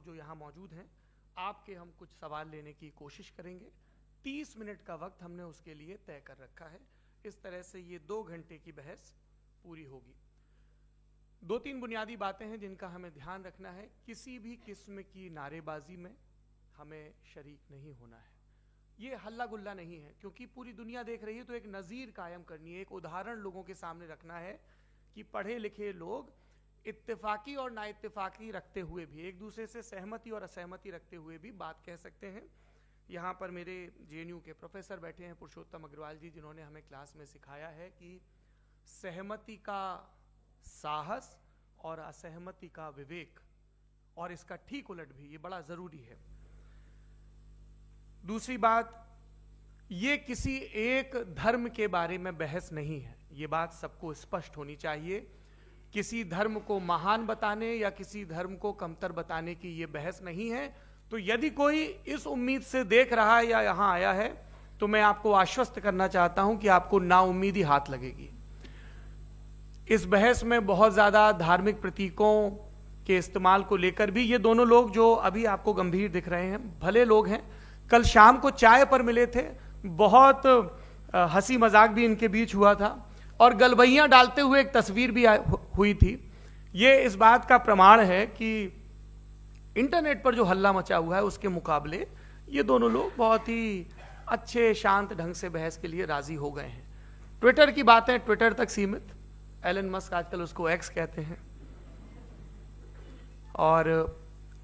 जो यहाँ मौजूद हैं, आपके हम कुछ सवाल लेने की कोशिश करेंगे। 30 मिनट का वक्त हमने उसके लिए तय कर रखा है। इस तरह से ये 2 घंटे की बहस पूरी होगी। 2-3 बुनियादी बातें हैं जिनका हमें ध्यान रखना है। किसी भी किस्म की नारेबाजी में हमें शरीक नहीं होना है। ये हल्ला गुल्ला नहीं है, क्योंकि पूरी दुनिया देख रही है, तो एक नज़ीर कायम करनी है, एक उदाहरण लोगों के सामने रखना है कि पढ़े लिखे लोग इत्तेफाकी और नाइत्तेफाकी रखते हुए भी, एक दूसरे से सहमति और असहमति रखते हुए भी बात कह सकते हैं। यहाँ पर मेरे JNU के प्रोफेसर बैठे हैं, पुरुषोत्तम अग्रवाल जी, जिन्होंने हमें क्लास में सिखाया है कि सहमति का साहस और असहमति का विवेक, और इसका ठीक उलट भी, ये बड़ा जरूरी है। दूसरी बात, ये किसी एक धर्म के बारे में बहस नहीं है, ये बात सबको स्पष्ट होनी चाहिए। किसी धर्म को महान बताने या किसी धर्म को कमतर बताने की ये बहस नहीं है। तो यदि कोई इस उम्मीद से देख रहा है या यहां आया है, तो मैं आपको आश्वस्त करना चाहता हूं कि आपको नाउम्मीदी हाथ लगेगी। इस बहस में बहुत ज्यादा धार्मिक प्रतीकों के इस्तेमाल को लेकर भी ये दोनों लोग जो अभी आपको गंभीर दिख रहे हैं, भले लोग हैं, कल शाम को चाय पर मिले थे, बहुत हंसी मजाक भी इनके बीच हुआ था, और गलबैयां डालते हुए एक तस्वीर भी हुई थी। ये इस बात का प्रमाण है कि इंटरनेट पर जो हल्ला मचा हुआ है उसके मुकाबले ये दोनों लोग बहुत ही अच्छे शांत ढंग से बहस के लिए राजी हो गए हैं। ट्विटर की बातें ट्विटर तक सीमित, एलन मस्क आजकल उसको एक्स कहते हैं। और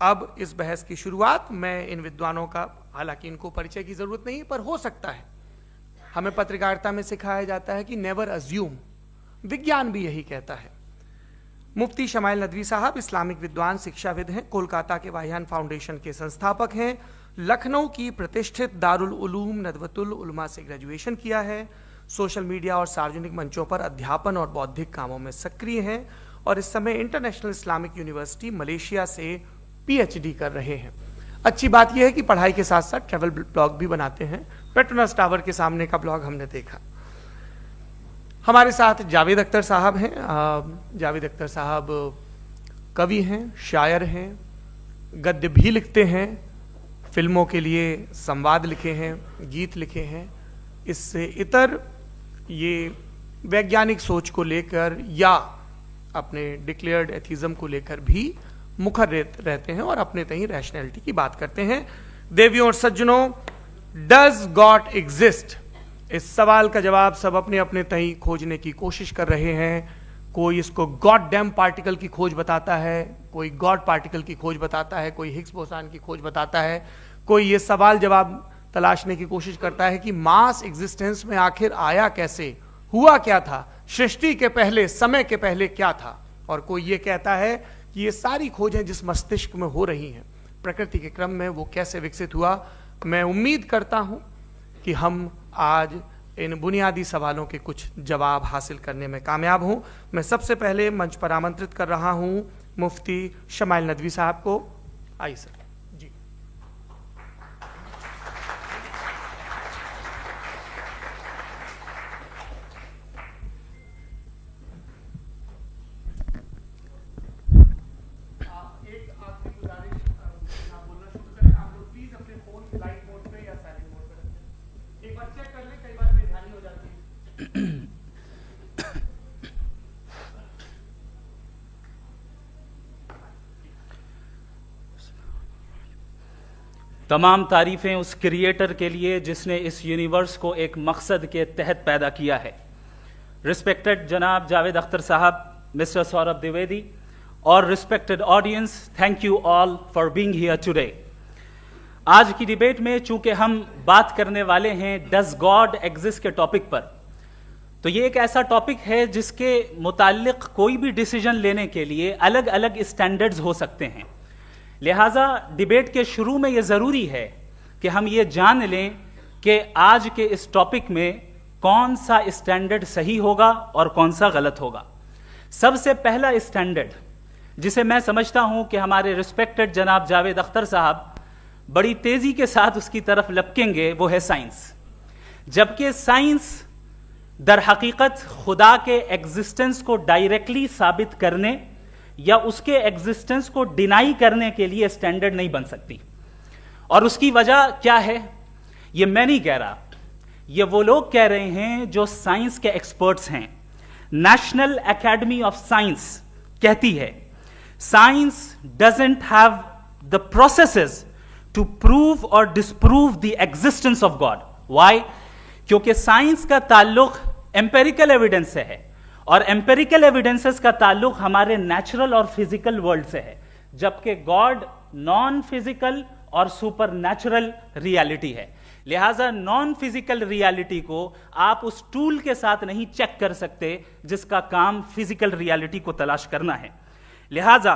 अब इस बहस की शुरुआत मैं इन विद्वानों का, हालांकि इनको परिचय की जरूरत नहीं, पर हो सकता है, हमें पत्रकारिता में सिखाया जाता है कि नेवर अज्यूम, विज्ञान भी यही कहता है। मुफ्ती शमाइल नदवी साहब इस्लामिक विद्वान, शिक्षाविद हैं, कोलकाता के वाहियान फाउंडेशन के संस्थापक हैं, लखनऊ की प्रतिष्ठित दारुल उलूम नदवतुल उलमा से ग्रेजुएशन किया है, सोशल मीडिया और सार्वजनिक मंचों पर अध्यापन और बौद्धिक कामों में सक्रिय हैं, और इस समय इंटरनेशनल इस्लामिक यूनिवर्सिटी मलेशिया से PhD कर रहे हैं। अच्छी बात यह है कि पढ़ाई के साथ साथ ट्रैवल ब्लॉग भी बनाते हैं। पेट्रोनस टावर के सामने का ब्लॉग हमने देखा। हमारे साथ जावेद अख्तर साहब हैं। जावेद अख्तर साहब कवि हैं, शायर हैं, गद्य भी लिखते हैं, फिल्मों के लिए संवाद लिखे हैं, गीत लिखे हैं। इससे इतर ये वैज्ञानिक सोच को लेकर या अपने डिक्लेयर्ड एथिज्म को लेकर भी मुखर रहते हैं और अपने तहीं रैशनैलिटी की बात करते हैं। देवियों और सज्जनों, डज गॉड एग्जिस्ट? इस सवाल का जवाब सब अपने अपने तहीं खोजने की कोशिश कर रहे हैं। कोई इसको गॉड डैम पार्टिकल की खोज बताता है, कोई गॉड पार्टिकल की खोज बताता है, कोई हिग्स बोसान की खोज बताता है, कोई ये सवाल जवाब तलाशने की कोशिश करता है कि मास एग्जिस्टेंस में आखिर आया कैसे, हुआ क्या था, सृष्टि के पहले, समय के पहले क्या था, और कोई ये कहता है कि ये सारी खोजें जिस मस्तिष्क में हो रही हैं प्रकृति के क्रम में, वो कैसे विकसित हुआ। मैं उम्मीद करता हूं कि हम आज इन बुनियादी सवालों के कुछ जवाब हासिल करने में कामयाब हों। मैं सबसे पहले मंच पर आमंत्रित कर रहा हूं मुफ्ती शमाइल नदवी साहब को। आइए सर। जी, तमाम तारीफ़ें उस क्रिएटर के लिए जिसने इस यूनिवर्स को एक मकसद के तहत पैदा किया है। रिस्पेक्टेड जनाब जावेद अख्तर साहब, मिस्टर सौरभ द्विवेदी, और respected audience, thank you all for being here today. आज की डिबेट में चूंकि हम बात करने वाले हैं डज गॉड एग्जिस्ट के टॉपिक पर, तो ये एक ऐसा टॉपिक है जिसके मुताल्लिक कोई भी डिसीजन लेने के लिए अलग अलग स्टैंडर्ड्स हो सकते हैं। लिहाजा डिबेट के शुरू में यह ज़रूरी है कि हम ये जान लें कि आज के इस टॉपिक में कौन सा स्टैंडर्ड सही होगा और कौन सा गलत होगा। सबसे पहला स्टैंडर्ड जिसे मैं समझता हूं कि हमारे रिस्पेक्टेड जनाब जावेद अख्तर साहब बड़ी तेजी के साथ उसकी तरफ लपकेंगे, वो है साइंस। जबकि साइंस दर हकीकत खुदा के एग्जिस्टेंस को डायरेक्टली साबित करने या उसके एग्जिस्टेंस को डिनाई करने के लिए स्टैंडर्ड नहीं बन सकती। और उसकी वजह क्या है, ये मैं नहीं कह रहा, ये वो लोग कह रहे हैं जो साइंस के एक्सपर्ट्स हैं। नेशनल एकेडमी ऑफ साइंस कहती है science doesn't have the processes to prove और disprove the existence of God. Why? क्योंकि साइंस का ताल्लुक एम्पेरिकल एविडेंस से है और एम्पेरिकल एविडेंसेस का ताल्लुक हमारे नेचुरल और फिजिकल वर्ल्ड से है, जबकि गॉड नॉन फिजिकल और सुपर नेचुरल रियलिटी है। लिहाजा नॉन फिजिकल रियलिटी को आप उस टूल के साथ नहीं चेक कर सकते जिसका काम फिजिकल रियलिटी को तलाश करना है। लिहाजा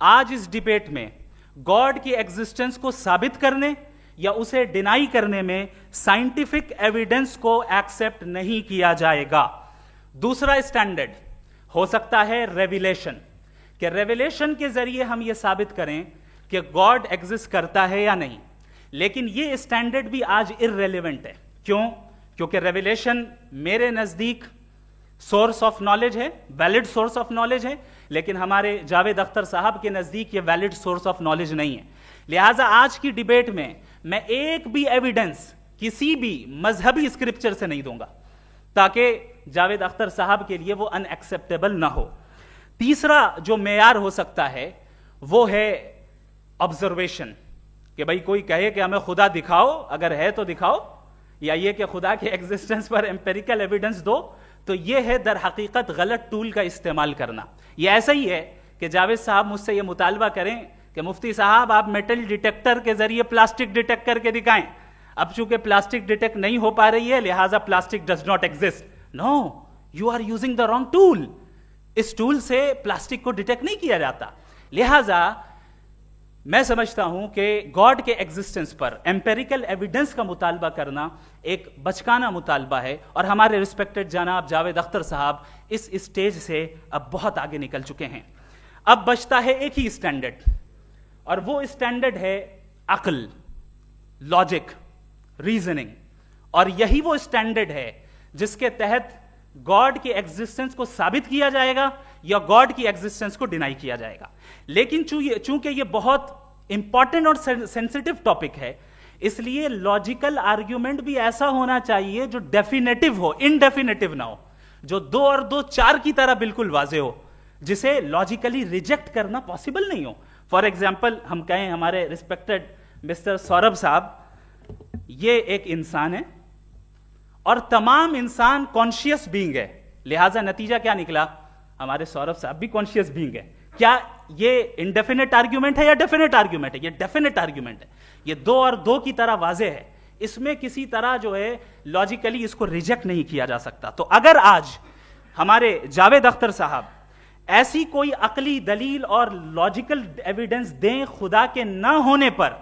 आज इस डिबेट में गॉड की एग्जिस्टेंस को साबित करने या उसे डिनाई करने में साइंटिफिक एविडेंस को एक्सेप्ट नहीं किया जाएगा। दूसरा स्टैंडर्ड हो सकता है रेविलेशन, कि रेविलेशन के जरिए हम यह साबित करें कि गॉड एग्जिस्ट करता है या नहीं। लेकिन यह स्टैंडर्ड भी आज इररेलेवेंट है। क्यों? क्योंकि रेविलेशन मेरे नजदीक सोर्स ऑफ नॉलेज है, वैलिड सोर्स ऑफ नॉलेज है, लेकिन हमारे जावेद अख्तर साहब के नजदीक यह वैलिड सोर्स ऑफ नॉलेज नहीं है। लिहाजा आज की डिबेट में मैं एक भी एविडेंस किसी भी मजहबी स्क्रिप्चर से नहीं दूंगा ताकि जावेद अख्तर साहब के लिए वो अनएक्सेप्टेबल ना हो। तीसरा जो मेयार हो सकता है वो है ऑब्जर्वेशन, कि भाई कोई कहे कि हमें खुदा दिखाओ, अगर है तो दिखाओ, या ये कि खुदा के एग्जिस्टेंस पर एम्पेरिकल एविडेंस दो, तो ये है दर हकीकत गलत टूल का इस्तेमाल करना। ये ऐसा ही है कि जावेद साहब मुझसे ये मुतालबा करें कि मुफ्ती साहब आप मेटल डिटेक्टर के जरिए प्लास्टिक डिटेक्ट करके दिखाएं। अब चूंकि प्लास्टिक डिटेक्ट नहीं हो पा रही है लिहाजा plastic does not exist. No, you are using the wrong tool. इस टूल से प्लास्टिक को डिटेक्ट नहीं किया जाता। लिहाजा मैं समझता हूं कि गॉड के एग्जिस्टेंस पर एम्पेरिकल एविडेंस का मुतालबा करना एक बचकाना मुतालबा है, और हमारे रिस्पेक्टेड जनाब जावेद अख्तर साहब इस स्टेज से अब बहुत आगे निकल चुके हैं। अब बचता है एक ही स्टैंडर्ड, और वो स्टैंडर्ड है अक्ल, लॉजिक, रीजनिंग। और यही वो स्टैंडर्ड है जिसके तहत गॉड की एग्जिस्टेंस को साबित किया जाएगा या गॉड की एग्जिस्टेंस को डिनाई किया जाएगा। लेकिन चूंकि ये बहुत इंपॉर्टेंट और सेंसिटिव टॉपिक है, इसलिए लॉजिकल आर्ग्यूमेंट भी ऐसा होना चाहिए जो डेफिनेटिव हो, इनडेफिनेटिव ना हो, जो 2 और 2 4 की तरह बिल्कुल वाजे हो, जिसे लॉजिकली रिजेक्ट करना पॉसिबल नहीं हो। फॉर एग्जाम्पल हम कहें हमारे रिस्पेक्टेड मिस्टर सौरभ साहब, ये एक इंसान है और तमाम इंसान कॉन्शियस बीइंग है, लिहाजा नतीजा क्या निकला, हमारे सौरभ साहब भी कॉन्शियस बीइंग है। क्या ये इनडेफिनेट आर्ग्यूमेंट है या डेफिनेट आर्ग्यूमेंट है? ये डेफिनेट आर्ग्यूमेंट है। ये 2 और 2 की तरह वाजे है, इसमें किसी तरह जो है लॉजिकली इसको रिजेक्ट नहीं किया जा सकता। तो अगर आज हमारे जावेद अख्तर साहब ऐसी कोई अकली दलील और लॉजिकल एविडेंस दें खुदा के ना होने पर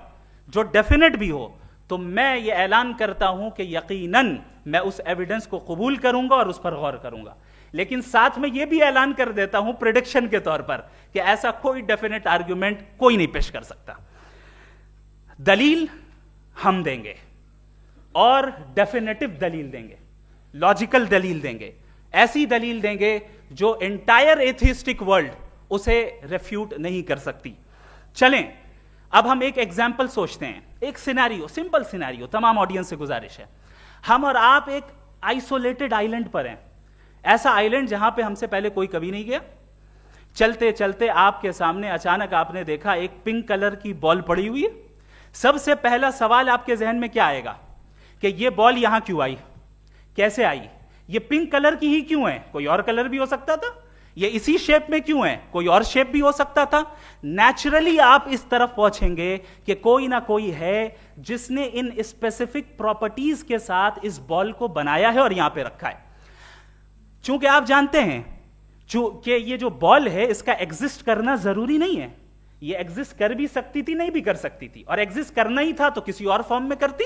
जो डेफिनेट भी हो, तो मैं ये ऐलान करता हूं कि यकीनन मैं उस एविडेंस को कबूल करूंगा और उस पर गौर करूंगा। लेकिन साथ में यह भी ऐलान कर देता हूं प्रेडिक्शन के तौर पर कि ऐसा कोई डेफिनेट आर्ग्यूमेंट कोई नहीं पेश कर सकता। दलील हम देंगे और डेफिनेटिव दलील देंगे, लॉजिकल दलील देंगे, ऐसी दलील देंगे जो एंटायर एथिस्टिक वर्ल्ड उसे रेफ्यूट नहीं कर सकती। चलें अब हम एक एग्जाम्पल सोचते हैं, एक सिनेरियो, सिंपल सिनेरियो, तमाम ऑडियंस से गुजारिश है, हम और आप एक आइसोलेटेड आइलैंड पर हैं, ऐसा आइलैंड जहां पे हमसे पहले कोई कभी नहीं गया। चलते चलते आपके सामने अचानक आपने देखा एक पिंक कलर की बॉल पड़ी हुई है। सबसे पहला सवाल आपके जहन में क्या आएगा कि ये बॉल यहां क्यों आई, कैसे आई, ये पिंक कलर की ही क्यों है, कोई और कलर भी हो सकता था, ये इसी शेप में क्यों है, कोई और शेप भी हो सकता था। नेचुरली आप इस तरफ पहुंचेंगे कि कोई ना कोई है जिसने इन स्पेसिफिक प्रॉपर्टीज के साथ इस बॉल को बनाया है और यहां पे रखा है। चूंकि आप जानते हैं कि ये जो बॉल है इसका एग्जिस्ट करना जरूरी नहीं है, ये एग्जिस्ट कर भी सकती थी, नहीं भी कर सकती थी, और एग्जिस्ट करना ही था तो किसी और फॉर्म में करती,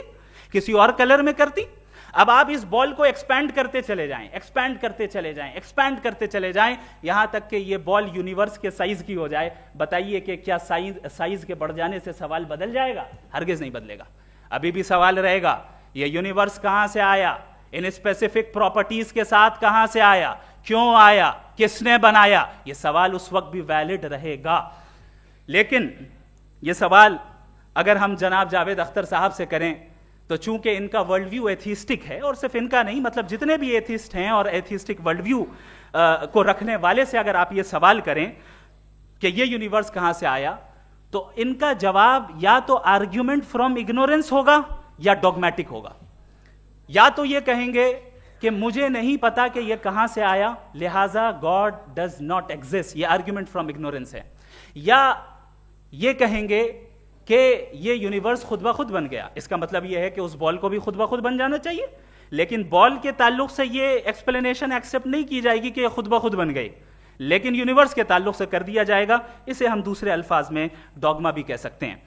किसी और कलर में करती। अब आप इस बॉल को एक्सपैंड करते चले जाएं, एक्सपैंड करते चले जाएं, एक्सपैंड करते चले जाएं, यहां तक कि ये बॉल यूनिवर्स के साइज की हो जाए। बताइए कि क्या साइज के बढ़ जाने से सवाल बदल जाएगा? हरगिज नहीं बदलेगा। अभी भी सवाल रहेगा ये यूनिवर्स कहां से आया, इन स्पेसिफिक प्रॉपर्टीज के साथ कहां से आया, क्यों आया, किसने बनाया, यह सवाल उस वक्त भी वैलिड रहेगा। लेकिन यह सवाल अगर हम जनाब जावेद अख्तर साहब से करें तो चूंकि इनका वर्ल्ड व्यू एथिस्टिक है, और सिर्फ इनका नहीं, मतलब जितने भी एथिस्ट हैं और एथिस्टिक वर्ल्ड व्यू को रखने वाले से अगर आप ये सवाल करें कि ये यूनिवर्स कहां से आया, तो इनका जवाब या तो आर्ग्यूमेंट फ्रॉम इग्नोरेंस होगा या डॉगमेटिक होगा। या तो ये कहेंगे कि मुझे नहीं पता कि ये कहां से आया, लिहाजा गॉड डज नॉट एग्जिस्ट, ये आर्ग्यूमेंट फ्रॉम इग्नोरेंस है, या ये कहेंगे कि ये यूनिवर्स खुद ब खुद बन गया। इसका मतलब ये है कि उस बॉल को भी खुद ब खुद बन जाना चाहिए, लेकिन बॉल के ताल्लुक से ये एक्सप्लेनेशन एक्सेप्ट नहीं की जाएगी कि ये खुद ब खुद बन गई, लेकिन यूनिवर्स के ताल्लुक से कर दिया जाएगा। इसे हम दूसरे अल्फाज में डॉगमा भी कह सकते हैं।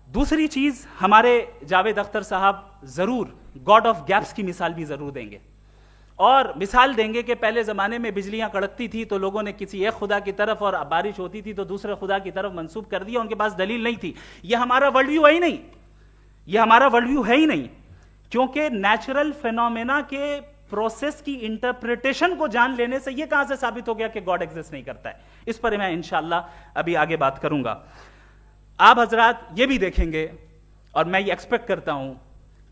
दूसरी चीज, हमारे जावेद अख्तर साहब जरूर गॉड ऑफ गैप्स की मिसाल भी जरूर देंगे, और मिसाल देंगे कि पहले जमाने में बिजलियां कड़कती थी तो लोगों ने किसी एक खुदा की तरफ, और बारिश होती थी तो दूसरे खुदा की तरफ मंसूब कर दिया, उनके पास दलील नहीं थी। यह हमारा वर्ल्ड व्यू है ही नहीं, यह हमारा वर्ल्ड व्यू है ही नहीं, क्योंकि नेचुरल फिनोमेना के प्रोसेस की इंटरप्रिटेशन को जान लेने से यह कहां से साबित हो गया कि गॉड एग्जिस्ट नहीं करता है। इस पर मैं इंशाअल्लाह अभी आगे बात करूंगा। आप हजरात ये भी देखेंगे, और मैं ये एक्सपेक्ट करता हूं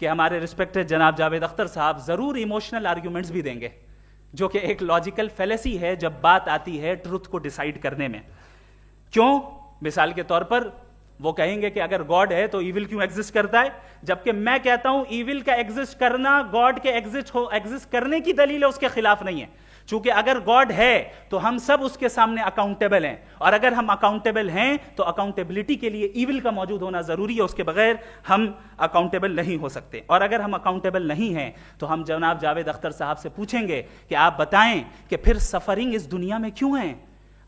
कि हमारे रिस्पेक्टेड जनाब जावेद अख्तर साहब जरूर इमोशनल आर्ग्यूमेंट्स भी देंगे, जो कि एक लॉजिकल फेलेसी है जब बात आती है ट्रुथ को डिसाइड करने में। क्यों? मिसाल के तौर पर वो कहेंगे कि अगर गॉड है तो ईविल क्यों एग्जिस्ट करता है, जबकि मैं कहता हूं ईविल का एग्जिस्ट करना गॉड के एग्जिस्ट करने की दलील है, उसके खिलाफ नहीं है। चूंकि अगर गॉड है तो हम सब उसके सामने अकाउंटेबल हैं, और अगर हम अकाउंटेबल हैं तो अकाउंटेबिलिटी के लिए ईविल का मौजूद होना जरूरी है, उसके बगैर हम अकाउंटेबल नहीं हो सकते। और अगर हम अकाउंटेबल नहीं हैं तो हम जनाब जावेद अख्तर साहब से पूछेंगे कि आप बताएं कि फिर सफरिंग इस दुनिया में क्यों है?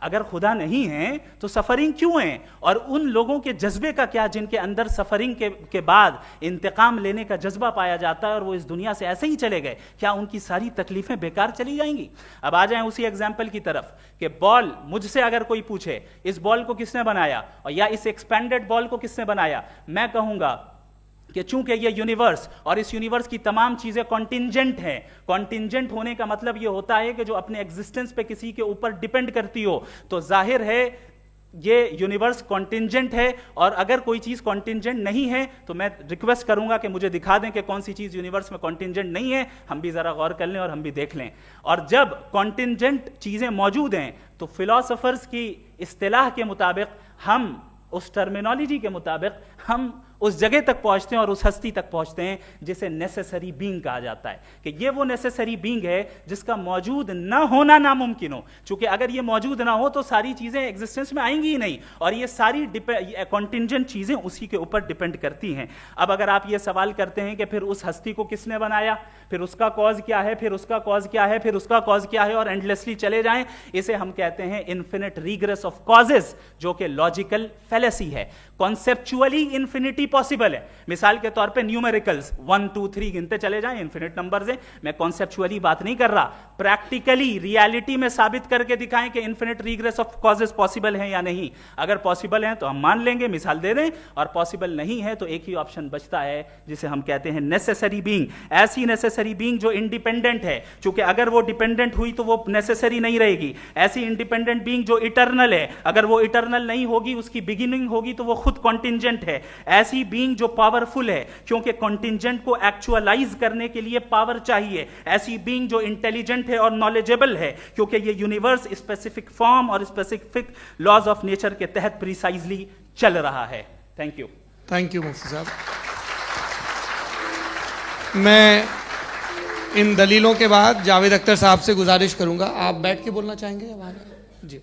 अगर खुदा नहीं है तो सफरिंग क्यों है? और उन लोगों के जज्बे का क्या जिनके अंदर सफरिंग के बाद इंतकाम लेने का जज्बा पाया जाता है और वो इस दुनिया से ऐसे ही चले गए, क्या उनकी सारी तकलीफें बेकार चली जाएंगी? अब आ जाएं उसी एग्जाम्पल की तरफ कि बॉल, मुझसे अगर कोई पूछे इस बॉल को किसने बनाया और या इस एक्सपेंडेड बॉल को किसने बनाया, मैं कहूंगा कि चूंकि ये यूनिवर्स और इस यूनिवर्स की तमाम चीजें कॉन्टिंजेंट हैं। कॉन्टिंजेंट होने का मतलब ये होता है कि जो अपने एग्जिस्टेंस पे किसी के ऊपर डिपेंड करती हो, तो जाहिर है ये यूनिवर्स कॉन्टिंजेंट है। और अगर कोई चीज कॉन्टिंजेंट नहीं है तो मैं रिक्वेस्ट करूंगा कि मुझे दिखा दें कि कौन सी चीज यूनिवर्स में कॉन्टिंजेंट नहीं है, हम भी जरा गौर कर लें और हम भी देख लें। और जब कॉन्टिंजेंट चीजें मौजूद हैं तो फिलोसोफर्स की इस्तिलाह के मुताबिक, हम उस टर्मिनोलॉजी के मुताबिक हम उस जगह तक पहुंचते हैं और उस हस्ती तक पहुंचते हैं जिसे नेसेसरी बीइंग कहा जाता है, कि ये वो नेसेसरी बीइंग है जिसका मौजूद ना होना नामुमकिन हो। क्योंकि अगर ये मौजूद ना हो तो सारी चीजें एग्जिस्टेंस में आएंगी ही नहीं, और ये सारी कॉन्टिंजेंट चीजें उसी के ऊपर डिपेंड करती हैं। अब अगर आप ये सवाल करते हैं कि फिर उस हस्ती को किसने बनाया, फिर उसका कॉज क्या है, फिर उसका कॉज क्या है, फिर उसका कॉज क्या है, और एंडलेसली चले जाएं, इसे हम कहते हैं इन्फिनिट रीग्रेस ऑफ कॉजेस, जो कि लॉजिकल फेलेसी है। कॉन्सेप्चुअली इंफिनिटी पॉसिबल है। मिसाल के तौर पे न्यूमेरिकल्स 1 2 3 गिनते चले जाएं, इन्फिनिट नंबर्स हैं। मैं कॉन्सेप्चुअली बात नहीं कर रहा, प्रैक्टिकली रियलिटी में साबित करके दिखाएं कि infinite regress of causes possible हैं या नहीं। अगर पॉसिबल हैं तो हम मान लेंगे, मिसाल दे दें, और पॉसिबल नहीं है तो एक ही ऑप्शन बचता है जिसे हम कहते हैं नेसेसरी बीइंग। ऐसी नेसेसरी बीइंग जो इंडिपेंडेंट है, क्योंकि अगर वो डिपेंडेंट हुई तो वो नेसेसरी नहीं रहेगी। ऐसी इंडिपेंडेंट बीइंग जो इटर्नल है, अगर वो इटर्नल नहीं होगी, उसकी बिगिनिंग होगी तो वो खुद कॉन्टिंजेंट है। ऐसी बीइंग जो पावरफुल है, क्योंकि कॉन्टिंजेंट को एक्चुअलाइज करने के लिए पावर चाहिए। ऐसी बीइंग जो इंटेलिजेंट है और नॉलेजेबल है, क्योंकि ये यूनिवर्स स्पेसिफिक फॉर्म और स्पेसिफिक लॉज ऑफ नेचर के तहत प्रिसाइजली चल रहा है। थैंक यू मुफ्ती साहब। मैं इन दलीलों के बाद जावेद अख्तर साहब से गुजारिश करूंगा, आप बैठ के बोलना चाहेंगे या वहां? जी।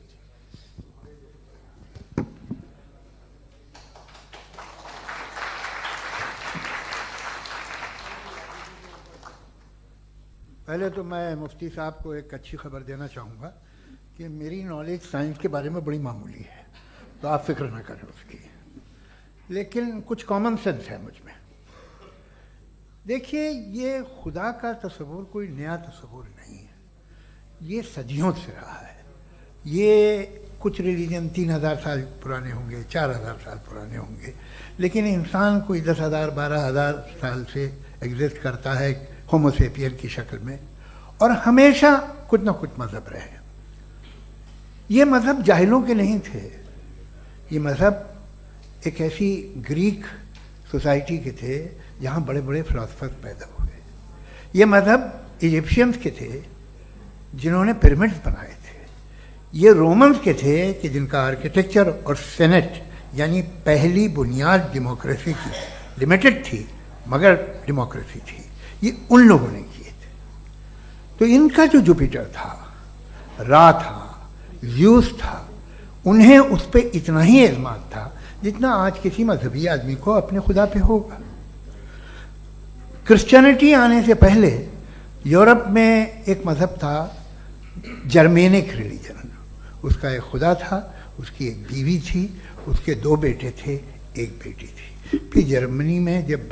पहले तो मैं मुफ्ती साहब को एक अच्छी खबर देना चाहूँगा कि मेरी नॉलेज साइंस के बारे में बड़ी मामूली है, तो आप फिक्र ना करें उसकी, लेकिन कुछ कॉमन सेंस है मुझ में। देखिए, ये खुदा का तस्वुर कोई नया तस्वुर नहीं है, ये सदियों से रहा है। ये कुछ रिलीजन 3000 साल पुराने होंगे, 4000 साल पुराने होंगे, लेकिन इंसान कोई 10,000 12,000 साल से एग्जिस्ट करता है होमोसेपियन की शक्ल में, और हमेशा कुछ ना कुछ मज़हब रहे। ये मज़हब जाहिलों के नहीं थे, ये मज़हब एक ऐसी ग्रीक सोसाइटी के थे जहाँ बड़े बड़े फिलोसफर्स पैदा हुए। ये मज़हब इजिप्शियंस के थे जिन्होंने पिरामिड्स बनाए थे। ये रोमन्स के थे कि जिनका आर्किटेक्चर और सेनेट यानी पहली बुनियाद डेमोक्रेसी की लिमिटेड थी मगर डेमोक्रेसी थी, ये उन लोगों ने किए थे। तो इनका जो जुपिटर था, रा था, ज़्यूस था, उन्हें उस पर इतना ही एतमाद था जितना आज किसी मजहबी आदमी को अपने खुदा पे होगा। क्रिश्चियनिटी आने से पहले यूरोप में एक मज़हब था जर्मेनिक रिलीजन। उसका एक खुदा था, उसकी एक बीवी थी, उसके 2 बेटे थे, एक बेटी थी। फिर जर्मनी में जब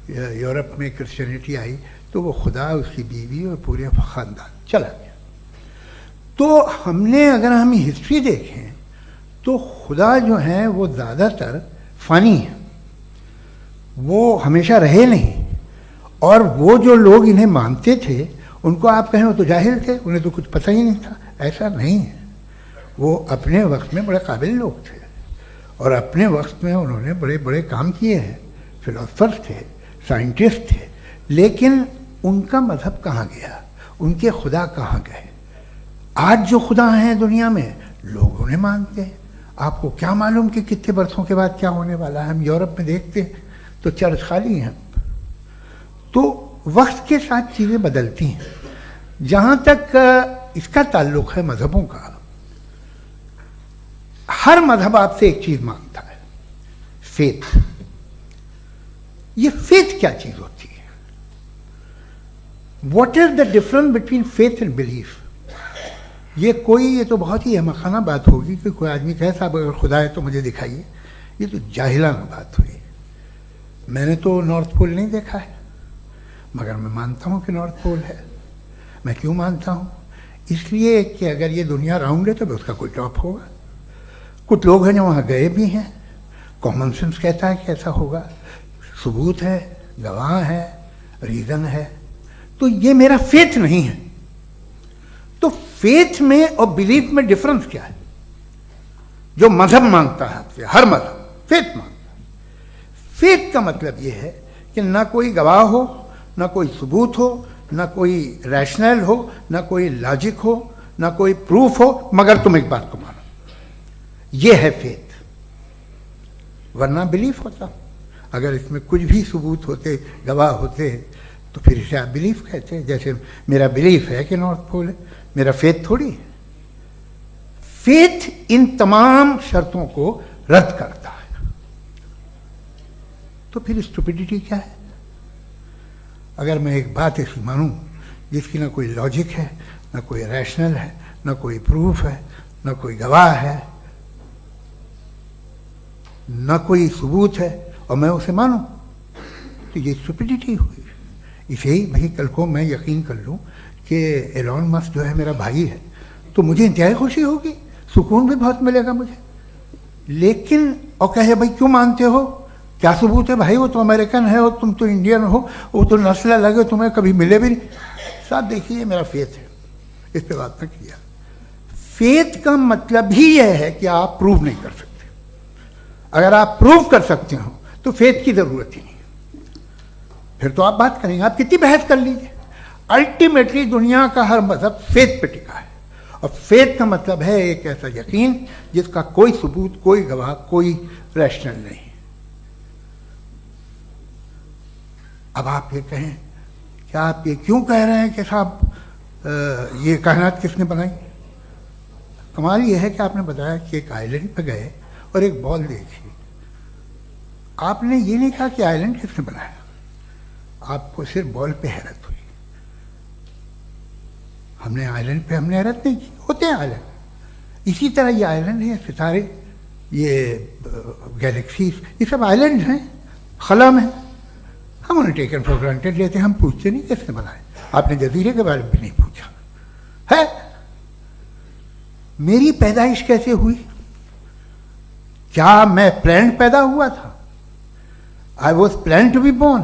यूरोप में क्रिश्चियनिटी आई तो वो खुदा, उसकी बीवी और पूरे ख़ानदान चला गया। तो हमने अगर हम हिस्ट्री देखें तो खुदा जो हैं वो ज़्यादातर फ़नी है, वो हमेशा रहे नहीं। और वो जो लोग इन्हें मानते थे उनको आप कहें वो तो जाहिल थे, उन्हें तो कुछ पता ही नहीं था, ऐसा नहीं है। वो अपने वक्त में बड़े काबिल लोग थे और अपने वक्त में उन्होंने बड़े बड़े काम किए हैं, फिलोसफर्स थे, साइंटिस्ट थे। लेकिन उनका मज़हब कहाँ गया, उनके खुदा कहाँ गए? आज जो खुदा हैं दुनिया में लोग उन्हें मानते हैं। आपको क्या मालूम कि कितने बरसों के बाद क्या होने वाला है? हम यूरोप में देखते हैं तो चर्च खाली हैं। तो वक्त के साथ चीज़ें बदलती हैं। जहाँ तक इसका ताल्लुक़ है मज़हबों का, हर मज़हब आपसे एक चीज़ मांगता है, फेथ। ये फेथ क्या चीज़ होती है? What is the difference between faith and belief? ये तो बहुत ही अहमखाना बात होगी कि कोई आदमी कहे साहब अगर खुदा है तो मुझे दिखाइए। ये तो जाहिलाना बात हुई। मैंने तो नॉर्थ पोल नहीं देखा है मगर मैं मानता हूँ कि नॉर्थ पोल है। मैं क्यों मानता हूँ? इसलिए कि अगर ये दुनिया राउंड है तो उसका कोई टॉप होगा। कुछ लोग हैं जो वहाँ गए भी हैं, कॉमन सेंस कहता है कि ऐसा होगा, सबूत है, गवाह है, रीज़न है। तो ये मेरा फेथ नहीं है। तो फेथ में और बिलीफ में डिफरेंस क्या है? जो मजहब मांगता है आपसे, हर मजहब फेथ मांगता है। फेथ का मतलब ये है कि ना कोई गवाह हो, ना कोई सबूत हो, ना कोई रैशनल हो, ना कोई लॉजिक हो, ना कोई प्रूफ हो, मगर तुम एक बात को मानो। ये है फेथ। वरना बिलीफ होता। अगर इसमें कुछ भी सबूत होते, गवाह होते, तो फिर इसे आप बिलीफ कहते। जैसे मेरा बिलीफ है कि नॉर्थ पोल है, मेरा फेथ थोड़ी है। फेथ इन तमाम शर्तों को रद्द करता है। तो फिर स्टुपिडिटी क्या है? अगर मैं एक बात ऐसी मानूं जिसकी ना कोई लॉजिक है, ना कोई रैशनल है, ना कोई प्रूफ है, ना कोई गवाह है, ना कोई सबूत है, और मैं उसे मानूं, तो ये स्टुपिडिटी हुई। इसे ही भाई कल को मैं यकीन कर लूं कि एलॉन मस्क जो है मेरा भाई है, तो मुझे इंतहाई खुशी होगी, सुकून भी बहुत मिलेगा मुझे। लेकिन और कहे भाई क्यों मानते हो, क्या सबूत है भाई, वो तो अमेरिकन है और तुम तो इंडियन हो, वो तो नस्ल अलग है, तुम्हें कभी मिले भी नहीं। साहब देखिए मेरा फेथ है, इस पर बात न किया। फेथ का मतलब ही यह है कि आप प्रूव नहीं कर सकते। अगर आप प्रूव कर सकते हो तो फेथ की जरूरत ही नहीं, फिर तो आप बात करेंगे, आप कितनी बहस कर लीजिए। अल्टीमेटली दुनिया का हर मजहब फेथ पे टिका है, और फेथ का मतलब है एक ऐसा यकीन जिसका कोई सबूत, कोई गवाह, कोई रैशनल नहीं। अब आप ये कहें, क्या आप ये क्यों कह रहे हैं कि साहब ये कायनात किसने बनाई? कमाल ये है कि आपने बताया कि एक आइलैंड पे गए और एक बॉल देखी। आपने ये नहीं कहा कि आइलैंड किसने बनाया, आपको सिर्फ बॉल पे हैरत हुई। हमने आइलैंड पे हमने हैरत नहीं की, होते हैं आइलैंड। इसी तरह ये आइलैंड है, सितारे, ये गैलेक्सीज, ये सब आइलैंड हैं, खला में। हम उन्हें टेकन फॉर ग्रांटेड लेते हैं, हम पूछते नहीं किसने बनाए। आपने जजीरे के बारे में भी नहीं पूछा है। मेरी पैदाइश कैसे हुई? क्या मैं प्लान पैदा हुआ था? I was plan to be born.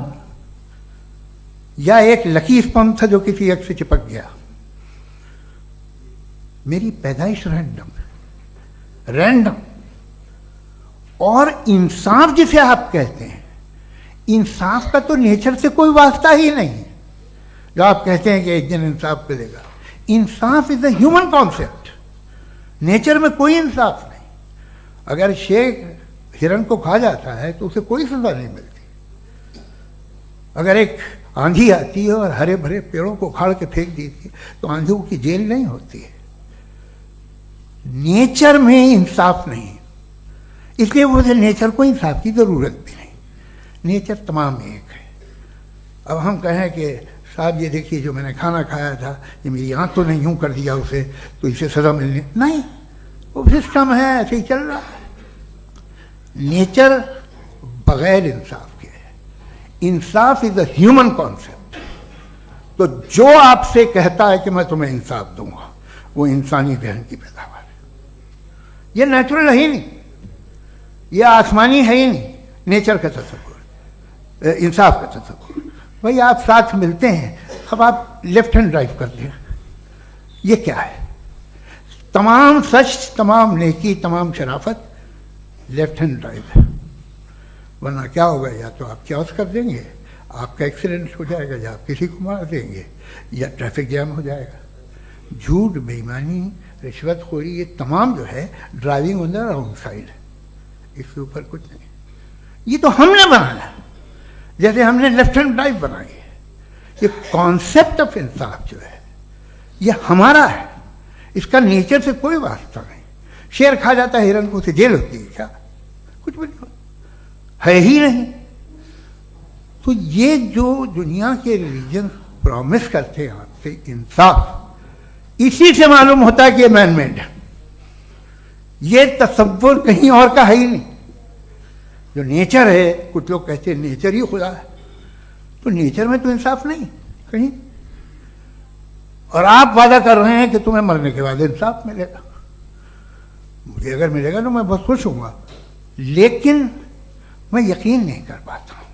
या एक लकी स्पर्म था जो किसी एक से चिपक गया। मेरी पैदाइश रैंडम। और इंसाफ जिसे आप कहते हैं, इंसाफ का तो नेचर से कोई वास्ता ही नहीं है। जो आप कहते हैं कि एक दिन इंसाफ मिलेगा, इंसाफ is a human concept. Nature में कोई इंसाफ नहीं। अगर शेर हिरन को खा जाता है तो उसे कोई सजा नहीं मिलती। अगर एक आंधी आती है और हरे भरे पेड़ों को उखाड़ के फेंक देती है तो आंधियों की जेल नहीं होती है। नेचर में इंसाफ नहीं, इसलिए वो नेचर को इंसाफ की जरूरत भी नहीं। नेचर तमाम एक है। अब हम कहें कि साहब ये देखिए जो मैंने खाना खाया था ये मेरी आंख तो नहीं यूं कर दिया उसे तो इसे सजा मिलनी नहीं, वो सिस्टम है, ऐसे ही चल रहा है। नेचर बगैर इंसाफ के है। इंसाफ इज अ ह्यूमन कॉन्सेप्ट। तो जो आपसे कहता है कि मैं तुम्हें इंसाफ दूंगा वो इंसानी जहन की पैदावार है। ये नेचुरल है ही नहीं, ये आसमानी है ही नहीं। नेचर का तसव्वुर, इंसाफ का तसव्वुर। भाई आप साथ मिलते हैं, अब आप लेफ्ट हैंड ड्राइव करते हैं, ये क्या है? तमाम सच, तमाम नेकी, तमाम शराफत लेफ्ट हैंड ड्राइव है। वरना क्या होगा, या तो आप क्रॉस कर देंगे, आपका एक्सीडेंट हो जाएगा, या आप किसी को मार देंगे, या ट्रैफिक जैम हो जाएगा। झूठ, बेईमानी, रिश्वतखोरी, ये तमाम जो है driving on the wrong side है। इसके ऊपर कुछ नहीं। ये तो हमने बनाया, जैसे हमने लेफ्ट हैंड ड्राइव बनाई है। ये कॉन्सेप्ट ऑफ इंसाफ जो है ये हमारा है, इसका नेचर से कोई वास्ता नहीं। शेर खा जाता है हिरन को, उसे जेल होती है क्या? कुछ भी नहीं, है ही नहीं। तो ये जो दुनिया के रिलीजन प्रॉमिस करते हैं आपसे इंसाफ, इसी से मालूम होता है कि ये मैन मेड है। ये तसव्वुर कहीं और का है ही नहीं। जो नेचर है, कुछ लोग कहते हैं नेचर ही खुदा है, तो नेचर में तो इंसाफ नहीं कहीं। और आप वादा कर रहे हैं कि तुम्हें मरने के बाद इंसाफ मिलेगा। मुझे अगर मिलेगा तो मैं बहुत खुश होऊंगा, लेकिन मैं यकीन नहीं कर पाता हूं,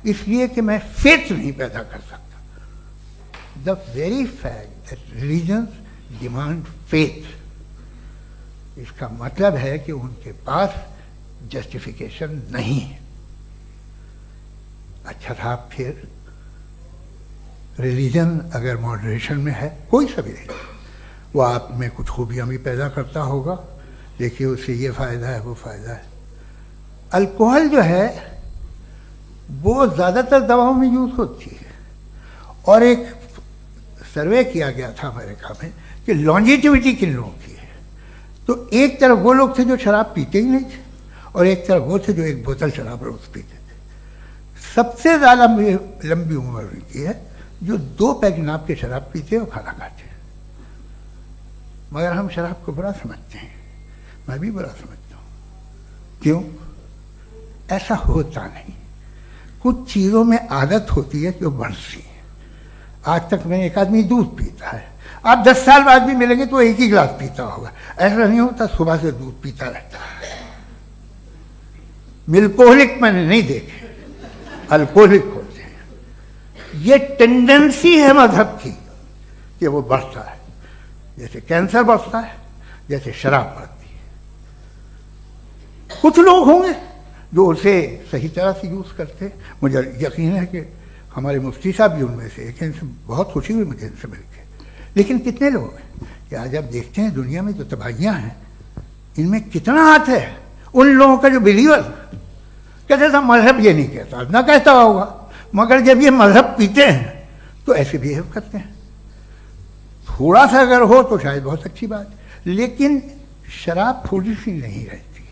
इसलिए कि मैं फेथ नहीं पैदा कर सकता। The very fact that religions demand faith, इसका मतलब है कि उनके पास जस्टिफिकेशन नहीं है। अच्छा था, फिर रिलीजन अगर मॉडरेशन में है, कोई सा भी नहीं, वो आप में कुछ खूबियां भी पैदा करता होगा, देखिए उससे ये फ़ायदा है, वो फ़ायदा है। अल्कोहल जो है वो ज़्यादातर दवाओं में यूज़ होती है, और एक सर्वे किया गया था अमेरिका में कि लॉन्जेटिविटी किन लोगों की है। तो एक तरफ वो लोग थे जो शराब पीते ही नहीं थे, और एक तरफ वो थे जो एक बोतल शराब रोज पीते थे। सबसे ज़्यादा लंबी उम्र उनकी है जो 2 पैक नाप के शराब पीते हैं और खाना खाते हैं। मगर हम शराब को बुरा समझते हैं, मैं भी बुरा समझता हूँ। क्यों? ऐसा होता नहीं। कुछ चीज़ों में आदत होती है जो बढ़ती है। आज तक में एक आदमी दूध पीता है, आप 10 साल बाद भी मिलेंगे तो एक ही गिलास पीता होगा। ऐसा नहीं होता, सुबह से दूध पीता रहता है। मिल्कोहलिक मैंने नहीं देखे, अल्कोहलिक होते हैं। ये टेंडेंसी है मजहब की कि वो बढ़ता है, जैसे कैंसर बढ़ता है, जैसे शराब बढ़ती है। कुछ लोग होंगे जो उसे सही तरह से यूज़ करते हैं। मुझे यकीन है कि हमारे मुफ्ती साहब भी उनमें से एक, इनसे बहुत खुशी हुई मुझे इनसे मिलकर। लेकिन कितने लोग हैं कि आज आप देखते हैं दुनिया में जो तबाहियाँ हैं, इनमें कितना हाथ है उन लोगों का जो बिलीवर कहते था मजहब ये नहीं कहता, ना कहता होगा, मगर जब ये मजहब पीते हैं तो ऐसे बिहेव करते हैं। थोड़ा सा अगर हो तो शायद बहुत अच्छी बात, लेकिन शराब थोड़ी सी नहीं रहती,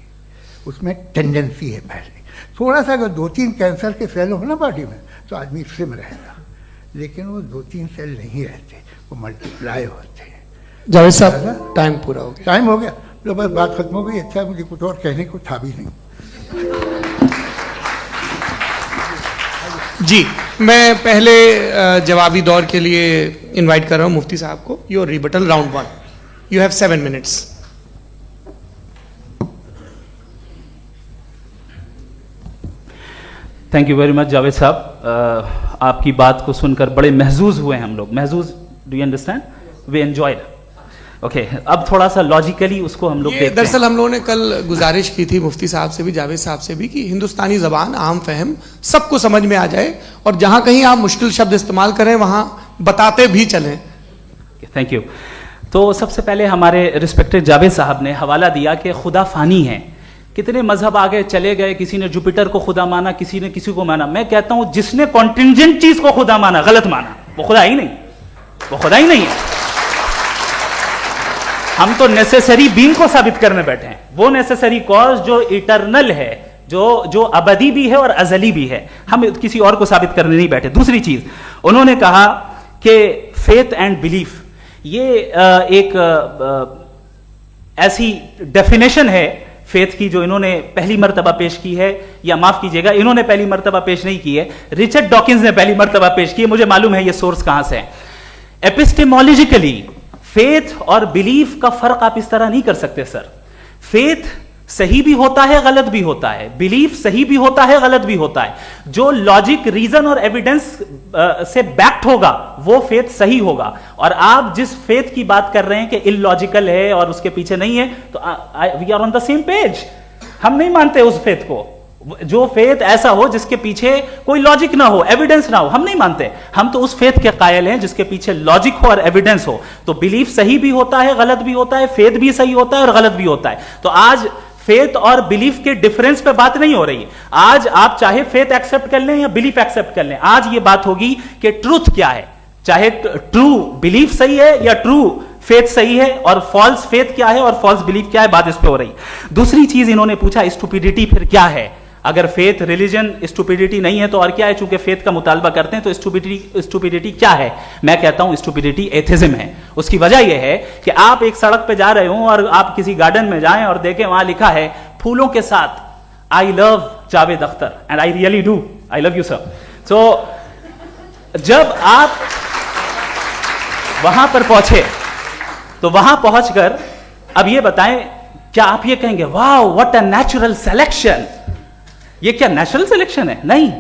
उसमें टेंडेंसी है पहले। थोड़ा सा अगर 2-3 कैंसर के सेल हो ना बॉडी में तो आदमी स्लिम रहेगा, लेकिन वो 2-3 सेल नहीं रहते, वो मल्टीप्लाई होते हैं। जावेद साहब टाइम पूरा हो गया। टाइम हो गया, तो बस बात खत्म हो गई। अच्छा, मुझे कुछ और कहने को था भी नहीं। जी, मैं पहले जवाबी दौर के लिए इनवाइट कर रहा हूं मुफ्ती साहब को। Your rebuttal round 1, you have 7 minutes. Thank you very much Javed साहब। आपकी बात को सुनकर बड़े महजूज हुए हम लोग। महजूज, do you understand? We enjoyed. Okay, अब थोड़ा सा लॉजिकली उसको हम लोग देखते हैं। दरअसल हम लोगों ने कल गुजारिश की थी मुफ्ती साहब से भी, जावेद साहब से भी, कि हिंदुस्तानी जबान आम फहम सबको समझ में आ जाए और जहां कहीं आप मुश्किल शब्द इस्तेमाल करें वहां बताते भी चलें। Thank you. तो सबसे पहले हमारे रिस्पेक्टेड जावेद साहब ने हवाला दिया कि खुदा फानी है। कितने मजहब आगे चले गए, किसी ने जुपिटर को खुदा माना, किसी ने किसी को माना। मैं कहता हूं जिसने कॉन्टिंजेंट चीज को खुदा माना, गलत माना, वो खुदा ही नहीं, वो खुदा ही नहीं है। हम तो नेसेसरी बीइंग को साबित करने बैठे हैं, वो नेसेसरी कॉज जो इटरनल है, जो अबदी भी है और अजली भी है। हम किसी और को साबित करने नहीं बैठे। दूसरी चीज उन्होंने कहा कि फेथ एंड बिलीफ, ये एक ऐसी डेफिनेशन है फेथ की जो इन्होंने पहली मर्तबा पेश की है, या माफ कीजिएगा इन्होंने पहली मर्तबा पेश नहीं की है, रिचर्ड डॉकिंस ने पहली मर्तबा पेश की है। मुझे मालूम है ये सोर्स कहां से है। एपिस्टेमोलॉजिकली फेथ और बिलीफ का फर्क आप इस तरह नहीं कर सकते सर। फेथ सही भी होता है, गलत भी होता है, बिलीफ सही भी होता है, गलत भी होता है। जो लॉजिक, रीजन और एविडेंस से बैक्ड होगा वो फेथ सही होगा। और आप जिस फेथ की बात कर रहे हैं कि इलॉजिकल है और उसके पीछे नहीं है, तो we are on the same page. हम नहीं मानते उस फेथ को, जो फेथ ऐसा हो जिसके पीछे कोई लॉजिक ना हो, एविडेंस ना हो, हम नहीं मानते। हम तो उस फेथ के कायल हैं जिसके पीछे लॉजिक हो और एविडेंस हो। तो बिलीफ सही भी होता है, गलत भी होता है, फेथ भी सही होता है और गलत भी होता है। तो आज फेथ और बिलीफ के डिफरेंस पे बात नहीं हो रही है। आज आप चाहे फेथ एक्सेप्ट कर लें या बिलीफ एक्सेप्ट कर लें, आज ये बात होगी कि ट्रूथ क्या है, चाहे ट्रू बिलीफ सही है या ट्रू फेथ सही है, और फॉल्स फेथ क्या है और फॉल्स बिलीफ क्या है, बात इस पे हो रही। दूसरी चीज इन्होंने पूछा स्टुपिडिटी फिर क्या है। अगर फेथ रिलीजन स्टुपिडिटी नहीं है तो और क्या है? चूंकि फेथ का मुतालबा करते हैं तो स्टुपिडिटी क्या है? मैं कहता हूं स्टुपिडिटी एथिज्म है। उसकी वजह यह है कि आप एक सड़क पे जा रहे हो और आप किसी गार्डन में जाएं और देखें वहां लिखा है फूलों के साथ I love Javed Akhtar, and I really do, I love you sir. So जब आप वहां पर पहुंचे तो वहां पहुंचकर अब ये बताएं, क्या आप ये कहेंगे वाह व्हाट अ नेचुरल सिलेक्शन? ये क्या नेचुरल सिलेक्शन है? नहीं,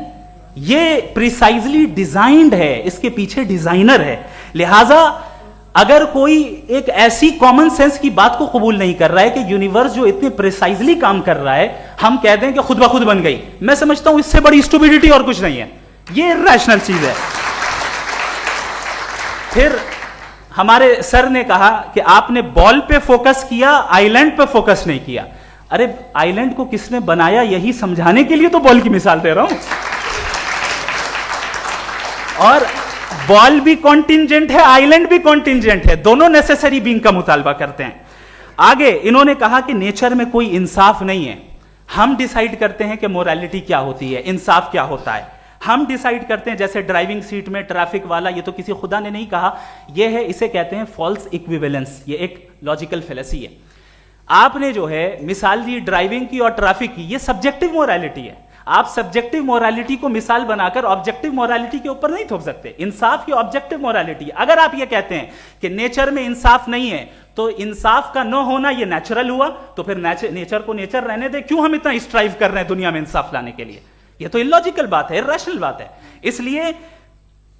ये प्रिसाइजली डिजाइंड है, इसके पीछे डिजाइनर है। लिहाजा अगर कोई एक ऐसी कॉमन सेंस की बात को कबूल नहीं कर रहा है कि यूनिवर्स जो इतने प्रिसाइजली काम कर रहा है, हम कह दें कि खुद ब खुद बन गई, मैं समझता हूं इससे बड़ी स्टुपिडिटी और कुछ नहीं है। ये रैशनल चीज है। फिर हमारे सर ने कहा कि आपने बॉल पे फोकस किया, आइलैंड पे फोकस नहीं किया। अरे आइलैंड को किसने बनाया यही समझाने के लिए तो बॉल की मिसाल दे रहा हूं। और बॉल भी कॉन्टिंजेंट है, आइलैंड भी कॉन्टिंजेंट है, दोनों नेसेसरी बीइंग का मुतालबा करते हैं। आगे इन्होंने कहा कि नेचर में कोई इंसाफ नहीं है। हम डिसाइड करते हैं कि मोरालिटी क्या होती है, इंसाफ क्या होता है। हम डिसाइड करते हैं, जैसे ड्राइविंग सीट में ट्रैफिक वाला, ये तो किसी खुदा ने नहीं कहा, ये है, इसे कहते हैं फॉल्स इक्विवेलेंस। ये एक लॉजिकल फेलेसी है। आपने जो है मिसाल दी ड्राइविंग की और ट्रैफिक की, ये सब्जेक्टिव मोरालिटी है। आप सब्जेक्टिव मोरालिटी को मिसाल बनाकर ऑब्जेक्टिव मोरालिटी के ऊपर नहीं थोप सकते। इंसाफ की ऑब्जेक्टिव मोरालिटी। अगर आप ये कहते हैं कि नेचर में इंसाफ नहीं है, तो इंसाफ का न होना ये नेचुरल हुआ, तो फिर नेचर को नेचर रहने दे। क्यों हम इतना स्ट्राइव कर रहे हैं दुनिया में इंसाफ लाने के लिए? ये तो इलॉजिकल बात है, इरैशनल बात है। इसलिए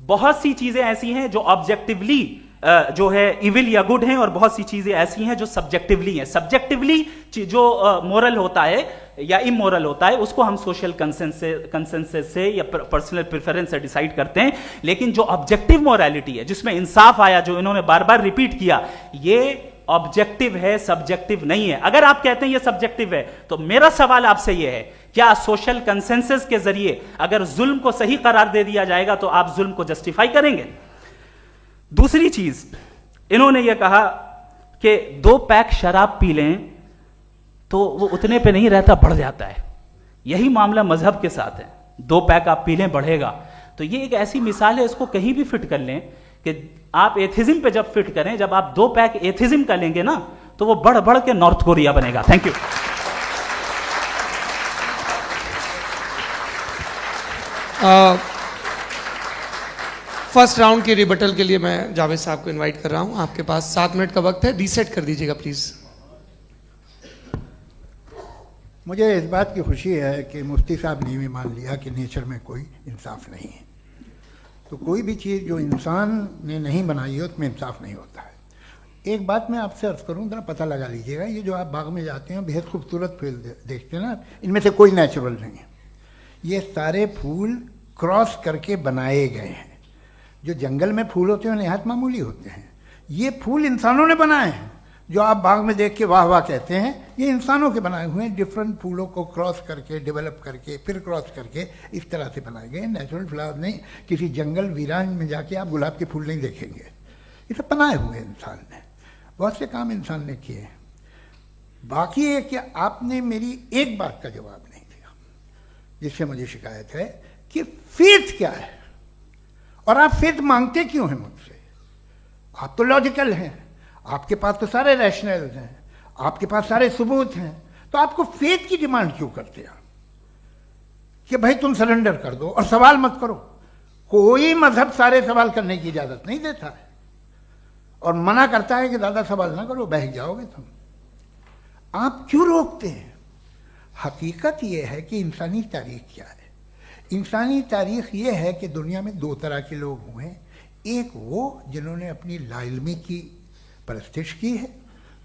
बहुत सी चीजें ऐसी हैं जो ऑब्जेक्टिवली जो है इविल या गुड हैं, और बहुत सी चीजें ऐसी हैं जो सब्जेक्टिवली हैं। सब्जेक्टिवली जो मोरल होता है या इमोरल होता है, उसको हम सोशल कंसेंसस से या पर्सनल प्रेफरेंस से डिसाइड करते हैं। लेकिन जो ऑब्जेक्टिव मोरालिटी है, जिसमें इंसाफ आया, जो इन्होंने बार बार रिपीट किया, ये ऑब्जेक्टिव है, सब्जेक्टिव नहीं है। अगर आप कहते हैं ये सब्जेक्टिव है, तो मेरा सवाल आपसे यह है, क्या सोशल कंसेंसस के जरिए अगर जुल्म को सही करार दे दिया जाएगा तो आप जुल्म को जस्टिफाई करेंगे? दूसरी चीज इन्होंने यह कहा कि 2 पैक शराब पी लें तो वो उतने पे नहीं रहता, बढ़ जाता है। यही मामला मजहब के साथ है। 2 पैक आप पी लें, बढ़ेगा। तो ये एक ऐसी मिसाल है, इसको कहीं भी फिट कर लें कि आप एथिज्म पे जब फिट करें, जब आप 2 पैक एथिज्म का लेंगे ना, तो वो बढ़ बढ़ के नॉर्थ कोरिया बनेगा। Thank you. फर्स्ट राउंड की रिबटल के लिए मैं जावेद साहब को इनवाइट कर रहा हूं। आपके पास 7 मिनट का वक्त है, रीसेट कर दीजिएगा प्लीज। मुझे इस बात की खुशी है कि मुफ्ती साहब ने भी मान लिया कि नेचर में कोई इंसाफ नहीं है। तो कोई भी चीज़ जो इंसान ने नहीं बनाई है उसमें इंसाफ नहीं होता है। एक बात मैं आपसे अर्ज़ करूँ, ज़रा पता लगा लीजिएगा, ये जो आप बाग में जाते हैं बेहद खूबसूरत फूल देखते हैं ना, इनमें से कोई नेचुरल नहीं है। ये सारे फूल क्रॉस करके बनाए गए हैं। जो जंगल में फूल होते हैं नहायत मामूली होते हैं, ये फूल इंसानों ने बनाए हैं। जो आप बाग में देख के वाह वाह कहते हैं, ये इंसानों के बनाए हुए हैं। डिफरेंट फूलों को क्रॉस करके, डेवलप करके, फिर क्रॉस करके इस तरह से बनाए गए। नेचुरल फ्लावर नहीं। किसी जंगल वीरान में जाके आप गुलाब के फूल नहीं देखेंगे। ये सब बनाए हुए इंसान ने, बहुत से काम इंसान ने किए। बाकी है कि आपने मेरी एक बात का जवाब नहीं दिया, जिससे मुझे शिकायत है कि फेथ क्या है और आप फेथ मांगते क्यों हैं मुझसे। आप तो लॉजिकल हैं, आपके पास तो सारे रैशनल हैं, आपके पास सारे सबूत हैं, तो आपको फेथ की डिमांड क्यों करते हैं कि भाई तुम सरेंडर कर दो और सवाल मत करो। कोई मजहब सारे सवाल करने की इजाजत नहीं देता है और मना करता है कि ज़्यादा सवाल ना करो, बह जाओगे तुम। आप क्यों रोकते हैं? हकीकत यह है कि इंसानी तारीख क्या है। इंसानी तारीख ये है कि दुनिया में दो तरह के लोग हुए। एक वो जिन्होंने अपनी लाइल्मी की परस्तिश की है,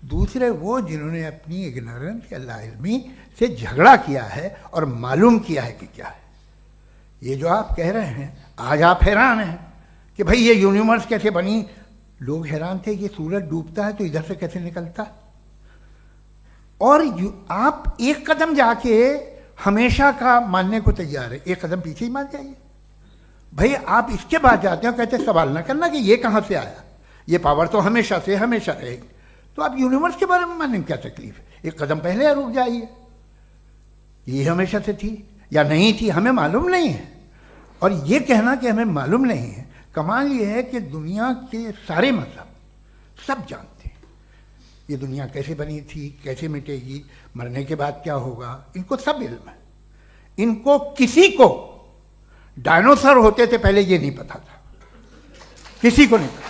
दूसरे वो जिन्होंने अपनी इग्नोरेंस या लाइल्मी से झगड़ा किया है और मालूम किया है कि क्या है। ये जो आप कह रहे हैं, आज आप हैरान हैं कि भाई ये यूनिवर्स कैसे बनी। लोग हैरान थे कि सूरज डूबता है तो इधर से कैसे निकलता। और आप एक कदम जाके हमेशा का मानने को तैयार है, एक कदम पीछे ही मान जाइए। भाई आप इसके बाद जाते हो, कहते सवाल ना करना कि ये कहाँ से आया, ये पावर तो हमेशा से हमेशा रहेगी। तो आप यूनिवर्स के बारे में मानने में क्या तकलीफ है? एक कदम पहले रुक जाइए, ये हमेशा से थी या नहीं थी हमें मालूम नहीं है। और ये कहना कि हमें मालूम नहीं है, कमाल ये है कि दुनिया के सारे मजहब सब जानते हैं ये दुनिया कैसे बनी थी, कैसे मिटेगी, मरने के बाद क्या होगा, इनको सब इल्म है। इनको किसी को डायनासोर होते थे पहले ये नहीं पता था, किसी को नहीं पता।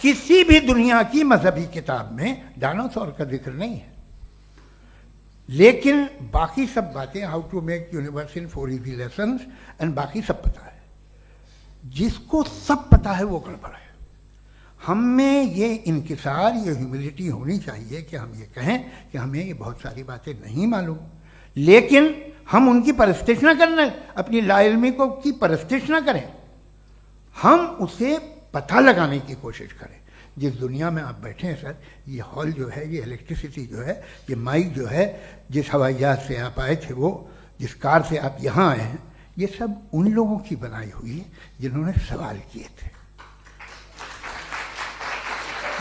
किसी भी दुनिया की मजहबी किताब में डायनासोर का जिक्र नहीं है। लेकिन बाकी सब बातें, how to make universe in 4 easy lessons and बाकी सब पता है। जिसको सब पता है वो गड़बड़ है। हम में ये इंकिसार, ये ह्यूमिलिटी होनी चाहिए कि हम ये कहें कि हमें ये बहुत सारी बातें नहीं मालूम, लेकिन हम उनकी परस्तिश न करना, अपनी लाइल्मी को की परस्तिश न करें, हम उसे पता लगाने की कोशिश करें। जिस दुनिया में आप बैठे हैं सर, ये हॉल जो है, ये इलेक्ट्रिसिटी जो है, ये माइक जो है, जिस हवाई जहाज से आप आए थे, वो जिस कार से आप यहाँ आए हैं, ये सब उन लोगों की बनाई हुई है जिन्होंने सवाल किए थे।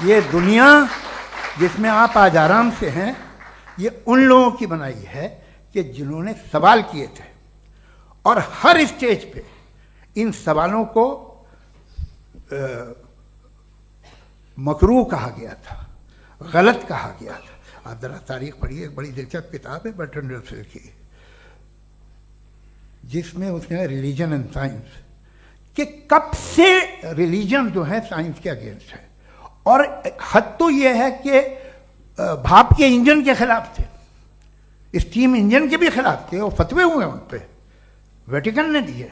ये दुनिया जिसमें आप आज आराम से हैं, ये उन लोगों की बनाई है कि जिन्होंने सवाल किए थे। और हर स्टेज पे इन सवालों को मकरूह कहा गया था, गलत कहा गया था। आप जरा तारीख पढ़िए, एक बड़ी दिलचस्प किताब है बर्ट्रैंड रसेल की, जिसमें उसने रिलीजन एंड साइंस कि कब से रिलीजन जो है साइंस के अगेंस्ट है। और हद तो यह है कि भाप के इंजन के खिलाफ थे, स्टीम इंजन के भी खिलाफ थे, और फतवे हुए उन पर, वेटिकन ने दिए।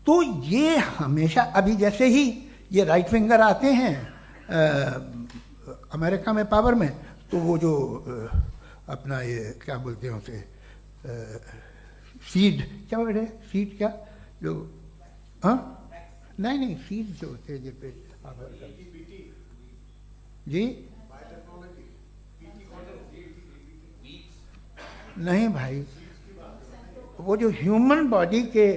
तो ये हमेशा, अभी जैसे ही ये राइट विंगर आते हैं अमेरिका में पावर में, तो वो जो अपना ये क्या बोलते हैं उसे, सीड क्या बोलते हैं, सीड क्या जो, हाँ नहीं सीड जो होते हैं जिस पे जी नहीं भाई, वो जो ह्यूमन बॉडी के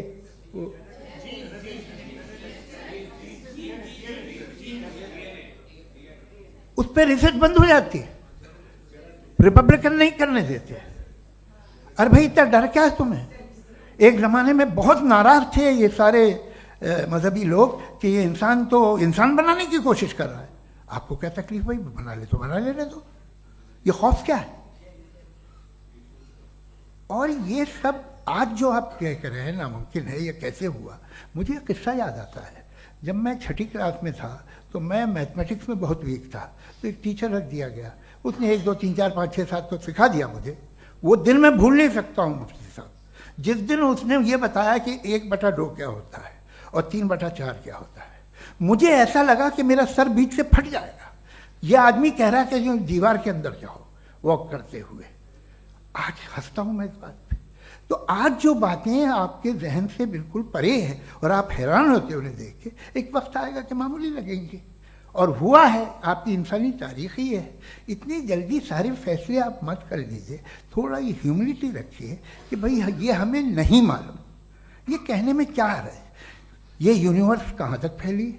उस पर रिसर्च बंद हो जाती है, रिपब्लिकन नहीं करने देते। अरे भाई इतना डर क्या है तुम्हें? एक ज़माने में बहुत नाराज थे ये सारे मजहबी लोग कि ये इंसान तो इंसान बनाने की कोशिश कर रहा है। आपको क्या तकलीफ भाई, बना ले तो बना लेने दो, ये खौफ क्या है? और ये सब आज जो आप कह रहे हैं नामुमकिन है, ये कैसे हुआ? मुझे एक किस्सा याद आता है। जब मैं 6ठी क्लास में था तो मैं मैथमेटिक्स में बहुत वीक था, तो एक टीचर रख दिया गया, उसने 1 2 3 4 5 6 7 को सिखा दिया मुझे। वो दिन मैं भूल नहीं सकता हूँ मुफ्ती साहब, जिस दिन उसने ये बताया कि 1/2 क्या होता है और 3/4 क्या होता है, मुझे ऐसा लगा कि मेरा सर बीच से फट जाएगा। ये आदमी कह रहा है कि जो दीवार के अंदर जाओ वॉक करते हुए। आज हंसता हूं मैं इस बात पे। तो आज जो बातें आपके जहन से बिल्कुल परे हैं और आप हैरान होते हो उन्हें देख के, एक वक्त आएगा कि मामूली लगेंगे। और हुआ है, आपकी इंसानी तारीख ही है। इतनी जल्दी सारे फैसले आप मत कर लीजिए, थोड़ा ये ह्यूमिलिटी रखिए कि भाई ये हमें नहीं मालूम। ये कहने में क्या आ रहा है? ये यूनिवर्स कहाँ तक फैली,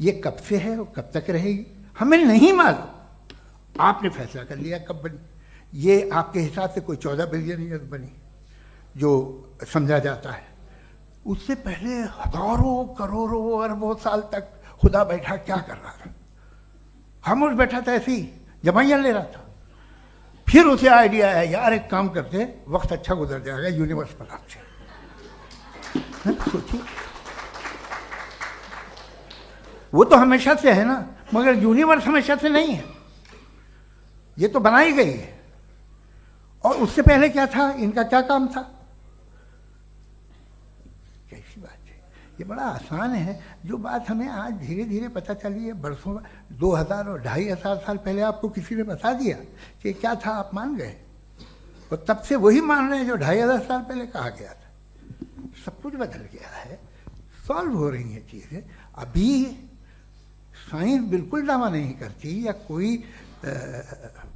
ये कब से है और कब तक रहेगी, हमें नहीं मालूम। आपने फैसला कर लिया कब बनी। ये आपके हिसाब से कोई 14 बिलियन ईयर बनी जो समझा जाता है। उससे पहले हजारों करोड़ों अरबों साल तक खुदा बैठा क्या कर रहा था? खामोश बैठा था, ऐसी जमाइयाँ ले रहा था। फिर उसे आइडिया है, यार एक काम करते, वक्त अच्छा गुजर जाएगा, यूनिवर्स पर आपसे सोचिए। वो तो हमेशा से है ना, मगर यूनिवर्स हमेशा से नहीं है, ये तो बनाई गई है। और उससे पहले क्या था, इनका क्या काम था? कैसी बात है, ये बड़ा आसान है। जो बात हमें आज धीरे धीरे पता चली है, बरसों 2000 और 2500 साल पहले आपको किसी ने बता दिया कि क्या था, आप मान गए और तब से वही मान रहे हैं जो 2500 साल पहले कहा गया था। सब कुछ बदल गया है, सॉल्व हो रही हैं चीज़ें। अभी साइंस बिल्कुल दावा नहीं करती, या कोई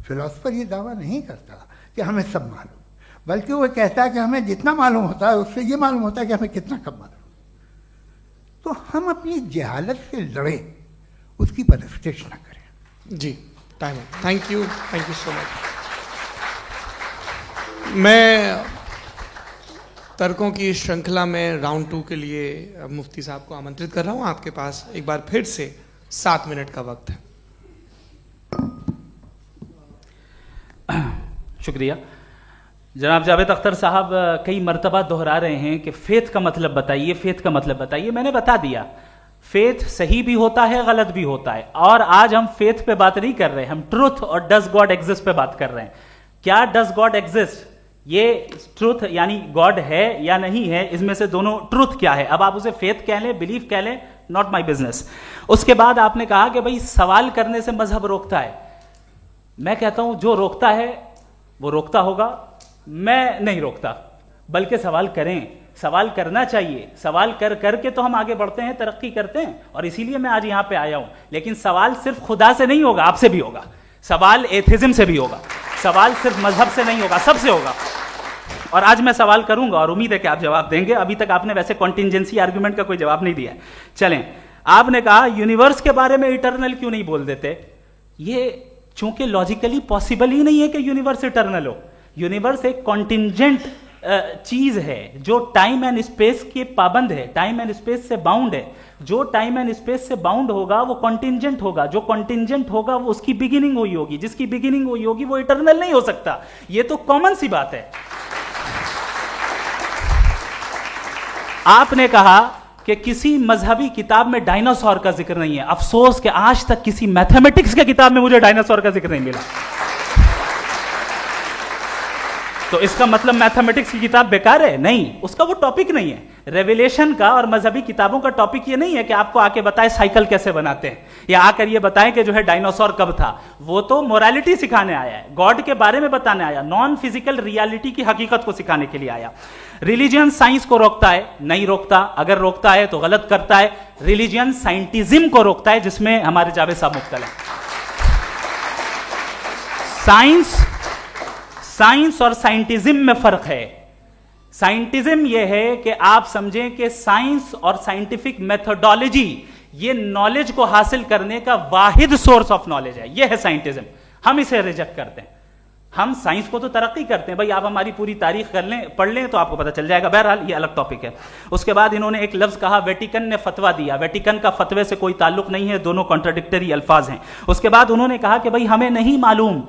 फिलोसफर ये दावा नहीं करता कि हमें सब मालूम, बल्कि वो कहता है कि हमें जितना मालूम होता है उससे ये मालूम होता है कि हमें कितना कम मालूम। तो हम अपनी जहालत से लड़ें, उसकी परस्तिश ना करें। जी, टाइम है। Thank you so much. मैं तर्कों की श्रृंखला में राउंड 2 के लिए मुफ्ती साहब को आमंत्रित कर रहा हूं। आपके पास एक बार फिर से 7 मिनट का वक्त है। शुक्रिया। जनाब जावेद अख्तर साहब कई मर्तबा दोहरा रहे हैं कि फेथ का मतलब बताइए, फेथ का मतलब बताइए। मैंने बता दिया, फेथ सही भी होता है, गलत भी होता है। और आज हम फेथ पे बात नहीं कर रहे, हम ट्रुथ और डज गॉड एग्जिस्ट पे बात कर रहे हैं। क्या डज गॉड एग्जिस्ट, ये ट्रुथ यानी गॉड है या नहीं है, इसमें से दोनों ट्रुथ क्या है। अब आप उसे फेथ कह लें, बिलीफ कह लें, नॉट माई बिजनेस। उसके बाद आपने कहा कि भाई सवाल करने से मजहब रोकता है। मैं कहता हूं जो रोकता है वो रोकता होगा, मैं नहीं रोकता, बल्कि सवाल करें, सवाल करना चाहिए। सवाल कर करके तो हम आगे बढ़ते हैं, तरक्की करते हैं, और इसीलिए मैं आज यहां पे आया हूं। लेकिन सवाल सिर्फ खुदा से नहीं होगा, आपसे भी होगा। सवाल एथिज्म से भी होगा, सवाल सिर्फ मजहब से नहीं होगा, सबसे होगा। और आज मैं सवाल करूंगा और उम्मीद है कि आप जवाब देंगे। अभी तक आपने वैसे कॉन्टिंजेंसी आर्ग्यूमेंट का कोई जवाब नहीं दिया। चलें, आपने कहा यूनिवर्स के बारे में इटर्नल क्यों नहीं बोल देते। ये चूंकि लॉजिकली पॉसिबल ही नहीं है कि यूनिवर्स इटर्नल हो। यूनिवर्स एक कॉन्टिंजेंट चीज है जो टाइम एंड स्पेस के पाबंद है, टाइम एंड स्पेस से बाउंड है। जो टाइम एंड स्पेस से बाउंड होगा वो कॉन्टिंजेंट होगा, जो कॉन्टिंजेंट होगा वो उसकी बिगिनिंग हुई होगी, जिसकी बिगिनिंग हुई होगी वो इटर्नल नहीं हो सकता। ये तो कॉमन सी बात है। आपने कहा कि किसी मजहबी किताब में डायनासोर का जिक्र नहीं है। अफसोस कि आज तक किसी मैथमेटिक्स के किताब में मुझे डायनासोर का जिक्र नहीं मिला। तो इसका मतलब मैथमेटिक्स की किताब बेकार है? नहीं, उसका वो टॉपिक नहीं है। रेवलेशन का और मजहबी किताबों का टॉपिक ये नहीं है कि आपको आके बताए साइकिल कैसे बनाते हैं, या आकर ये बताएं कि जो है डायनासोर कब था। वो तो मोरालिटी सिखाने आया है, गॉड के बारे में बताने आया, नॉन फिजिकल रियलिटी की हकीकत को सिखाने के लिए आया। रिलीजियन साइंस को रोकता है? नहीं रोकता। अगर रोकता है तो गलत करता है। रिलीजियन साइंटिज्म को रोकता है, जिसमें हमारे जावेद साहब मुब्तला है। साइंस और साइंटिज्म में फर्क है। साइंटिज्म यह है कि आप समझें कि साइंस और साइंटिफिक मेथोडोलॉजी ये नॉलेज को हासिल करने का वाहिद सोर्स ऑफ नॉलेज है। यह है साइंटिज्म। हम इसे रिजेक्ट करते हैं। हम साइंस को तो तरक्की करते हैं, भाई आप हमारी पूरी तारीख कर लें, पढ़ लें तो आपको पता चल जाएगा। बहरहाल ये अलग टॉपिक है। उसके बाद इन्होंने एक लफ्ज कहा, वेटिकन ने फतवा दिया। वेटिकन का फतवे से कोई ताल्लुक नहीं है, दोनों कॉन्ट्राडिक्टरी अल्फाज हैं। उसके बाद उन्होंने कहा कि भाई हमें नहीं मालूम।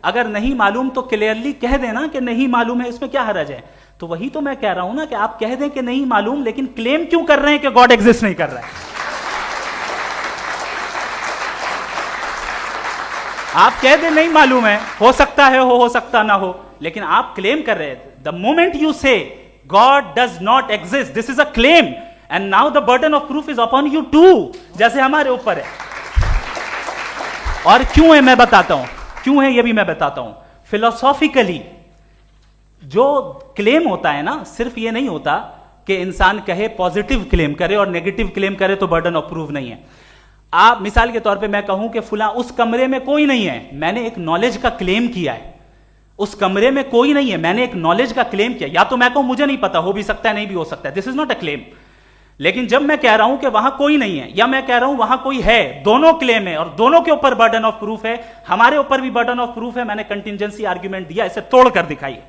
अगर नहीं मालूम तो क्लियरली कह देना कि नहीं मालूम है, इसमें क्या हर्ज है। तो वही तो मैं कह रहा हूं ना कि आप कह दें कि नहीं मालूम, लेकिन क्लेम क्यों कर रहे हैं कि गॉड एग्जिस्ट नहीं कर रहा है। आप कह दें नहीं मालूम है, हो सकता है हो सकता ना हो, लेकिन आप क्लेम कर रहे हैं। द मोमेंट यू से God does not exist. This is a claim. And now the burden of proof is upon you too. जैसे हमारे ऊपर है. और क्यों है मैं बताता हूं. क्यों है ये भी मैं बताता हूं. Philosophically जो क्लेम होता है ना, सिर्फ ये नहीं होता कि इंसान कहे पॉजिटिव क्लेम करे और नेगेटिव क्लेम करे तो बर्डन ऑफ प्रूफ नहीं है. आप मिसाल के तौर पे मैं कहूं कि फुला उस कमरे में कोई नहीं है, मैंने एक नॉलेज का क्लेम किया है. उस कमरे में कोई नहीं है, मैंने एक नॉलेज का क्लेम किया. या तो मैं कहूं मुझे नहीं पता, हो भी सकता है नहीं भी हो सकता है, this is not a claim. लेकिन जब मैं कह रहा हूं कि वहां कोई नहीं है या मैं कह रहा हूं वहां कोई है, दोनों क्लेम है और दोनों के ऊपर बर्डन ऑफ प्रूफ है. हमारे ऊपर भी बर्डन ऑफ प्रूफ है. मैंने कंटिजेंसी आर्ग्यूमेंट दिया, इसे तोड़कर दिखाइए.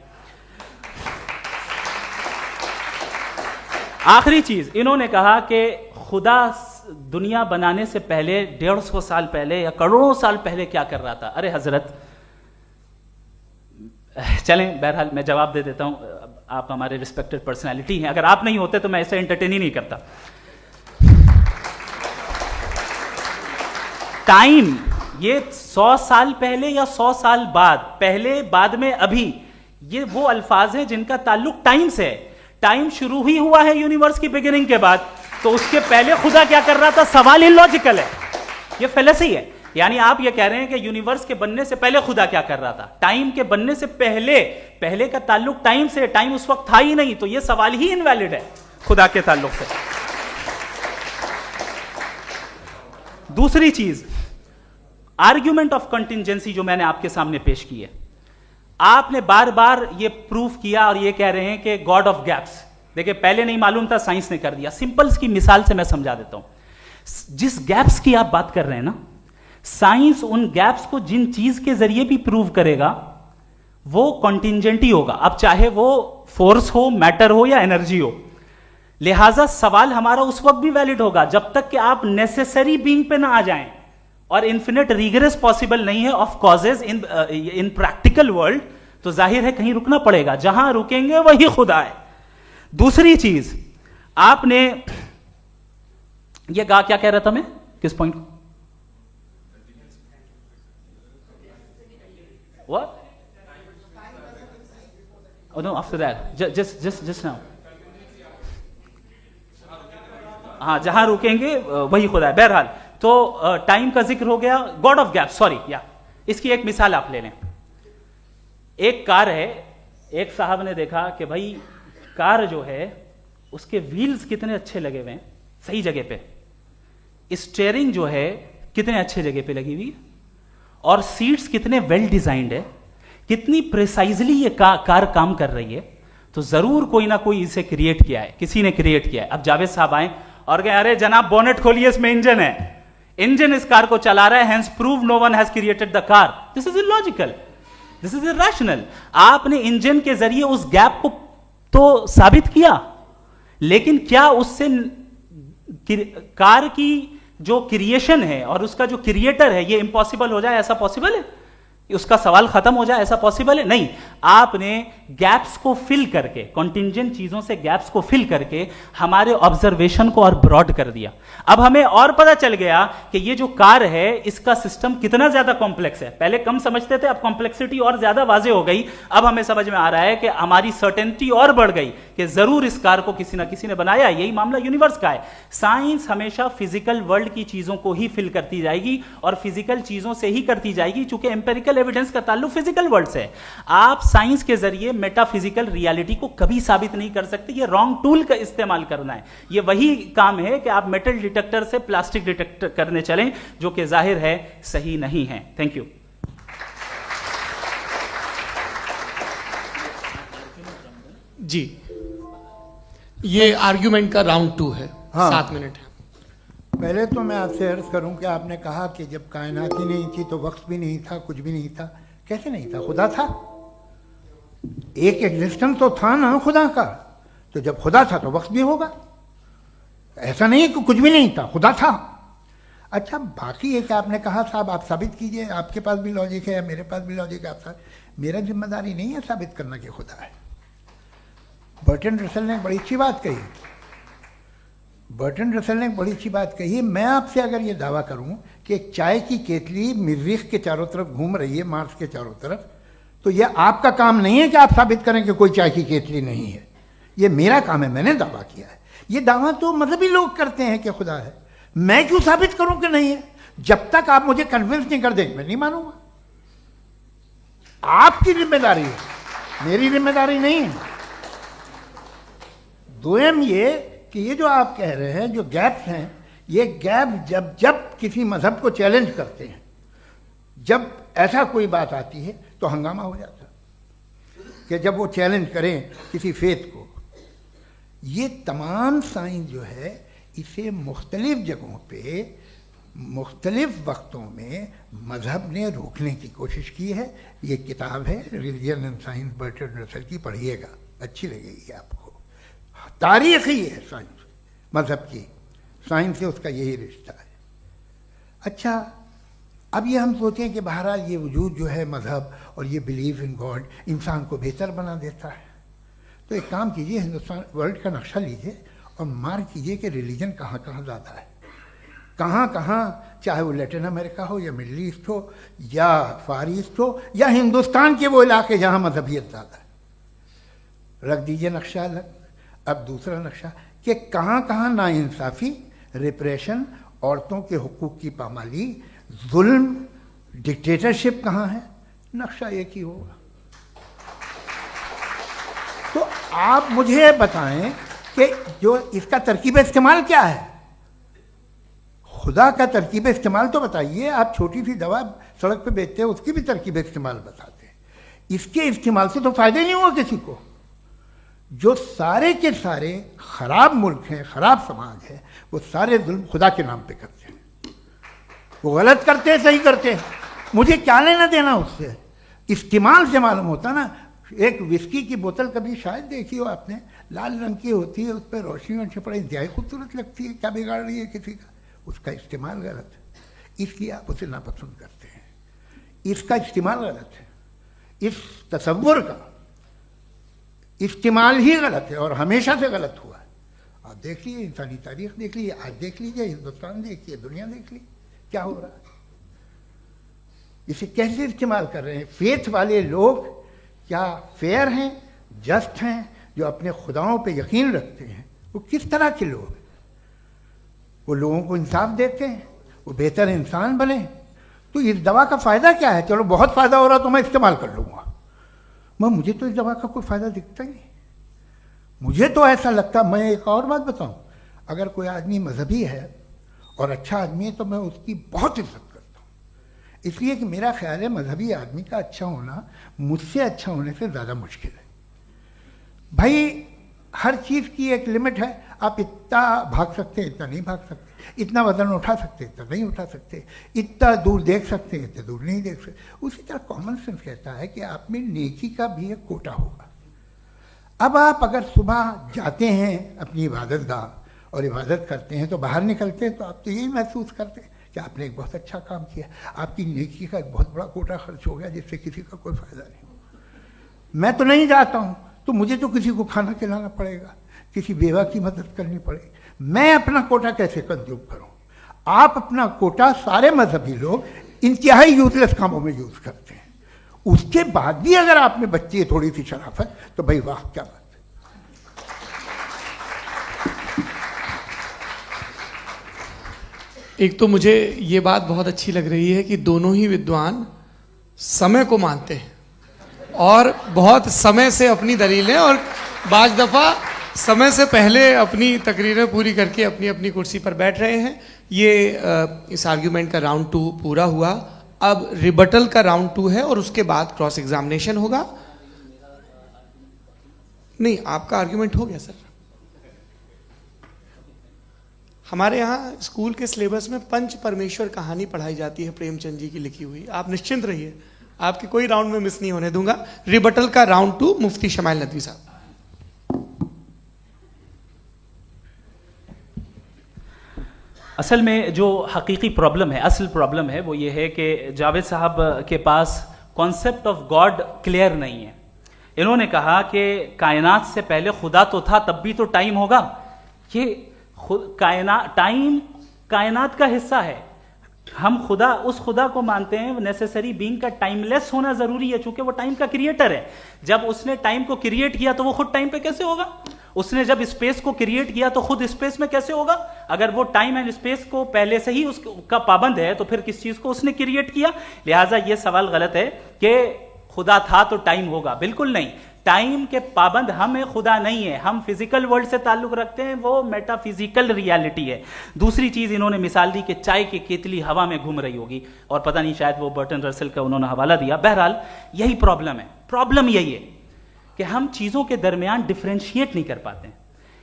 आखिरी चीज, इन्होंने कहा कि खुदा दुनिया बनाने से पहले 150 साल पहले या करोड़ों साल पहले क्या कर रहा था. अरे हजरत, चलें, बहरहाल मैं जवाब दे देता हूं. आप हमारे रिस्पेक्टेड पर्सनालिटी हैं, अगर आप नहीं होते तो मैं ऐसे एंटरटेन ही नहीं करता. टाइम, ये 100 साल पहले या 100 साल बाद, पहले बाद में अभी, ये वो अल्फाज हैं जिनका ताल्लुक टाइम से है. टाइम शुरू ही हुआ है यूनिवर्स की बिगिनिंग के बाद, तो उसके पहले खुदा क्या कर रहा था, सवाल इलॉजिकल है. ये फेलेसी है. यानी आप ये कह रहे हैं कि यूनिवर्स के बनने से पहले खुदा क्या कर रहा था. टाइम के बनने से पहले, पहले का ताल्लुक टाइम से, टाइम उस वक्त था ही नहीं, तो ये सवाल ही इनवैलिड है खुदा के ताल्लुक से. दूसरी चीज, आर्ग्यूमेंट ऑफ कंटिजेंसी जो मैंने आपके सामने पेश की है, आपने बार बार ये प्रूफ किया और ये कह रहे हैं कि गॉड ऑफ गैप्स. देखिए, पहले नहीं मालूम था, साइंस ने कर दिया. सिंपल्स की मिसाल से मैं समझा देता हूं. जिस गैप्स की आप बात कर रहे हैं ना, साइंस उन गैप्स को जिन चीज के जरिए भी प्रूव करेगा वो कॉन्टिंजेंट ही होगा. अब चाहे वो फोर्स हो, मैटर हो या एनर्जी हो. लिहाजा सवाल हमारा उस वक्त भी वैलिड होगा जब तक कि आप नेसेसरी बीइंग पे ना आ जाएं. और इन्फिनिट रिग्रेस पॉसिबल नहीं है of causes in practical world, तो जाहिर है कहीं रुकना पड़ेगा. जहां रुकेंगे वही खुदा है. दूसरी चीज, आपने ये क्या कह रहा था मैं, किस पॉइंट को? What? Oh no, after that. Just now. हाँ, जहां रुकेंगे वही खुदा है. बहरहाल, तो टाइम का जिक्र हो गया. गॉड ऑफ गैप, सॉरी, या इसकी एक मिसाल आप ले लें. एक कार है, एक साहब ने देखा कि भाई कार जो है उसके व्हील्स कितने अच्छे लगे हुए हैं सही जगह पे, स्टीयरिंग जो है कितने अच्छे जगह पे लगी हुई, और सीट्स कितने वेल डिजाइंड है, कितनी प्रिसाइजली ये कार काम कर रही है. तो जरूर कोई ना कोई इसे क्रिएट किया है, किसी ने क्रिएट किया है. अब जावेद साहब आए और कहे, अरे जनाब बोनेट खोलिए, इसमें इंजन है, इंजन इस कार को चला रहा है, hence prove no one has created the car. This is illogical, this is irrational. आपने इंजन के जरिए उस गैप को तो साबित किया, लेकिन क्या उससे कार की जो क्रिएशन है और उसका जो क्रिएटर है ये इम्पॉसिबल हो जाए? ऐसा पॉसिबल है? उसका सवाल खत्म हो जाए, ऐसा पॉसिबल है? नहीं. आपने गैप्स को फिल करके, कॉन्टिंजेंट चीजों से गैप्स को फिल करके हमारे ऑब्जर्वेशन को और ब्रॉड कर दिया. अब हमें और पता चल गया कि ये जो कार है इसका सिस्टम कितना ज्यादा कॉम्प्लेक्स है. पहले कम समझते थे, अब कॉम्प्लेक्सिटी और ज्यादा वाजे हो गई. अब हमें समझ में आ रहा है कि हमारी सर्टेनिटी और बढ़ गई कि जरूर इस कार को किसी ना किसी ने बनाया. यही मामला यूनिवर्स का है. साइंस हमेशा फिजिकल वर्ल्ड की चीजों को ही फिल करती जाएगी और फिजिकल चीजों से ही करती जाएगी, चूंकि एम्पेरिकल एविडेंस का ताल्लुक फिजिकल वर्ल्ड से है. आप साइंस के जरिए मेटाफिजिकल रियलिटी को कभी साबित नहीं कर सकते. ये रॉन्ग टूल का इस्तेमाल करना है. ये वही काम है कि आप मेटल डिटेक्टर से प्लास्टिक डिटेक्टर करने चलें, जो कि जाहिर है सही नहीं है. Thank you. जी, ये आर्ग्यूमेंट का राउंड 2 है. हाँ. 7 मिनट है. पहले तो मैं आपसे अर्ज करूं कि आपने कहा कि जब कायनात ही नहीं थी तो वक्त भी नहीं था, कुछ भी नहीं था. कैसे नहीं था? खुदा था. एक एग्जिस्टेंस तो था ना खुदा का. तो जब खुदा था तो वक्त भी होगा. ऐसा नहीं कि कुछ भी नहीं था, खुदा था. अच्छा, बाकी एक आपने कहा साहब आप साबित कीजिए, आपके पास भी लॉजिक है या मेरे पास भी लॉजिक है. आप मेरा जिम्मेदारी नहीं है साबित करना कि खुदा है. बर्टन रसल ने बड़ी अच्छी बात कही. बर्टन रसल ने बड़ी अच्छी बात कही. मैं आपसे अगर ये दावा करूं कि एक चाय की केतली मरीख के चारों तरफ घूम रही है, मार्स के चारों तरफ, तो यह आपका काम नहीं है कि आप साबित करें कि कोई चाय की केतली नहीं है. ये मेरा काम है, मैंने दावा किया है। ये दावा तो मजहबी लोग करते हैं कि खुदा है, मैं क्यों साबित करूं कि नहीं है? जब तक आप मुझे कन्विंस नहीं कर देंगे मैं नहीं मानूंगा। आपकी जिम्मेदारी है, मेरी जिम्मेदारी नहीं है। दोयम ये कि ये जो आप कह रहे हैं, जो गैप्स हैं, ये गैप जब जब किसी मजहब को चैलेंज करते हैं, जब ऐसा कोई बात आती है तो हंगामा हो जाता है कि जब वो चैलेंज करें किसी फेथ को। ये तमाम साइंस जो है इसे मुख्तलिफ जगहों पे मुख्तलिफ वक्तों में मजहब ने रोकने की कोशिश की है। ये किताब है religion and science Bertrand Russell की, पढ़िएगा, अच्छी लगेगी आपको। तारीख ही है साइंस, मजहब की साइंस से उसका यही रिश्ता है। अच्छा, अब ये हम सोचें कि बहरहाल ये वजूद जो है मजहब और ये बिलीव इन गॉड इंसान को बेहतर बना देता है, तो एक काम कीजिए, हिंदुस्तान वर्ल्ड का नक्शा लीजिए और मार्क कीजिए कि रिलीजन कहाँ कहाँ ज़्यादा है, कहाँ कहाँ, चाहे वो लैटिन अमेरिका हो या मिडल ईस्ट हो या फार ईस्ट हो या हिंदुस्तान के वो इलाके जहाँ मजहबियत ज़्यादा है। रख दीजिए नक्शा अलग। अब दूसरा नक्शा कि कहाँ कहाँ नाइंसाफ़ी, रिप्रेशन, औरतों के हुकूक की पामाली, जुल्म, डिक्टेटरशिप कहाँ है, नक्शा एक ही होगा। तो आप मुझे बताएं कि जो इसका तरकीब इस्तेमाल क्या है, खुदा का तरकीब इस्तेमाल तो बताइए। आप छोटी सी दवा सड़क पे बेचते हैं, उसकी भी तरकीब इस्तेमाल बताते हैं। इसके इस्तेमाल से तो फायदे नहीं हुआ किसी को। जो सारे के सारे खराब मुल्क हैं, खराब समाज है, वो सारे जुल्म खुदा के नाम पे करते हैं। वो गलत करते हैं, सही करते हैं, मुझे क्या लेना देना उससे। इस्तेमाल से मालूम होता ना। एक विस्की की बोतल कभी शायद देखी हो आपने, लाल रंग की होती है, उस पर रोशनी और छपड़ा इंतहाई खूबसूरत लगती है, क्या बिगाड़ रही है किसी का? उसका इस्तेमाल गलत है, इसलिए आप उसे नापसंद करते हैं। इसका इस्तेमाल गलत है, इस तसव्वुर का इस्तेमाल ही गलत है और हमेशा से गलत हुआ है। आप देख लीजिए, इंसानी तारीख देख लीजिए, आज देख लीजिए, हिंदुस्तान देखिए, दुनिया देख लीजिए, क्या हो रहा है। इसे कैसे इस्तेमाल कर रहे हैं फेथ वाले लोग? क्या फेयर हैं, जस्ट हैं, जो अपने खुदाओं पे यकीन रखते हैं? वो किस तरह के लोग हैं? वो लोगों को इंसाफ देते हैं, वो बेहतर इंसान बने। तो इस दवा का फ़ायदा क्या है? चलो बहुत फ़ायदा हो रहा तो मैं इस्तेमाल कर लूँगा, मैं मुझे तो इस दवा का कोई फ़ायदा दिखता ही नहीं। मुझे तो ऐसा लगता, मैं एक और बात बताऊँ, अगर कोई आदमी मजहबी है और अच्छा आदमी है तो मैं उसकी बहुत इज्जत करता हूँ, इसलिए कि मेरा ख्याल है मजहबी आदमी का अच्छा होना मुझसे अच्छा होने से ज़्यादा मुश्किल है। भाई हर चीज़ की एक लिमिट है। आप इतना भाग सकते हैं, इतना नहीं भाग सकते, इतना वजन उठा सकते, इतना नहीं उठा सकते, इतना दूर देख सकते हैं, इतना दूर नहीं देख सकते। उसी तरह कॉमन सेंस कहता है कि आप में नेकी का भी एक कोटा होगा। अब आप अगर सुबह जाते हैं अपनी इबादत गाह और इबादत करते हैं तो बाहर निकलते हैं तो आप तो यही महसूस करते हैं कि आपने एक बहुत अच्छा काम किया, आपकी नेकी का एक बहुत बड़ा कोटा खर्च हो गया जिससे किसी का कोई फ़ायदा नहीं। मैं तो नहीं जाता हूँ तो मुझे तो किसी को खाना खिलाना पड़ेगा, किसी बेवा की मदद करनी पड़ेगी। मैं अपना कोटा कैसे कंज्यूम करूँ? आप अपना कोटा सारे मजहबी लोग इंतहाई यूजलेस कामों में यूज़ करते हैं। उसके बाद भी अगर आप में बच्ची है थोड़ी सी शराफत तो भाई वाह क्या बात है। एक तो मुझे ये बात बहुत अच्छी लग रही है कि दोनों ही विद्वान समय को मानते हैं और बहुत समय से अपनी दलीलें और बाज़ दफ़ा समय से पहले अपनी तकरीरें पूरी करके अपनी अपनी कुर्सी पर बैठ रहे हैं। ये इस आर्ग्यूमेंट का राउंड 2 पूरा हुआ। अब रिबटल का राउंड 2 है और उसके बाद क्रॉस एग्जामिनेशन होगा। नहीं, आपका आर्ग्यूमेंट हो गया सर। हमारे यहाँ स्कूल के सिलेबस में पंच परमेश्वर कहानी पढ़ाई जाती है, प्रेमचंद जी की लिखी हुई। आप निश्चिंत रहिए, आपके कोई राउंड में मिस नहीं होने दूंगा। रिबटल का राउंड 2 मुफ्ती शमाइल नदवी साहब। असल में जो हकीकी प्रॉब्लम है, असल प्रॉब्लम है वो ये है कि जावेद साहब के पास कॉन्सेप्ट ऑफ गॉड क्लियर नहीं है। इन्होंने कहा कि कायनात से पहले खुदा तो था, तब भी तो टाइम होगा। ये टाइम कायनात का हिस्सा है। हम खुदा, उस खुदा को मानते हैं नेसेसरी बीइंग का टाइमलेस होना जरूरी है, चूंकि वो टाइम का क्रिएटर है। जब उसने टाइम को क्रिएट किया तो वो खुद टाइम पे कैसे होगा? उसने जब स्पेस को क्रिएट किया तो खुद स्पेस में कैसे होगा? अगर वो टाइम एंड स्पेस को पहले से ही उसका पाबंद है तो फिर किस चीज को उसने क्रिएट किया? लिहाजा ये सवाल गलत है कि खुदा था तो टाइम होगा, बिल्कुल नहीं। टाइम के पाबंद हम है, खुदा नहीं है। हम फिजिकल वर्ल्ड से ताल्लुक रखते हैं, वो मेटाफिजिकल रियलिटी है। दूसरी चीज इन्होंने मिसाल दी कि चाय की केतली हवा में घूम रही होगी, और पता नहीं शायद वो बर्टन रसल का उन्होंने हवाला दिया। बहरहाल यही प्रॉब्लम है। प्रॉब्लम यही है कि हम चीजों के दरमियान डिफरेंशिएट नहीं कर पाते।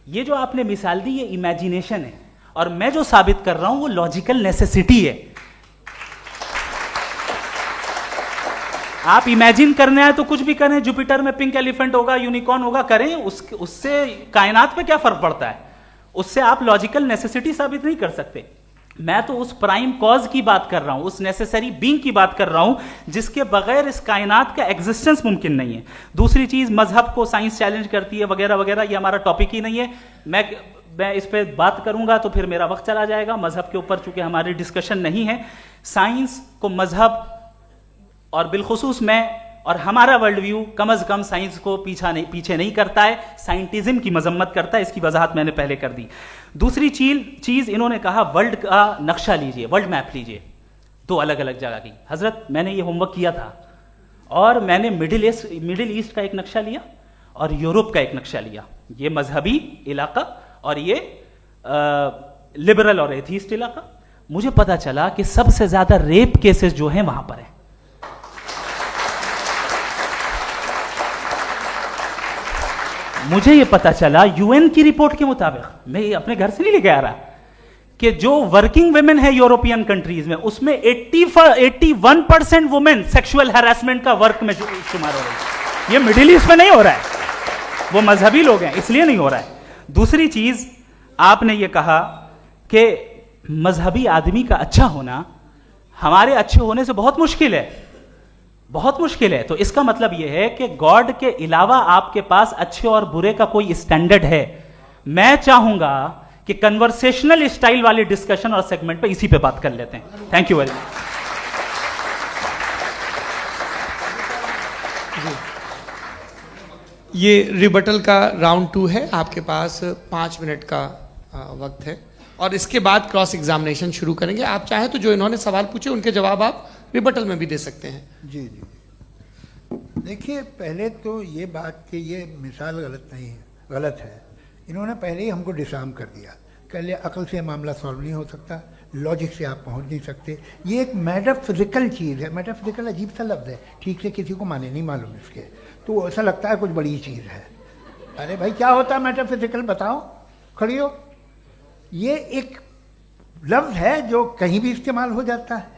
ये जो आपने मिसाल दी ये इमेजिनेशन है, और मैं जो साबित कर रहा हूं वो लॉजिकल नेसेसिटी है। आप इमेजिन करने आए तो कुछ भी करें, जुपिटर में पिंक एलिफेंट होगा, यूनिकॉर्न होगा, करें, उससे कायनात पे क्या फर्क पड़ता है? उससे आप लॉजिकल नेसेसिटी साबित नहीं कर सकते। मैं तो उस प्राइम कॉज की बात कर रहा हूं, उस नेसेसरी बीइंग की बात कर रहा हूं जिसके बगैर इस कायनात का एग्जिस्टेंस मुमकिन नहीं है। दूसरी चीज, मजहब को साइंस चैलेंज करती है वगैरह वगैरह, ये हमारा टॉपिक ही नहीं है। मैं इस पे बात करूंगा तो फिर मेरा वक्त चला जाएगा। मजहब के ऊपर चूंकि हमारी डिस्कशन नहीं है, साइंस को मजहब और बिलखुसूस मैं और हमारा वर्ल्ड व्यू कम अज कम साइंस को पीछे नहीं करता है, साइंटिज्म की मजम्मत करता है। इसकी वजाहत मैंने पहले कर दी। दूसरी चीज इन्होंने कहा वर्ल्ड का नक्शा लीजिए, वर्ल्ड मैप लीजिए, दो अलग अलग जगह की। हजरत मैंने ये होमवर्क किया था, और मैंने मिडिल ईस्ट का एक नक्शा लिया और यूरोप का एक नक्शा लिया, ये मजहबी इलाका और ये लिबरल और एथीस्ट इलाका। मुझे पता चला कि सबसे ज्यादा रेप केसेस जो हैं वहां पर है। मुझे ये पता चला यूएन की रिपोर्ट के मुताबिक, मैं ये अपने घर से नहीं लेके आ रहा, कि जो वर्किंग वुमेन है यूरोपियन कंट्रीज में, उसमें 81% वुमेन सेक्सुअल हैरेसमेंट का वर्क में शुमार हो रही है। ये मिडिल ईस्ट में नहीं हो रहा है, वो मजहबी लोग हैं इसलिए नहीं हो रहा है। दूसरी चीज, आपने ये कहा कि मजहबी आदमी का अच्छा होना हमारे अच्छे होने से बहुत मुश्किल है, बहुत मुश्किल है। तो इसका मतलब यह है कि गॉड के अलावा आपके पास अच्छे और बुरे का कोई स्टैंडर्ड है। मैं चाहूंगा कि कन्वर्सेशनल स्टाइल वाली डिस्कशन और सेगमेंट पे इसी पे बात कर लेते हैं। Thank you very much. ये रिबटल का राउंड 2 है। आपके पास 5 मिनट का वक्त है, और इसके बाद क्रॉस एग्जामिनेशन शुरू करेंगे। आप चाहें तो जो इन्होंने सवाल पूछे उनके जवाब आप रिबटल में भी दे सकते हैं। जी जी, देखिए, पहले तो ये बात कि ये मिसाल गलत नहीं है, गलत है। इन्होंने पहले ही हमको डिसार्म कर दिया। कह लिया अकल से मामला सॉल्व नहीं हो सकता, लॉजिक से आप पहुंच नहीं सकते। ये एक मेटाफिजिकल चीज़ है। मेटाफिजिकल अजीब सा लफ्ज़ है, ठीक से किसी को माने नहीं मालूम इसके, तो ऐसा लगता है कुछ बड़ी चीज़ है। अरे भाई, क्या होता है मेटाफिजिकल, बताओ, खड़ी हो। ये एक लफ्ज़ है जो कहीं भी इस्तेमाल हो जाता है।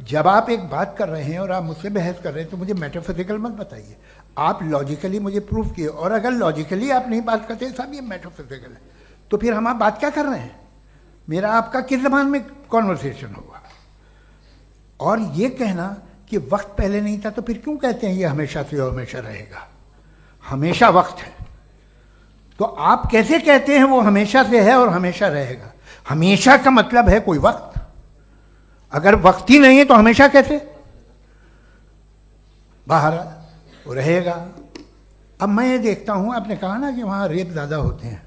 जब आप एक बात कर रहे हैं और आप मुझसे बहस कर रहे हैं तो मुझे मेटाफिजिकल मत बताइए, आप लॉजिकली मुझे प्रूफ किए। और अगर लॉजिकली आप नहीं बात करते साहब ये मेटाफिजिकल है, तो फिर हम आप बात क्या कर रहे हैं? मेरा आपका किस ज़बान में कॉन्वर्सेशन होगा? और ये कहना कि वक्त पहले नहीं था, तो फिर क्यों कहते हैं ये हमेशा से और हमेशा रहेगा? हमेशा वक्त है, तो आप कैसे कहते हैं वो हमेशा से है और हमेशा रहेगा? हमेशा का मतलब है कोई वक्त, अगर वक्त ही नहीं है तो हमेशा कैसे? बाहर वो रहेगा। अब मैं ये देखता हूँ, आपने कहा ना कि वहाँ रेप ज़्यादा होते हैं,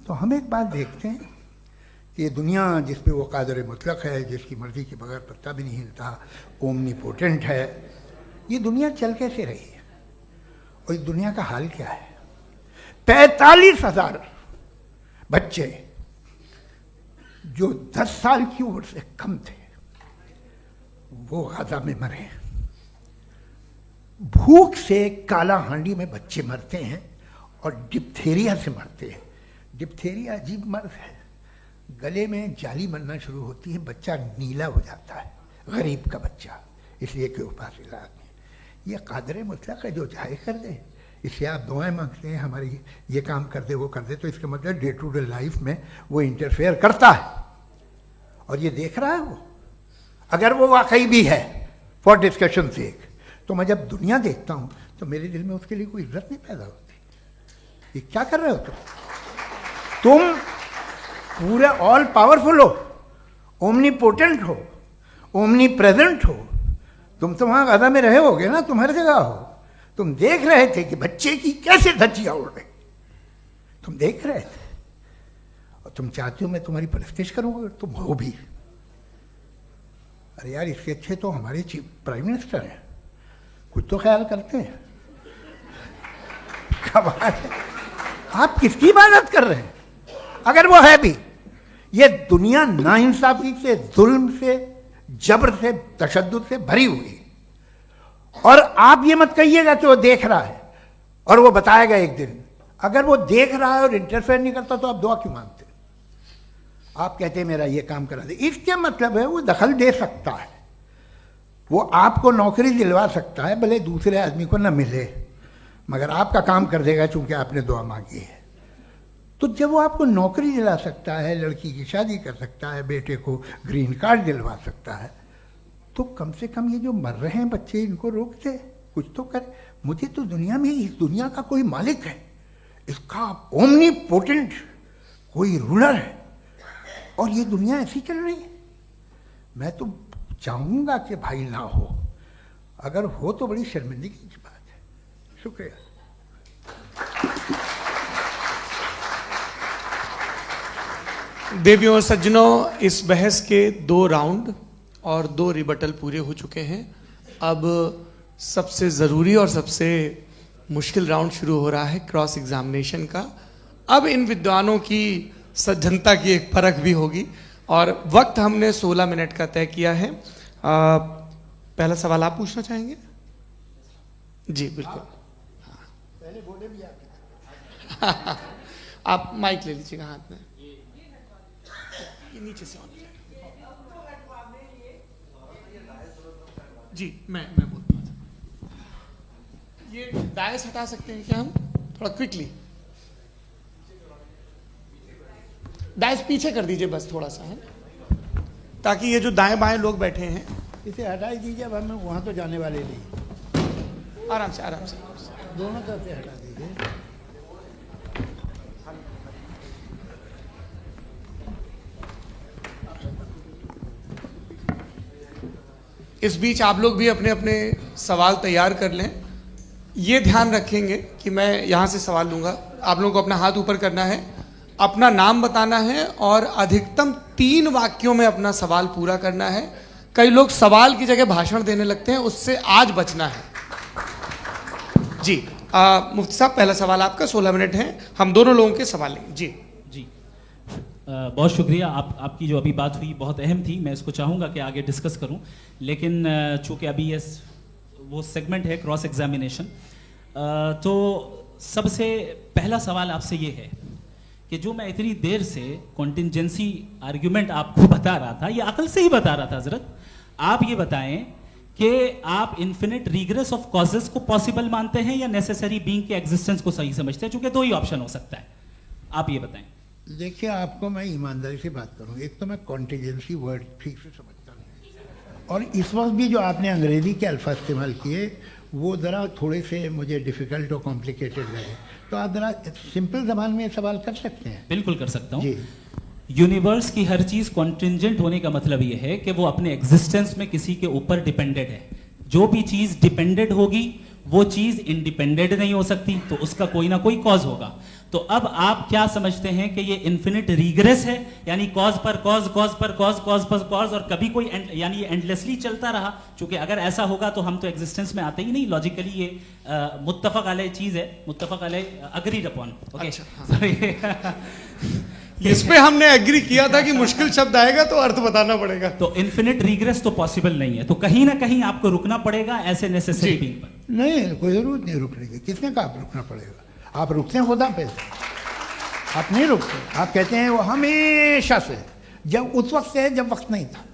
तो हम एक बात देखते हैं कि ये दुनिया जिस पे वो कादर मुतलक है, जिसकी मर्ज़ी के बगैर पत्ता भी नहीं हिलता, ओमनीपोटेंट है, ये दुनिया चल कैसे रही है? और इस दुनिया का हाल क्या है? 45,000 बच्चे जो 10 साल की उम्र से कम थे वो गाजा में मरे। भूख से काला हांडी में बच्चे मरते हैं और डिप्थेरिया से मरते हैं। डिप्थेरिया अजीब मर्ज है, गले में जाली बनना शुरू होती है, बच्चा नीला हो जाता है, गरीब का बच्चा, इसलिए कि उपास इलाज में। ये कादर मुतलक है जो चाहे कर दे, इससे आप दुआएं मांगते हैं हमारी ये काम कर दे वो कर दे, तो इसका मतलब डे टू डे लाइफ में वो इंटरफेयर करता है और ये देख रहा है वो। अगर वो वाकई भी है फॉर डिस्कशन से, तो मैं जब दुनिया देखता हूँ तो मेरे दिल में उसके लिए कोई इज्जत नहीं पैदा होती। ये क्या कर रहे हो तुम पूरे ऑल पावरफुल हो, ओमनीपोटेंट हो, ओमनी प्रेजेंट हो। तुम तो वहाँ गाजा में रहे होगे ना, तुम हर जगह हो। तुम देख रहे थे कि बच्चे की कैसे धज्जियाँ उड़ रही, तुम देख रहे थे और तुम चाहते हो मैं तुम्हारी परस्तिश करूँगा, तुम हो भी। अरे यार, इससे अच्छे तो हमारे चीफ प्राइम मिनिस्टर हैं, कुछ तो ख्याल करते हैं। कमाल है, आप किसकी इबादत कर रहे हैं? अगर वो है भी, ये दुनिया नाइंसाफी से, जुल्म से, जबर से, तशद्दुद से भरी हुई। और आप ये मत कहिएगा कि वो देख रहा है और वो बताएगा एक दिन। अगर वो देख रहा है और इंटरफेयर नहीं करता तो आप दुआ क्यों मांगते? आप कहते हैं मेरा ये काम करा दे, इसके मतलब है वो दखल दे सकता है, वो आपको नौकरी दिलवा सकता है, भले दूसरे आदमी को न मिले, मगर आपका काम कर देगा चूंकि आपने दुआ मांगी है। तो जब वो आपको नौकरी दिला सकता है, लड़की की शादी कर सकता है, बेटे को ग्रीन कार्ड दिलवा सकता है, तो कम से कम ये जो मर रहे हैं बच्चे, इनको रोक दे, कुछ तो करे। मुझे तो दुनिया में, इस दुनिया का कोई मालिक है, इसका ओमनीपोटेंट कोई रूलर है, और ये दुनिया ऐसी चल रही है। मैं तो चाहूँगा कि भाई ना हो, अगर हो तो बड़ी शर्मिंदगी की बात है। शुक्रिया। देवियों और सज्जनों, इस बहस के 2 राउंड और 2 रिबटल पूरे हो चुके हैं। अब सबसे ज़रूरी और सबसे मुश्किल राउंड शुरू हो रहा है, क्रॉस एग्जामिनेशन का। अब इन विद्वानों की सज्जनता की एक परख भी होगी, और वक्त हमने 16 मिनट का तय किया है। पहला सवाल आप पूछना चाहेंगे? जी बिल्कुल। पहले बोले भी आप माइक ले लीजिएगा हाथ में, ये नीचे से ऑन जी। मैं बोलता हूँ, ये डायस हटा सकते हैं क्या हम थोड़ा क्विकली? डायस पीछे कर दीजिए बस थोड़ा सा, है, ताकि ये जो दाएं बाएं लोग बैठे हैं, इसे हटा ही दीजिए। अब हम वहाँ तो जाने वाले नहीं। आराम से आराम से दोनों तरफ से हटा दीजिए। इस बीच आप लोग भी अपने अपने सवाल तैयार कर लें। ये ध्यान रखेंगे कि मैं यहाँ से सवाल लूँगा, आप लोगों को अपना हाथ ऊपर करना है, अपना नाम बताना है और अधिकतम 3 वाक्यों में अपना सवाल पूरा करना है। कई लोग सवाल की जगह भाषण देने लगते हैं, उससे आज बचना है। जी मुफ्ती साहब, पहला सवाल आपका, 16 मिनट हैं, हम दोनों लोगों के सवाल लेंगे। जी जी बहुत शुक्रिया। आपकी जो अभी बात हुई बहुत अहम थी, मैं इसको चाहूँगा कि आगे डिस्कस करूँ, लेकिन चूँकि अभी ये वो सेगमेंट है क्रॉस एग्जामिनेशन, तो सबसे पहला सवाल आपसे ये है कि जो मैं इतनी देर से कॉन्टिंजेंसी आर्ग्यूमेंट आपको बता रहा था, ये अकल से ही बता रहा था हजरत, आप ये बताएं कि आप इन्फिनिट रिग्रेस ऑफ कॉजेस को पॉसिबल मानते हैं या नेसेसरी बीइंग के एग्जिस्टेंस को सही समझते हैं? चूंकि 2 ही ऑप्शन हो सकता है, आप ये बताएं। देखिए, आपको मैं ईमानदारी से बात करूं, एक तो मैं कॉन्टिजेंसी वर्ड ठीक से समझता नहीं, और इस वक्त भी जो आपने अंग्रेजी के अल्फाज इस्तेमाल किए वो ज़रा थोड़े से मुझे डिफ़िकल्ट और कॉम्प्लिकेटेड लगे, तो आप ज़रा सिंपल ज़बान में सवाल कर सकते हैं? बिल्कुल कर सकता हूँ जी। यूनिवर्स की हर चीज कॉन्टिंजेंट होने का मतलब यह है कि वो अपने एग्जिस्टेंस में किसी के ऊपर डिपेंडेड है। जो भी चीज डिपेंडेड होगी वो चीज इंडिपेंडेंट नहीं हो सकती, तो उसका कोई ना कोई कॉज होगा। तो अब आप क्या समझते हैं कि ये इन्फिनिट रिग्रेस है, यानी कॉज पर कॉज, कॉज पर कॉज, कॉज पर कॉज, और कभी कोई यानी ये एंडलेसली चलता रहा? क्योंकि अगर ऐसा होगा तो हम तो एग्जिस्टेंस में आते ही नहीं। लॉजिकली ये मुत्तफक अलैह चीज है, मुत्तफक अलैह अग्रीड अपॉन। इस पे हमने एग्री किया था कि मुश्किल शब्द आएगा तो अर्थ बताना पड़ेगा। तो इन्फिनिट रिग्रेस तो पॉसिबल नहीं है, तो कहीं ना कहीं आपको रुकना पड़ेगा ऐसे नेसेसरी बीइंग पर। नहीं, कोई जरूरत नहीं रुकने की। किसने कहा आप रुकना पड़ेगा? आप रुकते हैं खुदा पे, आप नहीं रुकते। आप कहते हैं वो हमेशा से, जब उस वक्त से जब वक्त नहीं था।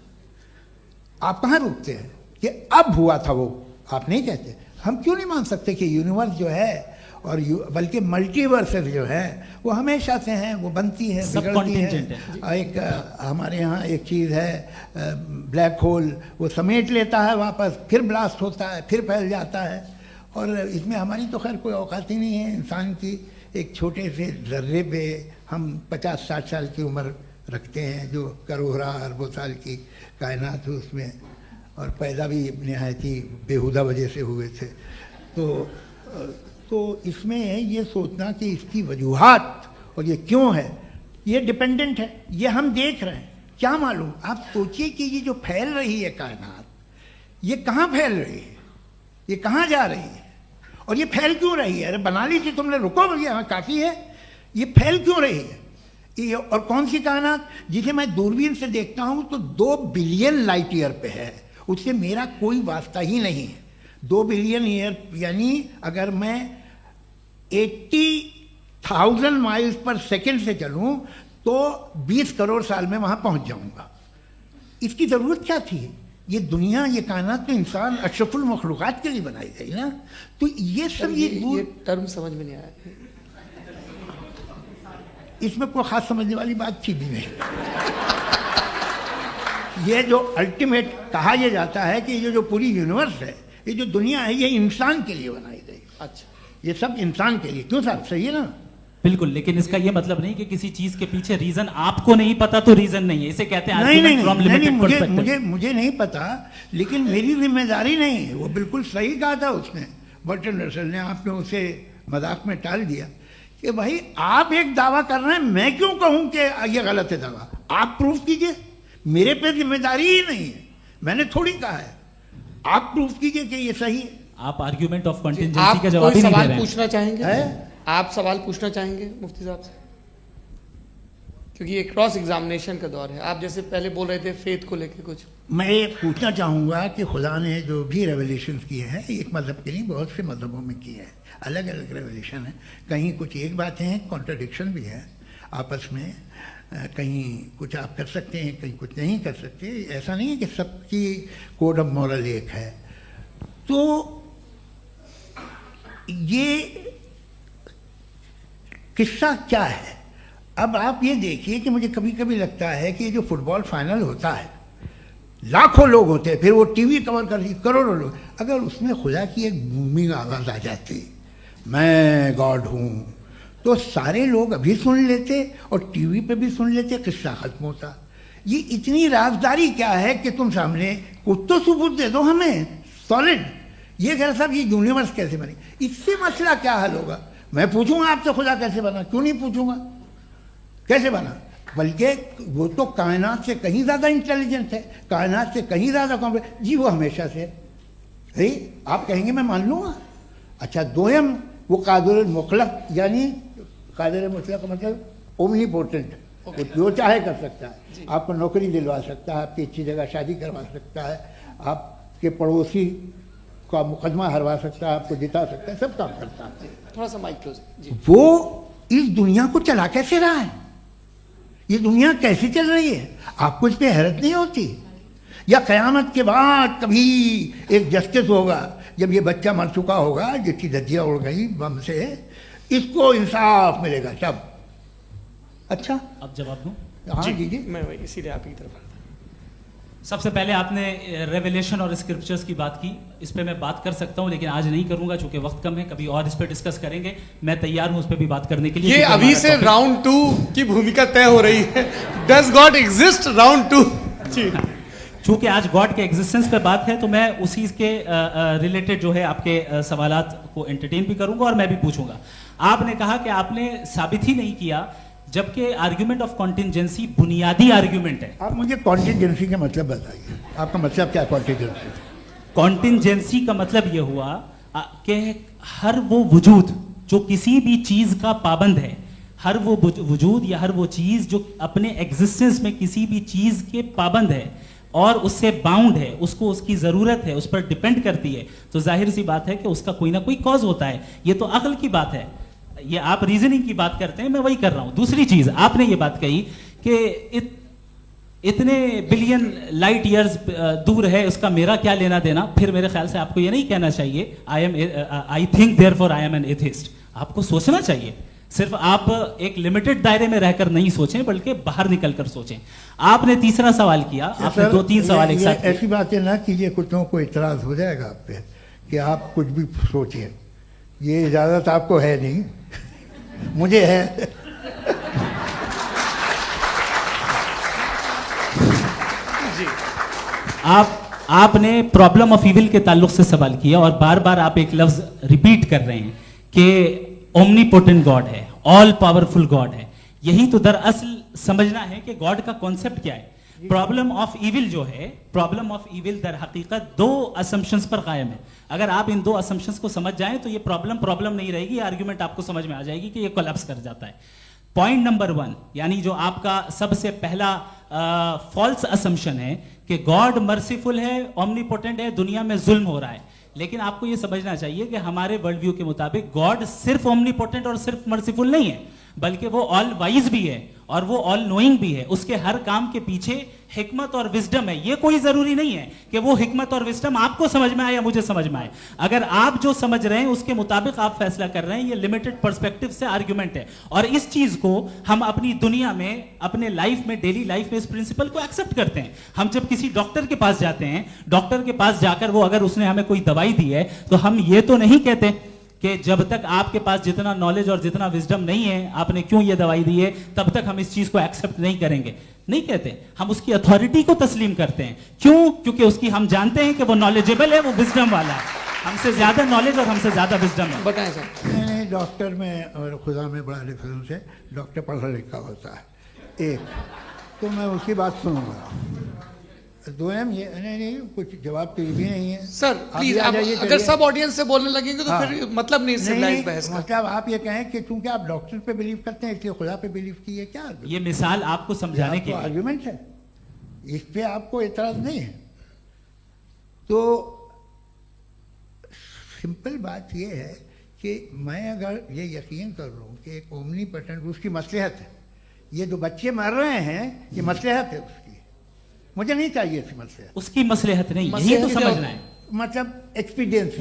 आप कहाँ रुकते हैं कि अब हुआ था वो? आप नहीं कहते। हम क्यों नहीं मान सकते कि यूनिवर्स जो है और बल्कि मल्टीवर्सेस जो है वो हमेशा से हैं, वो बनती है, बिगड़ती है। एक हमारे यहाँ एक चीज़ है ब्लैक होल, वो समेट लेता है वापस, फिर ब्लास्ट होता है, फिर फैल जाता है। और इसमें हमारी तो खैर कोई औकात ही नहीं है इंसान की। एक छोटे से ज़र्रे पे हम 50-60 साल की उम्र रखते हैं, जो करोड़ों अरबों साल की कायनात है उसमें, और पैदा भी नहायत ही बेहुदा वजह से हुए थे। तो इसमें ये सोचना कि इसकी वजूहात और ये क्यों है, ये डिपेंडेंट है, ये हम देख रहे हैं। क्या मालूम, आप सोचिए कि ये जो फैल रही है कायनात, ये कहाँ फैल रही है, ये कहाँ जा रही है, और ये फैल क्यों रही है? अरे बना ली थी तुमने, रुको भैया, काफ़ी है। ये फैल क्यों रही है? ये और कौन सी कायनात जिसे मैं दूरबीन से देखता हूँ तो 2 बिलियन लाइट ईयर पे है, उससे मेरा कोई वास्ता ही नहीं है। 2 बिलियन ईयर यानी अगर मैं 80,000 माइल्स पर सेकेंड से चलूँ तो 20 करोड़ साल में वहाँ पहुँच जाऊँगा। इसकी ज़रूरत क्या थी? ये दुनिया, ये कायनात तो इंसान अशरफुल मखलूक़ात के लिए बनाई गई ना। तो ये सब ये टर्म समझ में नहीं आया, इसमें कोई खास समझने वाली बात थी भी नहीं। ये जो अल्टीमेट कहा यह जाता है कि ये जो पूरी यूनिवर्स है, ये जो दुनिया है, ये इंसान के लिए बनाई गई। अच्छा, ये सब इंसान के लिए। क्यों साहब, सही है ना? बिल्कुल, लेकिन इसका ये मतलब नहीं कि किसी चीज के पीछे रीजन आपको नहीं पता तो रीजन नहीं है, इसे कहते हैं नहीं, मुझे नहीं पता, लेकिन मेरी जिम्मेदारी नहीं है। वो बिल्कुल सही कहा था उसने, बर्टन रसल ने, आपने उसे मजाक में टाल दिया कि भाई आप एक दावा कर रहे हैं, मैं क्यों कहूं कि ये गलत है दावा? आप प्रूफ कीजिए, मेरे पे जिम्मेदारी ही नहीं है, मैंने थोड़ी कहा है। आप प्रूफ कीजिए कि ये सही है। आप आर्ग्यूमेंट ऑफ कंटिंजेंसी का जवाब ही नहीं दे रहे हैं। पूछना चाहेंगे? आप सवाल पूछना चाहेंगे मुफ्ती साहब से? क्योंकि ये क्रॉस एग्जामिनेशन का दौर है। आप जैसे पहले बोल रहे थे फेथ को लेके कुछ, मैं ये पूछना चाहूँगा कि खुदा ने जो भी रेवलेशन किए हैं, एक मज़हब के लिए बहुत से मज़हबों में किए हैं, अलग अलग रेवलेशन है। कहीं कुछ एक बातें हैं, कॉन्ट्रडिक्शन भी है आपस में, कहीं कुछ आप कर सकते हैं, कहीं कुछ नहीं कर सकते। ऐसा नहीं है कि सबकी कोड ऑफ मॉरल एक है। तो ये किस्सा क्या है? अब आप ये देखिए कि मुझे कभी कभी लगता है कि जो फुटबॉल फाइनल होता है, लाखों लोग होते हैं, फिर वो टीवी कवर कर रही करोड़ों लोग, अगर उसमें खुदा की एक बूमिंग आवाज़ आ जाती, मैं गॉड हूँ, तो सारे लोग अभी सुन लेते और टीवी पे भी सुन लेते, किस्सा खत्म होता। ये इतनी राजदारी क्या है कि तुम सामने कुछ तो सबूत दे दो हमें सॉलिड। ये कह साहब ये यूनिवर्स कैसे बनी, इससे मसला क्या हल होगा? मैं पूछूंगा आपसे खुदा कैसे बना? क्यों नहीं पूछूंगा कैसे बना? बल्कि वो तो कायनात से कहीं ज़्यादा इंटेलिजेंट है, कायनात से कहीं ज़्यादा कॉम्प्लेक्स। जी वो हमेशा से है, आप कहेंगे मैं मान लूँगा। अच्छा, दोयम वो कादिर मुतलक, यानी कादिर मुतलक का मतलब ओमनीपोटेंट, वो जो चाहे कर सकता है। आपको नौकरी दिलवा सकता है, आपकी अच्छी जगह शादी करवा सकता है, आपके पड़ोसी का मुकदमा हरवा सकता है, आपको जिता सकता है, सब काम करता है। थोड़ा सा माइक क्लोज जी। वो इस दुनिया को चला कैसे रहा है? ये दुनिया कैसे चल रही है? आपको इस पर हैरत नहीं होती? या क़यामत के बाद कभी एक जस्टिस होगा, जब ये बच्चा मर चुका होगा जिसकी धज्जियाँ उड़ गई बम से, इसको इंसाफ मिलेगा तब? अच्छा, अब जवाब दूं? हाँ जी, मैं इसीलिए आप की तरफ। सबसे पहले आपने रेवलेशन और स्क्रिप्चर्स की बात की, इस पे मैं बात कर सकता हूं, लेकिन आज नहीं करूंगा चूंकि वक्त कम है, कभी और इस पे डिस्कस करेंगे। मैं तैयार हूं उस पे भी बात करने के लिए। ये अभी से राउंड 2 की भूमिका तय हो रही है। Does God exist round 2? चूंकि आज गॉड के एग्जिस्टेंस पे बात है, तो मैं उसी के रिलेटेड जो है आपके सवालात को एंटरटेन भी करूंगा और मैं भी पूछूंगा। आपने कहा कि आपने साबित ही नहीं किया, जबकि आर्ग्यूमेंट ऑफ कॉन्टिंजेंसी बुनियादी आर्ग्यूमेंट है। आप मुझे कॉन्टिंजेंसी का मतलब बताइए, आपका मतलब क्या है कॉन्टिंजेंसी? कॉन्टिंजेंसी का मतलब यह हुआ कि हर वो वजूद जो किसी भी चीज का पाबंद है, हर वो वजूद या हर वो चीज जो अपने एग्जिस्टेंस में किसी भी चीज के पाबंद है और उससे बाउंड है, उसको उसकी जरूरत है, उस पर डिपेंड करती है, तो जाहिर सी बात है कि उसका कोई ना कोई कॉज होता है। ये तो अक्ल की बात है। ये आप रीजनिंग की बात करते हैं, मैं वही कर रहा हूं। दूसरी चीज, आपने ये बात कही कि इतने बिलियन लाइट ईयर्स दूर है, उसका मेरा क्या लेना देना। फिर मेरे ख्याल से आपको ये नहीं कहना चाहिए I think therefore I am an atheist. आपको सोचना चाहिए, सिर्फ आप एक लिमिटेड दायरे में रहकर नहीं सोचें, बल्कि बाहर निकलकर सोचें। आपने तीसरा सवाल किया, आपने 2-3 सवाल एक साथ। ऐसी बातें ना कीजिए, कुछ को इतराज हो जाएगा आप पे कि आप कुछ भी सोचिए। ये इजाजत आपको है नहीं, मुझे है। जी, आपने प्रॉब्लम ऑफ इविल के ताल्लुक से सवाल किया और बार बार आप एक लफ्ज रिपीट कर रहे हैं कि ओमनीपोटेंट गॉड है। ऑल पावरफुल गॉड है। यही तो दरअसल समझना है कि गॉड का कॉन्सेप्ट क्या है। प्रॉब्लम ऑफ इविल जो है, प्रॉब्लम ऑफ इविल दर हकीकत दो असम्पशंस पर कायम है। अगर आप इन दो असम्पशंस को समझ जाएं तो ये प्रॉब्लम नहीं रहेगी, आर्ग्यूमेंट आपको समझ में आ जाएगी कि ये कोलैप्स कर जाता है। पॉइंट नंबर 1, यानी जो आपका सबसे पहला फॉल्स असम्पशन है कि गॉड मर्सीफुल है, ओमनीपोटेंट है, दुनिया में जुल्म हो रहा है। लेकिन आपको यह समझना चाहिए कि हमारे वर्ल्ड व्यू के मुताबिक गॉड सिर्फ ओमनीपोटेंट और सिर्फ मर्सीफुल नहीं है, बल्कि वो ऑल वाइज भी है और वो ऑल नोइंग भी है। उसके हर काम के पीछे हिकमत और विजडम है। ये कोई जरूरी नहीं है कि वो हिकमत और विजडम आपको समझ में आए या मुझे समझ में आए। अगर आप जो समझ रहे हैं उसके मुताबिक आप फैसला कर रहे हैं, ये लिमिटेड पर्सपेक्टिव से आर्ग्यूमेंट है। और इस चीज को हम अपनी दुनिया में, अपने लाइफ में, डेली लाइफ में इस प्रिंसिपल को एक्सेप्ट करते हैं। हम जब किसी डॉक्टर के पास जाते हैं, डॉक्टर के पास जाकर वो अगर उसने हमें कोई दवाई दी है तो हम ये तो नहीं कहते कि जब तक आपके पास जितना नॉलेज और जितना विजडम नहीं है, आपने क्यों ये दवाई दी है, तब तक हम इस चीज को एक्सेप्ट नहीं करेंगे। नहीं कहते, हम उसकी अथॉरिटी को तस्लीम करते हैं। क्यों? क्योंकि उसकी हम जानते हैं कि वो नॉलेजेबल है, वो विजडम वाला है, हमसे ज्यादा नॉलेज और हमसे ज्यादा विजडम है। बताएं सर। नहीं, डॉक्टर में और खुदा में बड़ा डिफरेंस है। डॉक्टर पढ़ा लिखा होता है, एक तो मैं उसकी बात सुनूंगा। दोयम ये नहीं, कुछ जवाब तो ये भी नहीं है सर। प्लीज, अगर सब ऑडियंस से बोलने लगेंगे तो फिर मतलब नहीं सिविलाइज्ड बहस का। मतलब आप ये कहें कि चूंकि आप डॉक्टर पे बिलीव करते हैं इसलिए खुदा पे बिलीव किए, क्या ये मिसाल आपको समझाने के लिए आर्गुमेंट है, इस पे आपको एतराज नहीं है। तो सिंपल बात ये है कि मैं अगर ये यकीन कर लूँ कि एक ओमनीपोटेंट, उसकी मसलहत है, ये जो बच्चे मर रहे हैं ये मसलहत है उसकी, मुझे नहीं चाहिए थी मसलहत। उसकी मसलहत नहीं, यही तो समझना है, मतलब एक्सपीरियंस।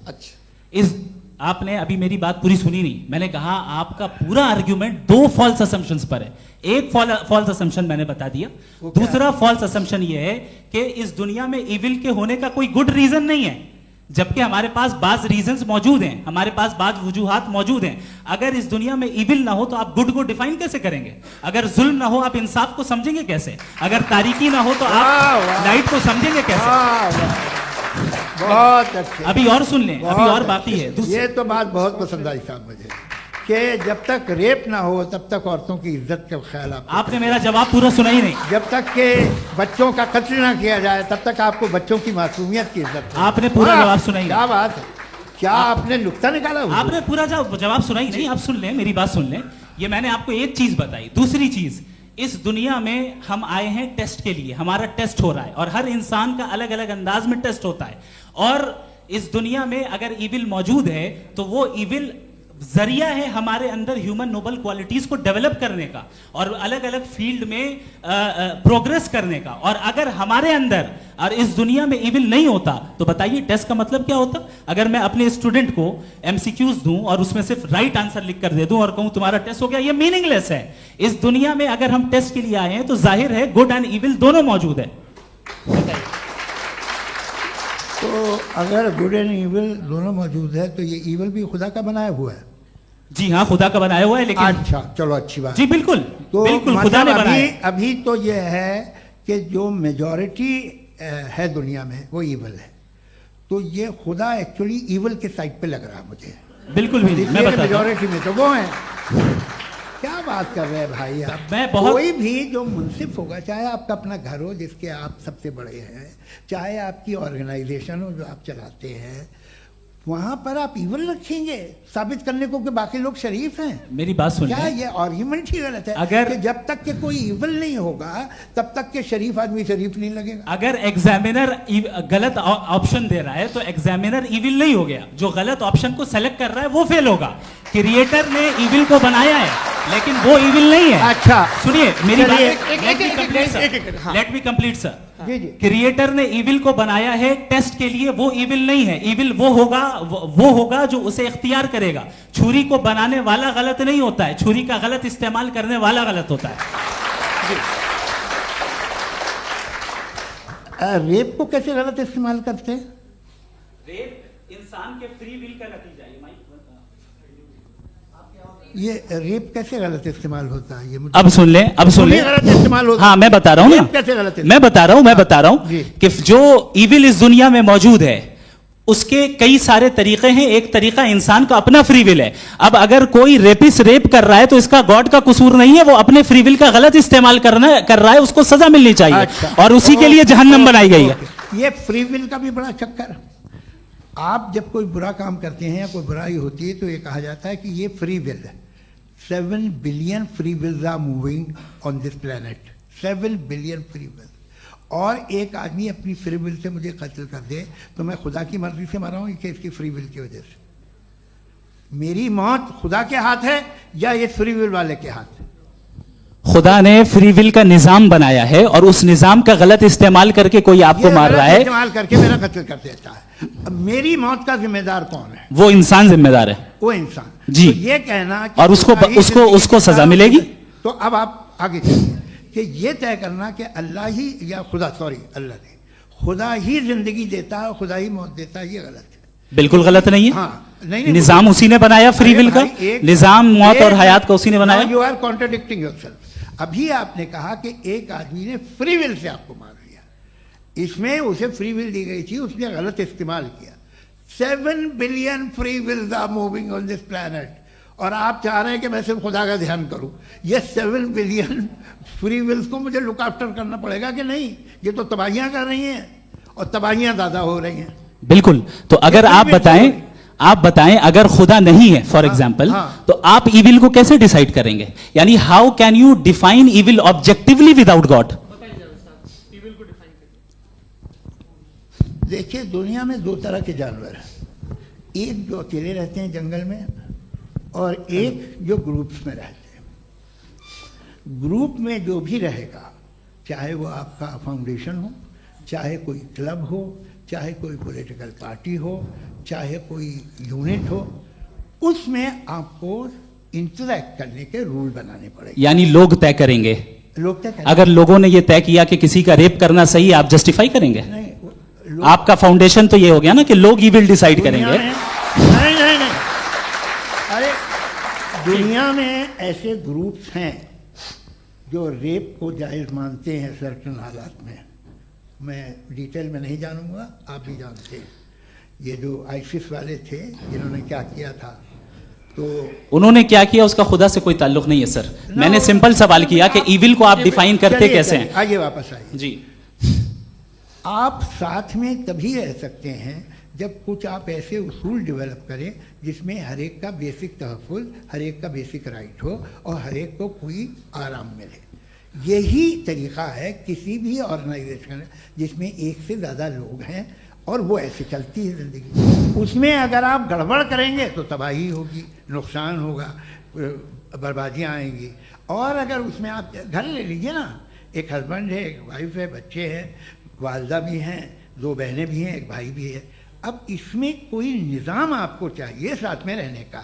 अच्छा, इस आपने अभी मेरी बात पूरी सुनी नहीं। मैंने कहा आपका पूरा आर्ग्यूमेंट दो फॉल्स असम्पशंस पर है। एक फॉल्स असम्पशन मैंने बता दिया, दूसरा फॉल्स असम्पशन ये है कि इस दुनिया में इविल के होने का कोई गुड रीजन नहीं है, जबकि हमारे पास बाज रीजंस मौजूद हैं, हमारे पास बाज वजूहात मौजूद हैं। अगर इस दुनिया में इविल ना हो तो आप गुड को डिफाइन कैसे करेंगे? अगर जुल्म ना हो आप इंसाफ को समझेंगे कैसे? अगर तारीकी ना हो तो आप लाइट को समझेंगे कैसे? बहुत अच्छे। अभी और सुन लें, अभी और बाकी है। ये तो बात बहुत पसंद आई साहब मुझे कि जब तक रेप ना हो तब तक औरतों की इज्जत का ख्याल आपने मेरा जवाब पूरा सुना ही नहीं। जब तक के बच्चों का कत्ल ना किया जाए तब तक आपको बच्चों की मासूमियत की इज्जत। आपने पूरा जवाब सुना ही नहीं। क्या बात है, क्या आपने नुक्ता निकाला? आपने पूरा जवाब सुना ही नहीं। आप सुन लें, मेरी बात सुन लें। ये मैंने आपको एक चीज बताई। दूसरी चीज, इस दुनिया में हम आए हैं टेस्ट के लिए, हमारा टेस्ट हो रहा है और हर इंसान का अलग अलग अंदाज में टेस्ट होता है। और इस दुनिया में अगर इविल मौजूद है तो वो इविल जरिया है हमारे अंदर ह्यूमन नोबल क्वालिटीज को डेवलप करने का और अलग अलग फील्ड में प्रोग्रेस करने का। और अगर हमारे अंदर और इस दुनिया में इविल नहीं होता तो बताइए टेस्ट का मतलब क्या होता? अगर मैं अपने स्टूडेंट को एमसीक्यूज दूं और उसमें सिर्फ राइट आंसर लिख कर दे दूं और कहूं तुम्हारा टेस्ट हो गया, ये मीनिंगलेस है। इस दुनिया में अगर हम टेस्ट के लिए आए हैं तो जाहिर है गुड एंड इविल दोनों मौजूद है। तो अगर गुड एंड इविल दोनों मौजूद है तो ये इविल भी खुदा का बनाया हुआ है? जी हाँ, खुदा का बनाया हुआ है। लेकिन अच्छा, चलो अच्छी बात। जी बिल्कुल, तो बिल्कुल खुदा ने बनाया। अभी तो ये है कि जो मेजॉरिटी है दुनिया में वो इविल है, तो ये खुदा एक्चुअली इविल के साइड पे लग रहा है मुझे। बिल्कुल भी नहीं, मैं बताता हूं। मेजॉरिटी में तो वो है। क्या बात कर रहे हैं भाई आप? कोई भी जो मुंसिफ होगा, चाहे आपका अपना घर हो जिसके आप सबसे बड़े हैं, चाहे आपकी ऑर्गेनाइजेशन हो जो आप चलाते हैं, वहां पर आप इविल रखेंगे साबित करने को कि बाकी लोग शरीफ हैं? मेरी बात सुनिए। क्या ये आर्ग्यूमेंट ही गलत है? अगर कि जब तक के कोई इविल नहीं होगा तब तक के शरीफ आदमी शरीफ नहीं लगेगा। अगर एग्जामिनर गलत ऑप्शन दे रहा है तो एग्जामिनर इविल नहीं हो गया, जो गलत ऑप्शन को सेलेक्ट कर रहा है वो फेल होगा। क्रिएटर ने इविल को बनाया है लेकिन वो इविल नहीं है। अच्छा सुनिए मेरी बात, लेट मी कंप्लीट सर। जी जी। क्रिएटर ने इविल को बनाया है टेस्ट के लिए, वो इविल नहीं है। इविल वो होगा जो उसे इख्तियार करेगा। छुरी को बनाने वाला गलत नहीं होता है, छुरी का गलत इस्तेमाल करने वाला गलत होता है। रेप को कैसे गलत इस्तेमाल करते हैं? रेप इंसान के फ्री विल का नतीजा है। ये रेप कैसे गलत इस्तेमाल होता है? ये मुझे अब सुन लें, अब सुन लें। गलत इस्तेमाल होता है। हाँ मैं बता रहा हूँ ना, कैसे गलत? मैं बता रहा हूँ कि जो इविल इस दुनिया में मौजूद है उसके कई सारे तरीके हैं। एक तरीका इंसान का अपना फ्री विल है। अब अगर कोई रेपिस्ट रेप कर रहा है तो इसका गॉड का कसूर नहीं है, वो अपने फ्री विल का गलत इस्तेमाल कर रहा है, उसको सजा मिलनी चाहिए। अच्छा, और उसी के लिए जहन्नम बनाई गई है। ये फ्री विल का भी बड़ा चक्कर। आप जब कोई बुरा काम करते हैं या कोई बुराई होती है तो ये कहा जाता है कि ये फ्री विल है। 7 billion free wills are moving on this planet. 7 billion free will. और एक आदमी अपनी फ्री विल से मुझे कत्ल कर दे तो मैं खुदा की मर्जी से मरा हूँ कि इसकी फ्री विल की वजह से? मेरी मौत खुदा के हाथ है या ये फ्री विल वाले के हाथ है? खुदा ने फ्री विल का निजाम बनाया है और उस निजाम का गलत इस्तेमाल करके कोई आपको मार रहा है, इस्तेमाल करके मेरा कत्ल कर देता है। अब मेरी मौत का जिम्मेदार कौन है? वो इंसान जिम्मेदार है। वो इंसान। जी। तो ये कहना कि और उसको सजा मिलेगी। तो अब आप आगे चलिए कि ये तय करना कि अल्लाह ही या अल्लाह ने खुदा ही जिंदगी देता है, खुदा ही मौत देता है, ये गलत है। बिल्कुल गलत नहीं है। हाँ, नहीं, निजाम उसी ने बनाया फ्री विल का। निजाम मौत और हयात का उसी ने बनाया। You are contradicting yourself. अभी आपने कहा कि एक आदमी ने फ्री विल से आपको मार दिया, इसमें उसे फ्री विल दी गई थी, उसने गलत इस्तेमाल किया। 7 billion free wills are moving on this planet और आप चाह रहे हैं कि मैं सिर्फ खुदा का ध्यान करूं। ये 7 बिलियन फ्री विल्स को मुझे लुक आफ्टर करना पड़ेगा कि नहीं? ये तो तबाहियां कर रही हैं और तबाहियां ज़्यादा हो रही हैं। बिल्कुल। तो अगर आप बताएं अगर खुदा नहीं है फॉर एग्जाम्पल, तो आप इविल को कैसे डिसाइड करेंगे? यानी how can you define evil objectively without God? देखिए, दुनिया में 2 तरह के जानवर हैं। एक जो अकेले रहते हैं जंगल में और एक जो ग्रुप्स में रहते हैं। ग्रुप में जो भी रहेगा, चाहे वो आपका फाउंडेशन हो, चाहे कोई क्लब हो, चाहे कोई पॉलिटिकल पार्टी हो, चाहे कोई यूनिट हो, उसमें आपको इंटरैक्ट करने के रूल बनाने पड़ेंगे। यानी लोग तय करेंगे। लोग तय करेंगे। अगर लोगों ने यह तय किया कि किसी का रेप करना सही, आप जस्टिफाई करेंगे? नहीं, आपका फाउंडेशन तो ये हो गया ना कि लोग ही विल डिसाइड करेंगे। नहीं। अरे दुनिया में ऐसे ग्रुप्स हैं जो रेप को जायज़ मानते हैं सर्टेन हालात में। मैं डिटेल में नहीं जानूंगा, आप भी जानते हैं। ये जो आईसिस वाले थे जिन्होंने क्या किया था, तो उन्होंने क्या किया उसका खुदा से कोई ताल्लुक नहीं है सर। मैंने सिंपल सवाल किया कि इविल को आप डिफाइन करते कैसे हैं? आगे वापस आइए जी। आप साथ में तभी रह सकते हैं जब कुछ आप ऐसे उसूल डेवलप करें जिसमें हर एक का बेसिक तहफ़्फ़ुज़, हर एक का बेसिक राइट हो और हर एक को कोई आराम मिले। यही तरीक़ा है किसी भी ऑर्गेनाइजेशन जिसमें एक से ज़्यादा लोग हैं और वो ऐसे चलती है ज़िंदगी। उसमें अगर आप गड़बड़ करेंगे तो तबाही होगी, नुकसान होगा, बर्बादियाँ आएंगी। और अगर उसमें आप घर ले लीजिए ना, एक हस्बैंड है, एक वाइफ है, बच्चे हैं, वालदा भी हैं, 2 बहनें भी हैं, एक भाई भी है। अब इसमें कोई निज़ाम आपको चाहिए साथ में रहने का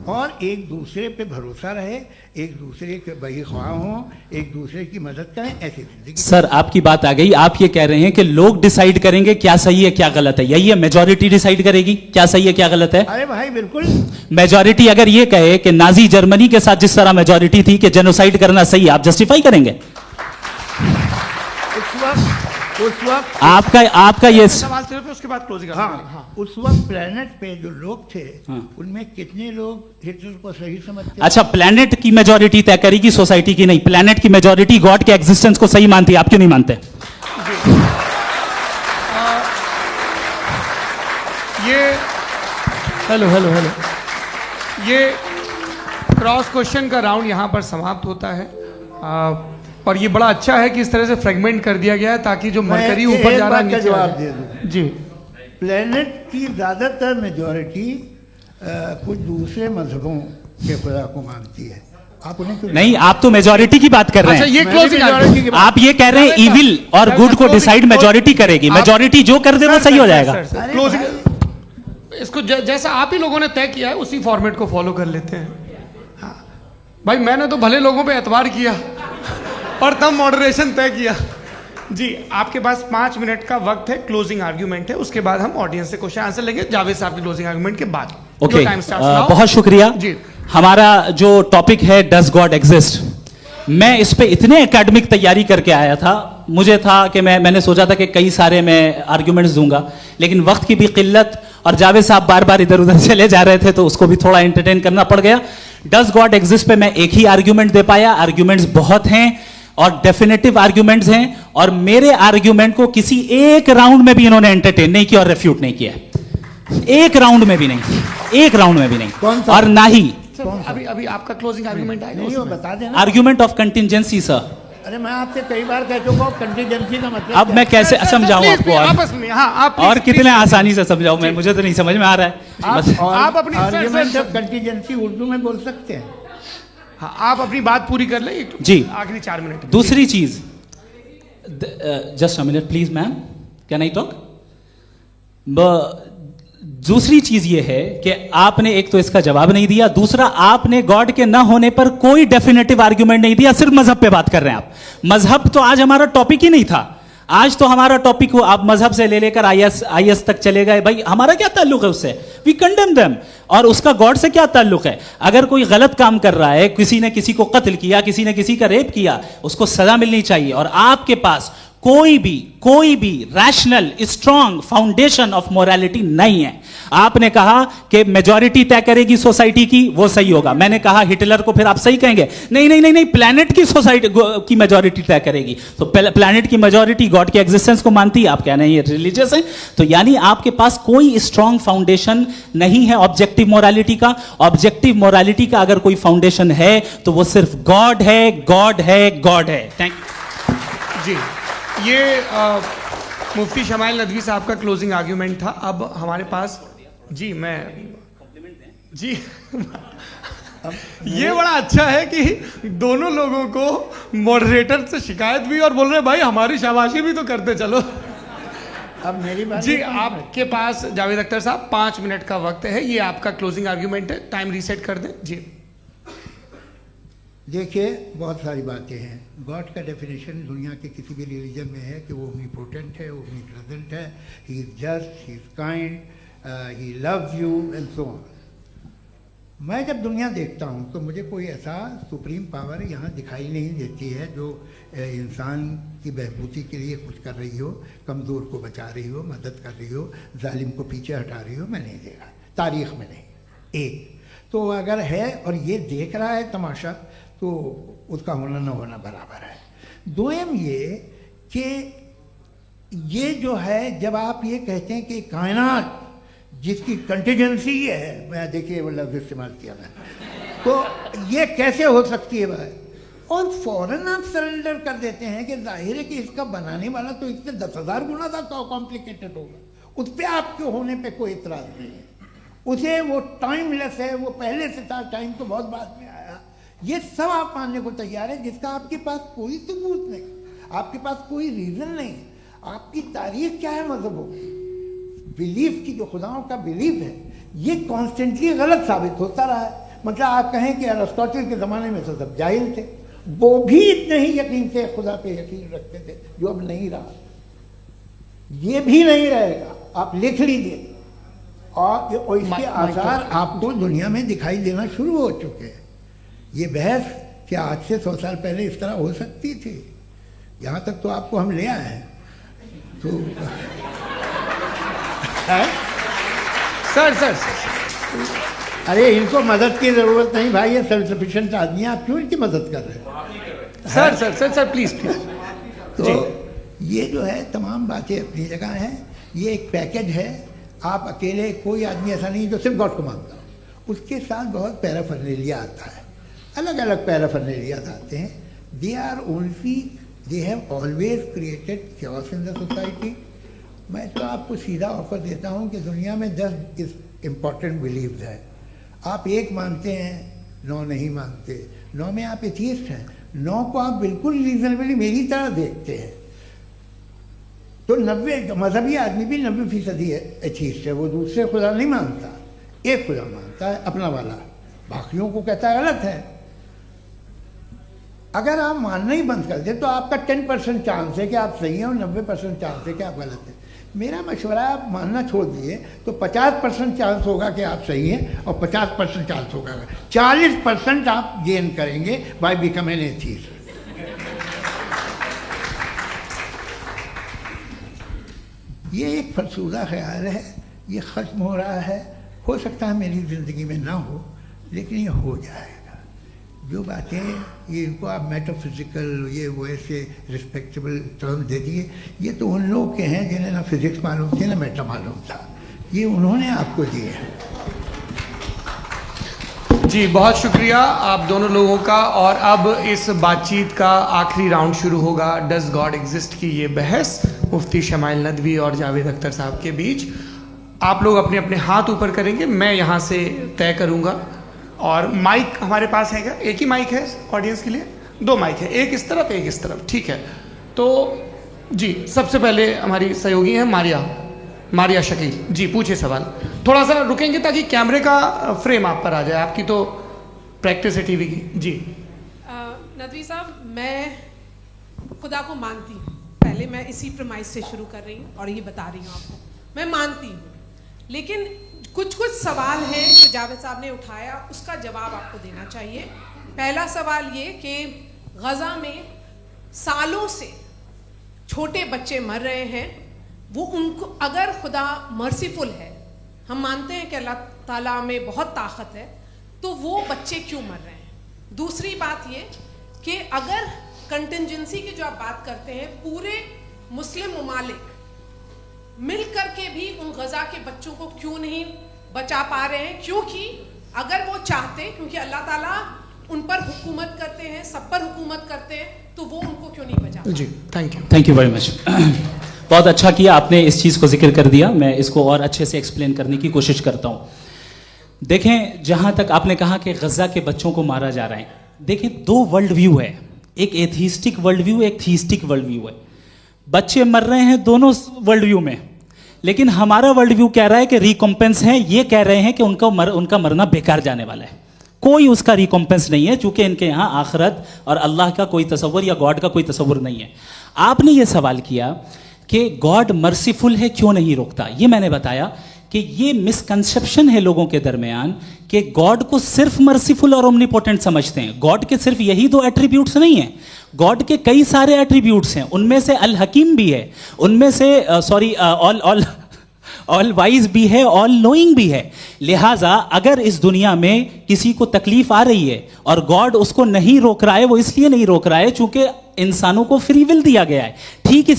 और एक दूसरे पे भरोसा रहे, एक दूसरे के बहीख्वाह हों, एक दूसरे की मदद करें, ऐसी जिंदगी। सर आपकी बात आ गई। आप ये कह रहे हैं कि लोग डिसाइड करेंगे क्या सही है क्या गलत है, यही है? मेजॉरिटी डिसाइड करेगी क्या सही है क्या गलत है? अरे भाई बिल्कुल। मेजॉरिटी अगर ये कहे कि नाजी जर्मनी के साथ जिस तरह मेजॉरिटी थी कि जेनोसाइड करना सही, आप जस्टिफाई करेंगे? उस वक्त आपका ये सवाल सिर्फ उसके बाद क्लोजिंग। हाँ, उस वक्त प्लेनेट पे जो लोग थे उनमें कितने लोग हिटलर को सही समझते? अच्छा, प्लेनेट की मेजॉरिटी तय करेगी, सोसाइटी की नहीं। प्लेनेट की मेजॉरिटी गॉड के एग्जिस्टेंस को सही मानती है, आप क्यों नहीं मानते? हेलो ये क्रॉस क्वेश्चन का राउंड यहाँ पर समाप्त होता है। और ये बड़ा अच्छा है कि इस तरह से फ्रेगमेंट कर दिया गया है ताकि जो मरकरी ऊपर जा रहा है नीचे जवाब दे दूं। जी। प्लेनेट की ज़्यादातर मेजॉरिटी कुछ दूसरे मजहबों के खुदा को मानती है। आप उन्हें क्यों नहीं? आप तो मेजॉरिटी की बात कर रहे हैं। अच्छा, ये क्लोजिंग आप ये कह रहे हैं इविल और गुड को डिसाइड मेजॉरिटी करेगी। मेजॉरिटी जो कर दे वो सही हो जाएगा। क्लोजिंग इसको जैसा आप ही लोगों ने तय किया है उसी फॉर्मेट को फॉलो कर लेते हैं। हाँ भाई, मैंने तो भले लोगों पे एतबार किया और तब मॉडरेशन तय किया। जी, आपके पास 5 मिनट का वक्त है, क्लोजिंग आर्ग्यूमेंट है, उसके बाद हम ऑडियंस से क्वेश्चन आंसर लेंगे जावेद साहब की क्लोजिंग आर्ग्यूमेंट के बाद। ओके, बहुत शुक्रिया जी। हमारा जो टॉपिक है डज गॉड एग्जिस्ट, मैं इस पे इतने एकेडमिक तैयारी करके आया था, मुझे था कि मैंने सोचा था कि कई सारे मैं आर्ग्यूमेंट्स दूंगा, लेकिन वक्त की भी किल्लत और जावेद साहब बार बार इधर उधर चले जा रहे थे तो उसको भी थोड़ा एंटरटेन करना पड़ गया। डज गॉड एग्जिस्ट पे मैं एक ही आर्ग्यूमेंट दे पाया। आर्ग्यूमेंट्स बहुत हैं और डेफिनेटिव आर्ग्यूमेंट्स हैं, और मेरे आर्ग्यूमेंट को किसी एक राउंड में भी इन्होंने एंटरटेन नहीं किया और रेफ्यूट नहीं किया, एक राउंड में भी नहीं, एक राउंड में भी नहीं। और ना ही अभी आपका क्लोजिंग आर्गुमेंट आएगा, नहीं वो बता देना। Argument of contingency sir. अरे मैं आपसे कई बार कह चुका हूँ कंटीजेंसी का मतलब अब मैं कैसे समझाऊं आपको आपस में? हाँ, आप और कितने आसानी से समझाऊं मैं, मुझे तो नहीं समझ में आ रहा है। आप अपनी आर्ग्यूमेंट ऑफ कंटीजेंसी उर्दू में बोल सकते हैं। हाँ, आप अपनी बात पूरी कर लें जी, आखिरी 4 मिनट। दूसरी चीज, just a minute please ma'am, can I talk? दूसरी चीज ये है कि आपने एक तो इसका जवाब नहीं दिया, दूसरा आपने गॉड के ना होने पर कोई डेफिनेटिव आर्ग्यूमेंट नहीं दिया, सिर्फ मजहब पे बात कर रहे हैं आप। मजहब तो आज हमारा टॉपिक ही नहीं था, आज तो हमारा टॉपिक हो, आप मजहब से ले लेकर आईएस तक चले गए। भाई हमारा क्या ताल्लुक है उससे? We condemn them. और उसका गॉड से क्या ताल्लुक है? अगर कोई गलत काम कर रहा है, किसी ने किसी को कत्ल किया, किसी ने किसी का रेप किया, उसको सजा मिलनी चाहिए। और आपके पास कोई भी rational strong foundation of morality नहीं है। आपने कहा कि मेजॉरिटी तय करेगी सोसाइटी की, वो सही होगा। मैंने कहा हिटलर को फिर आप सही कहेंगे, नहीं नहीं नहीं नहीं, प्लैनेट की सोसाइटी की मेजॉरिटी तय करेगी। तो प्लैनेट की मेजॉरिटी गॉड के एग्जिस्टेंस को मानती है, आप कह रहे हैं ये रिलीजियस है। तो यानी आपके पास कोई स्ट्रॉन्ग फाउंडेशन नहीं है ऑब्जेक्टिव मोरालिटी का। ऑब्जेक्टिव मोरालिटी का अगर कोई फाउंडेशन है तो वो सिर्फ गॉड है, गॉड है, गॉड है। थैंक यू जी। ये मुफ्ती शमाइल नदवी साहब का क्लोजिंग आर्ग्यूमेंट था। अब हमारे पास जी ये बड़ा अच्छा है कि दोनों लोगों को मॉडरेटर से शिकायत भी और बोल रहे हैं भाई हमारी शाबाशी भी तो करते चलो। अब मेरी बात जी, आपके पास जावेद अख्तर साहब 5 मिनट का वक्त है, ये आपका क्लोजिंग आर्ग्यूमेंट है, टाइम रीसेट कर दें जी। देखिए, बहुत सारी बातें हैं। गॉड का डेफिनेशन दुनिया के किसी भी रिलीजन में है कि वो ओमनीपोटेंट है, ओमनीप्रेजेंट है, he is just, he is kind, he loves you and so on. मैं जब दुनिया देखता हूँ तो मुझे कोई ऐसा सुप्रीम पावर यहाँ दिखाई नहीं देती है जो इंसान की बहबूदी के लिए कुछ कर रही हो, कमज़ोर को बचा रही हो, मदद कर रही हो, जालिम को पीछे हटा रही हो। मैं नहीं देखा, तारीख़ में नहीं। एक तो अगर है और ये देख रहा है तमाशा, तो उसका होना न होना बराबर है। दोयम ये कि ये जो है, जब आप ये कहते हैं कि कायनात जिसकी कंटीजेंसी है, मैं देखिए वो लफ्ज़ इस्तेमाल किया मैं, तो ये कैसे हो सकती है भाई? और फौरन आप सरेंडर कर देते हैं कि जाहिर है कि इसका बनाने वाला तो इससे 10,000 गुना ज़्यादा कॉम्प्लिकेटेड होगा। उस पर आपके होने पे कोई इतराज़ नहीं है। उसे वो टाइमलेस है, वो पहले से था, टाइम तो बहुत बाद में आया। ये सब आप मानने को तैयार है जिसका आपके पास कोई सबूत नहीं, आपके पास कोई रीज़न नहीं। आपकी तारीफ क्या है मजहबों की? बिलीफ की, जो खुदाओं का बिलीफ है, ये कॉन्स्टेंटली गलत साबित होता रहा है। मतलब आप कहें कि अरिस्टोटल के ज़माने में तो सब जाहिल थे, वो भी इतने ही यकीन से खुदा पे यकीन रखते थे, जो अब नहीं रहा। ये भी नहीं रहेगा, आप लिख लीजिए। और इसके आसार आपको दुनिया में दिखाई देना शुरू हो चुके हैं। ये बहस क्या आज से 100 साल पहले इस तरह हो सकती थी? यहाँ तक तो आपको हम ले आए हैं। तो सर अरे इनको मदद की ज़रूरत नहीं भाई, ये सेल्फ सफिशिएंट आदमी है, आप क्यों इनकी मदद कर रहे हैं? Sir please. तो ये जो है तमाम बातें अपनी जगह हैं। ये एक पैकेज है। आप अकेले, कोई आदमी ऐसा नहीं जो सिर्फ गॉड को मानता हो, उसके साथ बहुत पैराफर्नेलिया आता है, अलग अलग पैराफर्नेलियाज आते हैं। They are only, they have always created chaos in the society. मैं तो आपको सीधा ऑफर देता हूँ कि दुनिया में 10 इम्पॉर्टेंट बिलीव्स हैं। आप 1 मानते हैं, 9 नहीं मानते, 9 में आप एथियस्ट हैं, 9 को आप बिल्कुल रीजनेबली मेरी तरह देखते हैं। तो 90 मजहबी आदमी भी 90% एथियस्ट है। वो दूसरे खुदा नहीं मानता, एक खुदा मानता है, अपना वाला, बाकियों को कहता है गलत है। अगर आप मानना ही बंद कर दें तो आपका 10% चांस है कि आप सही हैं और 90% चांस है कि आप गलत हैं। मेरा मशवरा है, आप मानना छोड़ दिए तो 50% चांस होगा कि आप सही हैं और 50% चांस होगा, 40% आप गेन करेंगे बाय बिकमिंग एन एथियस्ट। ये एक फरसूदा ख्याल है, ये ख़त्म हो रहा है। हो सकता है मेरी ज़िंदगी में ना हो, लेकिन ये हो जाएगा। जो बातें ये इनको आप मेटाफिज़िकल ये वो ऐसे रिस्पेक्टेबल टर्म दे दिए, ये तो उन लोग के हैं जिन्हें ना फिज़िक्स मालूम थी ना मेटा मालूम था, ये उन्होंने आपको दिए हैं। जी बहुत शुक्रिया आप दोनों लोगों का। और अब इस बातचीत का आखिरी राउंड शुरू होगा, डज गॉड एग्जिस्ट की ये बहस मुफ्ती शमाइल नदवी और जावेद अख्तर साहब के बीच। आप लोग अपने अपने हाथ ऊपर करेंगे, मैं यहाँ से तय करूँगा। और माइक हमारे पास है क्या? एक ही माइक है ऑडियंस के लिए? 2 माइक है, एक इस तरफ एक इस तरफ, ठीक है। तो जी सबसे पहले हमारी सहयोगी हैं मारिया शकील जी, पूछिए सवाल। थोड़ा सा रुकेंगे ताकि कैमरे का फ्रेम आप पर आ जाए, आपकी तो प्रैक्टिस है टीवी की। जी नदवी साहब, मैं खुदा को मानती हूँ, पहले मैं इसी प्रमाइस से शुरू कर रही हूँ और ये बता रही हूँ आपको, मैं मानती हूँ। लेकिन कुछ सवाल हैं जो जावेद साहब ने उठाया, उसका जवाब आपको देना चाहिए। पहला सवाल ये कि गज़ा में सालों से छोटे बच्चे मर रहे हैं, वो उनको अगर खुदा मर्सीफुल है, हम मानते हैं कि अल्लाह ताला में बहुत ताकत है, तो वो बच्चे क्यों मर रहे हैं? दूसरी बात ये कि अगर कंटिजेंसी की जो आप बात करते हैं, पूरे मुस्लिम ममालिक मिल करके भी उन गज़ा के बच्चों को क्यों नहीं बचा पा रहे हैं? क्योंकि अगर वो चाहते, क्योंकि अल्लाह ताला उन पर हुकूमत करते हैं, सब पर हुकूमत करते हैं, तो वो उनको क्यों नहीं बचा? जी थैंक यू वेरी मच। बहुत अच्छा किया आपने इस चीज़ को जिक्र कर दिया, मैं इसको और अच्छे से एक्सप्लेन करने की कोशिश करता हूँ। देखें, जहाँ तक आपने कहा कि गज़ा के बच्चों को मारा जा रहा है, देखें 2 वर्ल्ड व्यू है, एक एथीस्टिक वर्ल्ड व्यू, एक थीस्टिक वर्ल्ड व्यू है। बच्चे मर रहे हैं दोनों वर्ल्ड व्यू में, लेकिन हमारा वर्ल्ड व्यू कह रहा है कि रिकॉम्पेंस है, ये कह रहे हैं कि उनका मरना बेकार जाने वाला है, कोई उसका रिकॉम्पेंस नहीं है, चूंकि इनके यहाँ आखिरत और अल्लाह का कोई तसव्वुर या गॉड का कोई तसव्वुर नहीं है। आपने ये सवाल किया कि गॉड मर्सीफुल है, क्यों नहीं रोकता? ये मैंने बताया कि ये मिसकंसेप्शन है लोगों के दरमियान कि गॉड को सिर्फ मर्सीफुल और ओमनीपोटेंट समझते हैं। गॉड के सिर्फ यही 2 एट्रीब्यूट्स नहीं हैं, गॉड के कई सारे एट्रीब्यूट्स हैं, उनमें से अल हकीम भी है, उनमें से ऑल वाइज भी है, ऑल नोइंग भी है। लिहाजा अगर इस दुनिया में किसी को तकलीफ आ रही है और गॉड उसको नहीं रोक रहा है, वो इसलिए नहीं रोक रहा है चूंकि इंसानों को फ्री विल दिया गया है। ठीक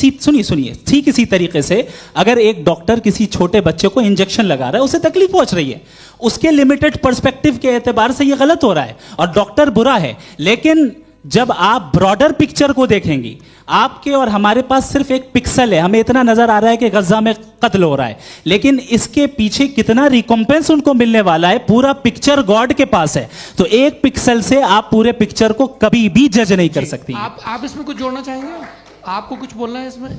इसी तरीके से अगर एक डॉक्टर किसी छोटे बच्चे को इंजेक्शन लगा रहा है, उसे तकलीफ पहुंच रही है, उसके लिमिटेड पर्सपेक्टिव के एतबार से यह गलत हो रहा है और डॉक्टर बुरा है। लेकिन जब आप ब्रॉडर पिक्चर को देखेंगी, आपके और हमारे पास सिर्फ एक पिक्सल है, हमें इतना नजर आ रहा है कि गजा में कत्ल हो रहा है, लेकिन इसके पीछे कितना रिकॉम्पेंस उनको मिलने वाला है, पूरा पिक्चर गॉड के पास है। तो एक पिक्सल से आप पूरे पिक्चर को कभी भी जज नहीं कर सकती। आप इसमें कुछ जोड़ना चाहेंगे? आपको कुछ बोलना है इसमें?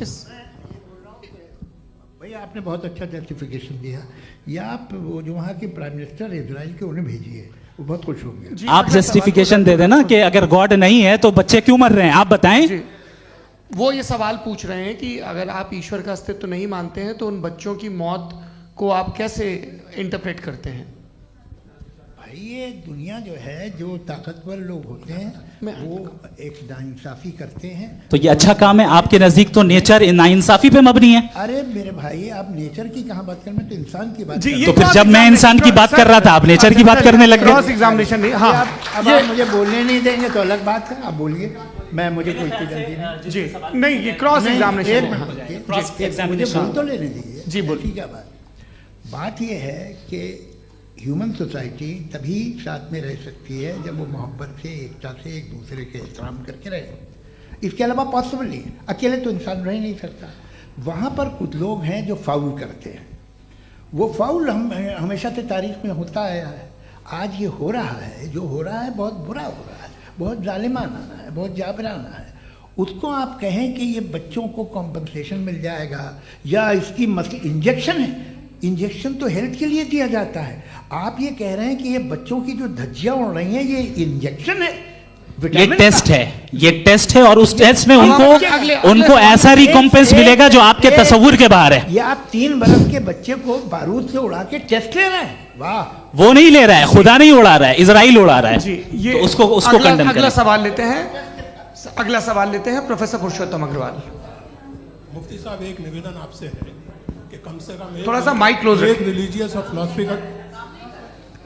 भैया आपने बहुत अच्छा जस्टिफिकेशन दिया, या आप वो जो वहाँ के प्राइम मिनिस्टर इजराइल के उन्हें भेजिए, वो बहुत खुश होंगे। आप जस्टिफिकेशन दे देना कि अगर गॉड नहीं है तो बच्चे क्यों मर रहे हैं, आप बताएं। वो ये सवाल पूछ रहे हैं कि अगर आप ईश्वर का अस्तित्व नहीं मानते हैं तो उन बच्चों की मौत को आप कैसे इंटरप्रेट करते हैं? भाई ये दुनिया जो है, जो ताकतवर लोग होते हैं वो एक नाइंसाफी करते हैं। तो ये अच्छा काम है आपके नजदीक, तो नेचर नाइंसाफी पे मबनी है। अरे मेरे भाई, आप नेचर की कहाँ बात कर रहे हैं, तो इंसान की बात जी, कर। तो फिर जब मैं इंसान की बात कर रहा था, आप नेचर की बात करने लग गए। क्रॉस एग्जामिनेशन नहीं। हाँ, अब आप मुझे बोलने नहीं देंगे तो अलग बात है, आप बोलिए, मुझे कोई जल्दी नहीं। जी नहीं, ये क्रॉस एग्जामिनेशन। मुझे बोल तो लेने दीजिए। जी बोलिए। क्या बात ये है कि ह्यूमन सोसाइटी तभी साथ में रह सकती है जब वो मोहब्बत से, एकता से, एक दूसरे के एहतराम करके रहे। इसके अलावा पॉसिबल नहीं है, अकेले तो इंसान रह नहीं सकता। वहाँ पर कुछ लोग हैं जो फाउल करते हैं, वो फाउल हमेशा से तारीख में होता आया है। आज ये हो रहा है, जो हो रहा है बहुत बुरा हो रहा है, बहुत जालिमाना है, बहुत जाबराना है। उसको आप कहें कि ये बच्चों को कॉम्पनसेशन मिल जाएगा या इसकी इंजेक्शन है, इंजेक्शन तो हेल्थ के लिए दिया जाता है। आप ये कह रहे हैं कि ये बच्चों की जो धज्जियां उड़ रही हैं ये इंजेक्शन है, ये टेस्ट है, ये टेस्ट है और उस टेस्ट में उनको ऐसा रिकॉम्पेंस मिलेगा जो आपके तसव्वुर के बाहर है। ये आप 3 बरस के बच्चे को बारूद से उड़ा के टेस्ट ले रहे हैं। वाह, वो नहीं ले रहा है, खुदा नहीं उड़ा रहा है, इजराइल उड़ा रहा है। जी, ये तो उसको कंडेम अगला सवाल लेते हैं प्रोफेसर पुरुषोत्तम अग्रवाल। मुफ्ती साहब, एक निवेदन आपसे है कि कम से कम थोड़ा सा माइक क्लोज एक रिलीजियस और फिलोसफिकल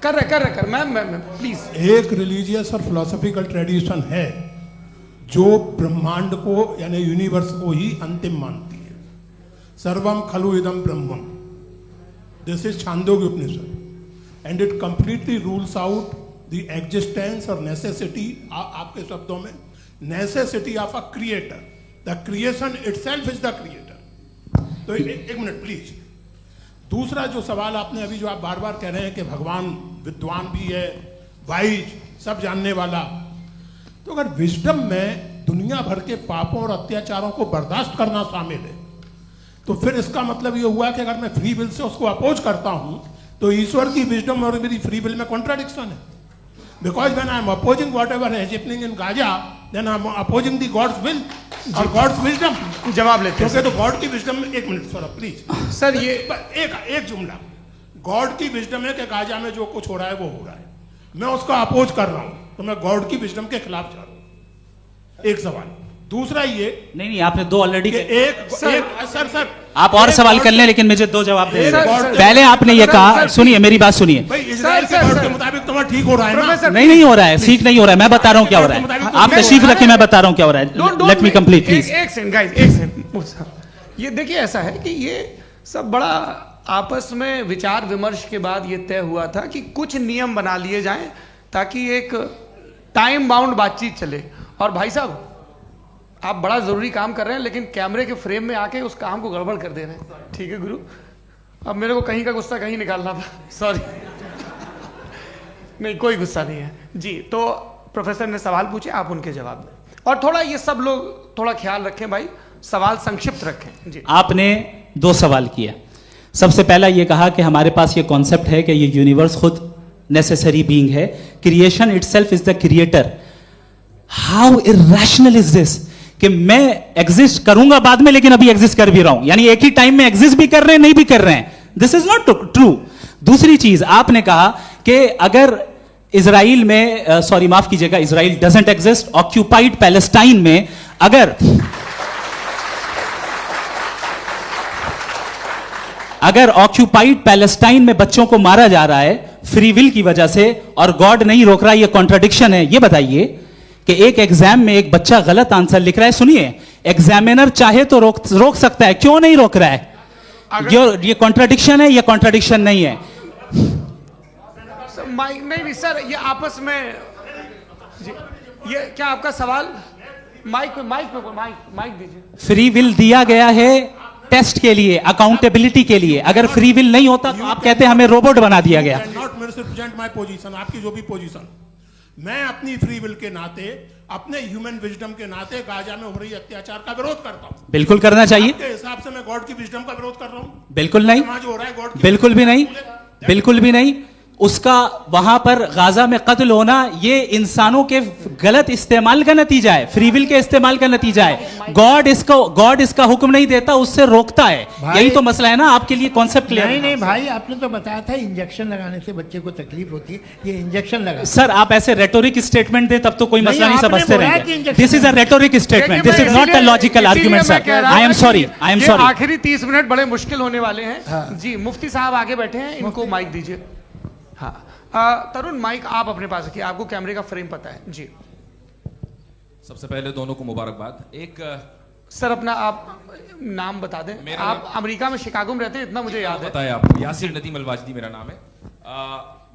कर मैं प्लीज। एक रिलीजियस और फिलोसफिकल ट्रेडिशन है जो ब्रह्मांड को यानी यूनिवर्स को ही अंतिम मानती है। सर्वम खलु इदम ब्रह्मम, this is Chandogya Upanishad, and it completely rules out the existence और नेसेसिटी, आपके शब्दों में necessity of a creator, the creation itself is the creator. तो एक मिनट प्लीज। दूसरा जो सवाल आपने अभी जो आप बार बार कह रहे हैं कि भगवान विद्वान भी है, वाइज, सब जानने वाला, तो अगर विजडम में दुनिया भर के पापों और अत्याचारों को बर्दाश्त करना शामिल है, तो फिर इसका मतलब ये हुआ कि अगर मैं फ्री विल से उसको अपोज करता हूं तो ईश्वर की विजडम और मेरी फ्री विल में कॉन्ट्राडिक्शन है। Because when I am opposing whatever is happening in Gaza, then I am opposing the God's will और गॉड्स विजडम। जवाब लेते हैं क्योंकि तो गॉड की विजडम में, एक मिनट सर प्लीज सर, ये एक जुमला, गॉड की विजडम है कि गाजा में जो कुछ हो रहा है वो हो रहा है, मैं उसका अपोज कर रहा हूं, तो मैं गॉड की विजडम के खिलाफ जा रहा हूं। एक सवाल। दूसरा ये नहीं आपने दो ऑलरेडी। सर आप और सवाल कर लें, लेकिन मुझे दो जवाब दे। सर, पहले आपने ये कहा, सुनिए मेरी बात सुनिए। इजराइल के गॉड के मुताबिक तुम्हारा ठीक हो रहा है ना? नहीं हो रहा है, ठीक नहीं हो रहा है, मैं बता रहा हूँ क्या हो रहा है। आप तशरीफ रखिए, मैं बता रहा हूँ क्या हो रहा है। Let me complete please. एक सेकंड गाइस, एक सेकंड। ये देखिए ऐसा है कि ये सब बड़ा आपस में विचार विमर्श के बाद ये तय हुआ था कि कुछ नियम बना लिए जाएं ताकि एक टाइम बाउंड बातचीत चले। और भाई साहब, आप बड़ा जरूरी काम कर रहे हैं, लेकिन कैमरे के फ्रेम में आके उस काम को गड़बड़ कर दे रहे हैं। ठीक है गुरु, अब मेरे को कहीं का गुस्सा कहीं निकालना था, सॉरी। नहीं, कोई गुस्सा नहीं है जी। तो प्रोफेसर ने सवाल पूछे, आप उनके जवाब दें, और थोड़ा ये सब लोग थोड़ा ख्याल रखें भाई, सवाल संक्षिप्त रखें जी। आपने दो सवाल किया। सबसे पहला ये कहा कि हमारे पास ये कॉन्सेप्ट है कि ये यूनिवर्स खुद नेसेसरी बीइंग है, creation itself is the creator. How irrational is this कि मैं एग्जिस्ट करूंगा बाद में, लेकिन अभी एग्जिस्ट कर भी रहा हूं, यानी एक ही टाइम में एग्जिस्ट भी कर रहे हैं, नहीं भी कर रहे हैं। This is not true. दूसरी चीज आपने कहा कि अगर इजराइल में, सॉरी माफ कीजिएगा, Israel doesn't exist, occupied Palestine में अगर ऑक्यूपाइड पैलेस्टाइन में बच्चों को मारा जा रहा है फ्री विल की वजह से और गॉड नहीं रोक रहा, ये कॉन्ट्रडिक्शन है। ये बताइए कि एक एग्जाम में एक बच्चा गलत आंसर लिख रहा है, सुनिए, एग्जामिनर चाहे तो रोक सकता है, क्यों नहीं रोक रहा है? ये कॉन्ट्रडिक्शन है, ये कॉन्ट्रडिक्शन नहीं है। माइक नहीं सर, ये आपस में जी, ये क्या आपका सवाल? माइक दीजिए। फ्री विल दिया गया है टेस्ट के लिए, अकाउंटेबिलिटी के लिए। अगर फ्री विल नहीं होता तो आप कहते हैं हमें रोबोट बना दिया गया। नॉट मिसरिप्रेजेंट माय पोजीशन, आपकी जो भी पोजीशन, मैं अपनी फ्री विल के नाते, अपने ह्यूमन विजडम के नाते गाजा में हो रही अत्याचार का विरोध करता हूं। बिल्कुल करना चाहिए। आपके हिसाब से मैं गॉड की विजडम का विरोध कर रहा हूं? बिल्कुल नहीं, जो हो रहा है गॉड, बिल्कुल भी नहीं, बिल्कुल भी नहीं। उसका वहां पर गाजा में कत्ल होना ये इंसानों के गलत इस्तेमाल का नतीजा है, फ्री विल के इस्तेमाल का नतीजा है। गॉड इसका हुक्म नहीं देता, उससे रोकता है। यही तो मसला है ना, आपके लिए कॉन्सेप्ट क्लियर नहीं नहीं भाई, आपने तो बताया था इंजेक्शन लगाने से बच्चे को तकलीफ होती है, ये इंजेक्शन लगा। सर आप ऐसे रेटोरिक स्टेटमेंट दे तब तो कोई मसला नहीं समझते रहेंगे। This is a rhetoric statement, this is not a logical argument sir. I am sorry, I am sorry. आखिरी 30 मिनट बड़े मुश्किल होने वाले हैं जी। मुफ्ती साहब आगे बैठे हैं, इनको माइक दीजिए। हाँ तरुण, माइक आप अपने पास रखिए, आपको कैमरे का फ्रेम पता है जी। सबसे पहले दोनों को मुबारकबाद। एक सर अपना आप नाम बता दें। आप अमेरिका में शिकागो में रहते हैं, इतना मुझे याद है। बताया आपको, यासिर नदीम अलवाजदी मेरा नाम है।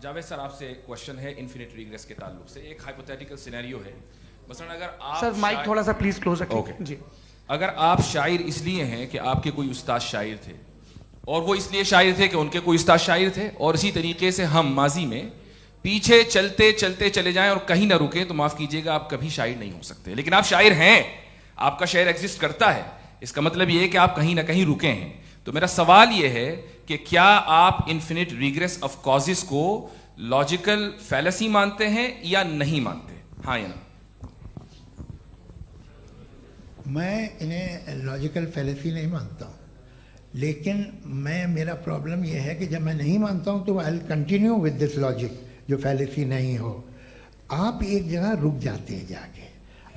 जावेद सर, आपसे एक क्वेश्चन है इन्फिनिट रिग्रेस के ताल्लुक से। एक हाइपोथेटिकल सिनेरियो है, मसलन अगर आप सर माइक थोड़ा सा प्लीज क्लोज रखिए जी। अगर आप शायर इसलिए हैं कि आपके कोई उस्ताद शायर थे, और वो इसलिए शायर थे कि उनके कोई उस्ताद शायर थे, और इसी तरीके से हम माजी में पीछे चलते चलते चले जाएं और कहीं ना रुके, तो माफ कीजिएगा आप कभी शायर नहीं हो सकते। लेकिन आप शायर हैं, आपका शायर एग्जिस्ट करता है, इसका मतलब ये है कि आप कहीं ना कहीं रुके हैं। तो मेरा सवाल ये है कि क्या आप इन्फिनिट रिग्रेस ऑफ कॉजेस को लॉजिकल फैलेसी मानते हैं या नहीं मानते? हाँ या ना? मैं इन्हें लॉजिकल फैलेसी नहीं मानता हूँ, लेकिन मेरा प्रॉब्लम यह है कि जब मैं नहीं मानता हूँ तो I will continue with this logic जो फैलेसी नहीं हो। आप एक जगह रुक जाते हैं जाके,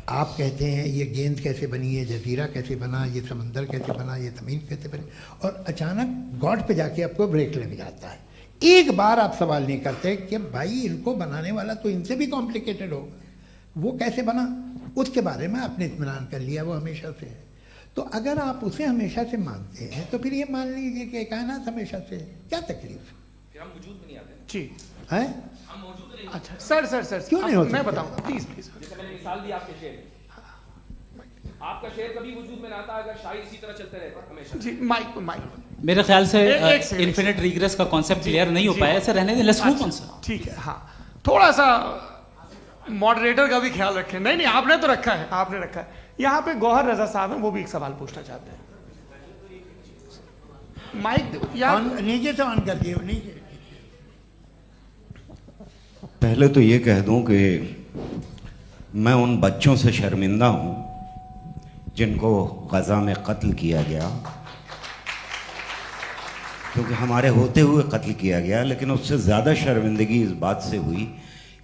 आप कहते हैं ये गेंद कैसे बनी, ये जजीरा कैसे बना, ये समंदर कैसे बना, ये ज़मीन कैसे बनी, और अचानक गॉड पे जाके आपको ब्रेक लग जाता है। एक बार आप सवाल नहीं करते कि भाई इनको बनाने वाला तो इनसे भी कॉम्प्लिकेटेड होगा, वो कैसे बना, उसके बारे में आपने इत्मीनान कर लिया, वो हमेशा से है। तो अगर आप उसे हमेशा से मानते हैं तो फिर ये मान लीजिए कि कायनात हमेशा से है, क्या तकलीफ फिर हम वजूद में नहीं आते जी है? हम मौजूद नहीं। अच्छा सर क्यों नहीं हो मैं सकते? बताऊं प्लीज प्लीज। जैसे मैंने मिसाल दी आपके शेर, आपका शेर कभी वजूद में ना आता अगर शायर इसी तरह चलते रहते हमेशा। जी माइक मेरे ख्याल से एक सेकंड। इन्फिनिट रिग्रेस का कॉन्सेप्ट क्लियर नहीं हो पाया, ऐसे रहने दें, लेट्स मूव ऑन सर। ठीक है, हाँ थोड़ा सा मॉडरेटर का भी ख्याल रखें। नहीं नहीं आपने तो रखा है, आपने रखा है। यहाँ पे गौहर रजा साहब हैं, वो भी एक सवाल पूछना चाहते हैं। माइक यार नीचे से ऑन कर दिए, नीचे। पहले तो ये कह दूं कि मैं उन बच्चों से शर्मिंदा हूं जिनको गजा में कत्ल किया गया, क्योंकि हमारे होते हुए कत्ल किया गया। लेकिन उससे ज़्यादा शर्मिंदगी इस बात से हुई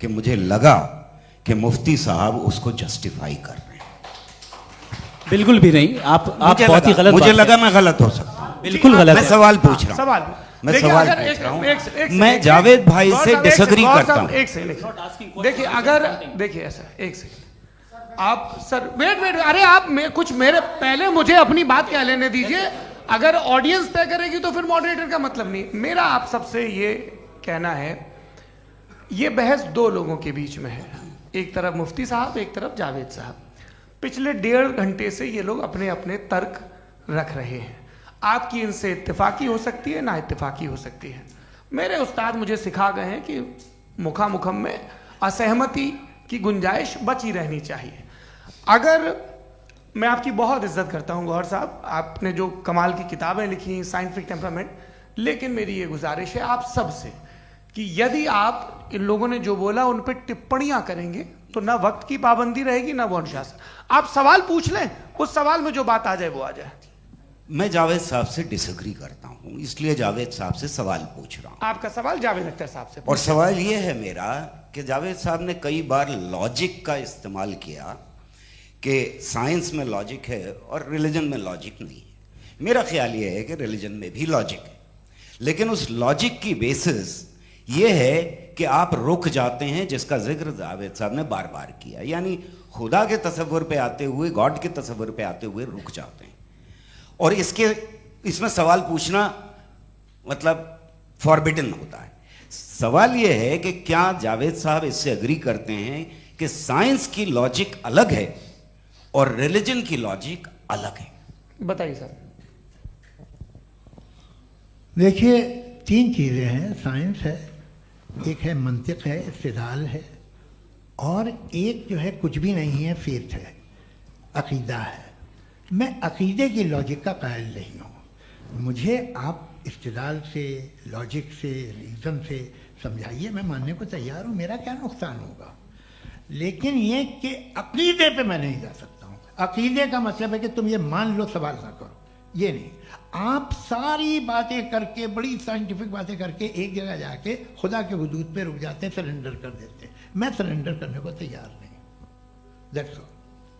कि मुझे लगा कि मुफ्ती साहब उसको जस्टिफाई कर रहे हैं। बिल्कुल भी नहीं, आप बहुत ही गलत, मुझे लगा मैं गलत हो सकता हूं। बिल्कुल गलत मैं है। सवाल पूछ रहा हूं, सवाल मैं देखिए, सवाल अगर पूछ रहा हूं। एक मैं सेकंड, जावेद भाई गौर से साहब, एक डिसएग्री सेकंड, करता गौर हूं। साहब, एक सेकंड देखिए, अगर देखिए ऐसा एक सेकंड आप सर वेट अरे आप कुछ मेरे पहले मुझे अपनी बात क्या लेने दीजिए। अगर ऑडियंस तय करेगी तो फिर मॉडरेटर का मतलब नहीं। मेरा आप सबसे ये कहना है, ये बहस दो लोगों के बीच में है, एक तरफ मुफ्ती साहब, एक तरफ जावेद साहब। पिछले 1.5 घंटे से ये लोग अपने अपने तर्क रख रहे हैं। आपकी इनसे इत्तेफाकी हो सकती है, ना इत्तेफाकी हो सकती है। मेरे उस्ताद मुझे सिखा गए हैं कि मुखामुखम में असहमति की गुंजाइश बची रहनी चाहिए। अगर मैं आपकी बहुत इज्जत करता हूं गौहर साहब, आपने जो कमाल की किताबें लिखी, साइंटिफिक टेम्परामेंट, लेकिन मेरी ये गुजारिश है आप सबसे कि यदि आप इन लोगों ने जो बोला उन पर टिप्पणियां करेंगे तो ना वक्त की पाबंदी रहेगी, ना वो अनुशासन। आप सवाल पूछ लें, उस सवाल में जो बात आ जाए वो आ जाए। मैं जावेद साहब से डिसएग्री करता हूं, इसलिए जावेद साहब से सवाल पूछ रहा हूं। आपका सवाल जावेद अख्तर साहब से। और सवाल ये है मेरा कि जावेद साहब ने कई बार लॉजिक का इस्तेमाल किया कि साइंस में लॉजिक है और रिलीजन में लॉजिक नहीं है। मेरा ख्याल ये है कि रिलीजन में भी लॉजिक है, लेकिन उस लॉजिक की बेसिस ये है कि आप रुक जाते हैं, जिसका जिक्र जावेद साहब ने बार बार किया, यानी खुदा के तसव्वुर पे आते हुए, गॉड के तसव्वुर पे आते हुए रुक जाते हैं। और इसमें सवाल पूछना मतलब फॉरबिडन होता है। सवाल यह है कि क्या जावेद साहब इससे एग्री करते हैं कि साइंस की लॉजिक अलग है और रिलीजन की लॉजिक अलग है? बताइए सर। देखिए 3 चीज़ें हैं, साइंस है, एक है मंतिक है, इस्तिदलाल है, और एक जो है कुछ भी नहीं है, फेथ है, अकीदा है। मैं अकीदे की लॉजिक का कायल नहीं हूँ। मुझे आप इस्तिदलाल से, लॉजिक से, रीज़न से समझाइए, मैं मानने को तैयार हूँ, मेरा क्या नुकसान होगा। लेकिन ये कि अकीदे पे मैं नहीं जा सकता हूँ। अकीदे का मतलब है कि तुम ये मान लो, सवाल ना करो, ये नहीं। आप सारी बातें करके, बड़ी साइंटिफिक बातें करके एक जगह जाके खुदा के वजूद पे रुक जाते हैं, सरेंडर कर देते हैं। मैं सरेंडर करने को तैयार नहीं। दैट्स ऑल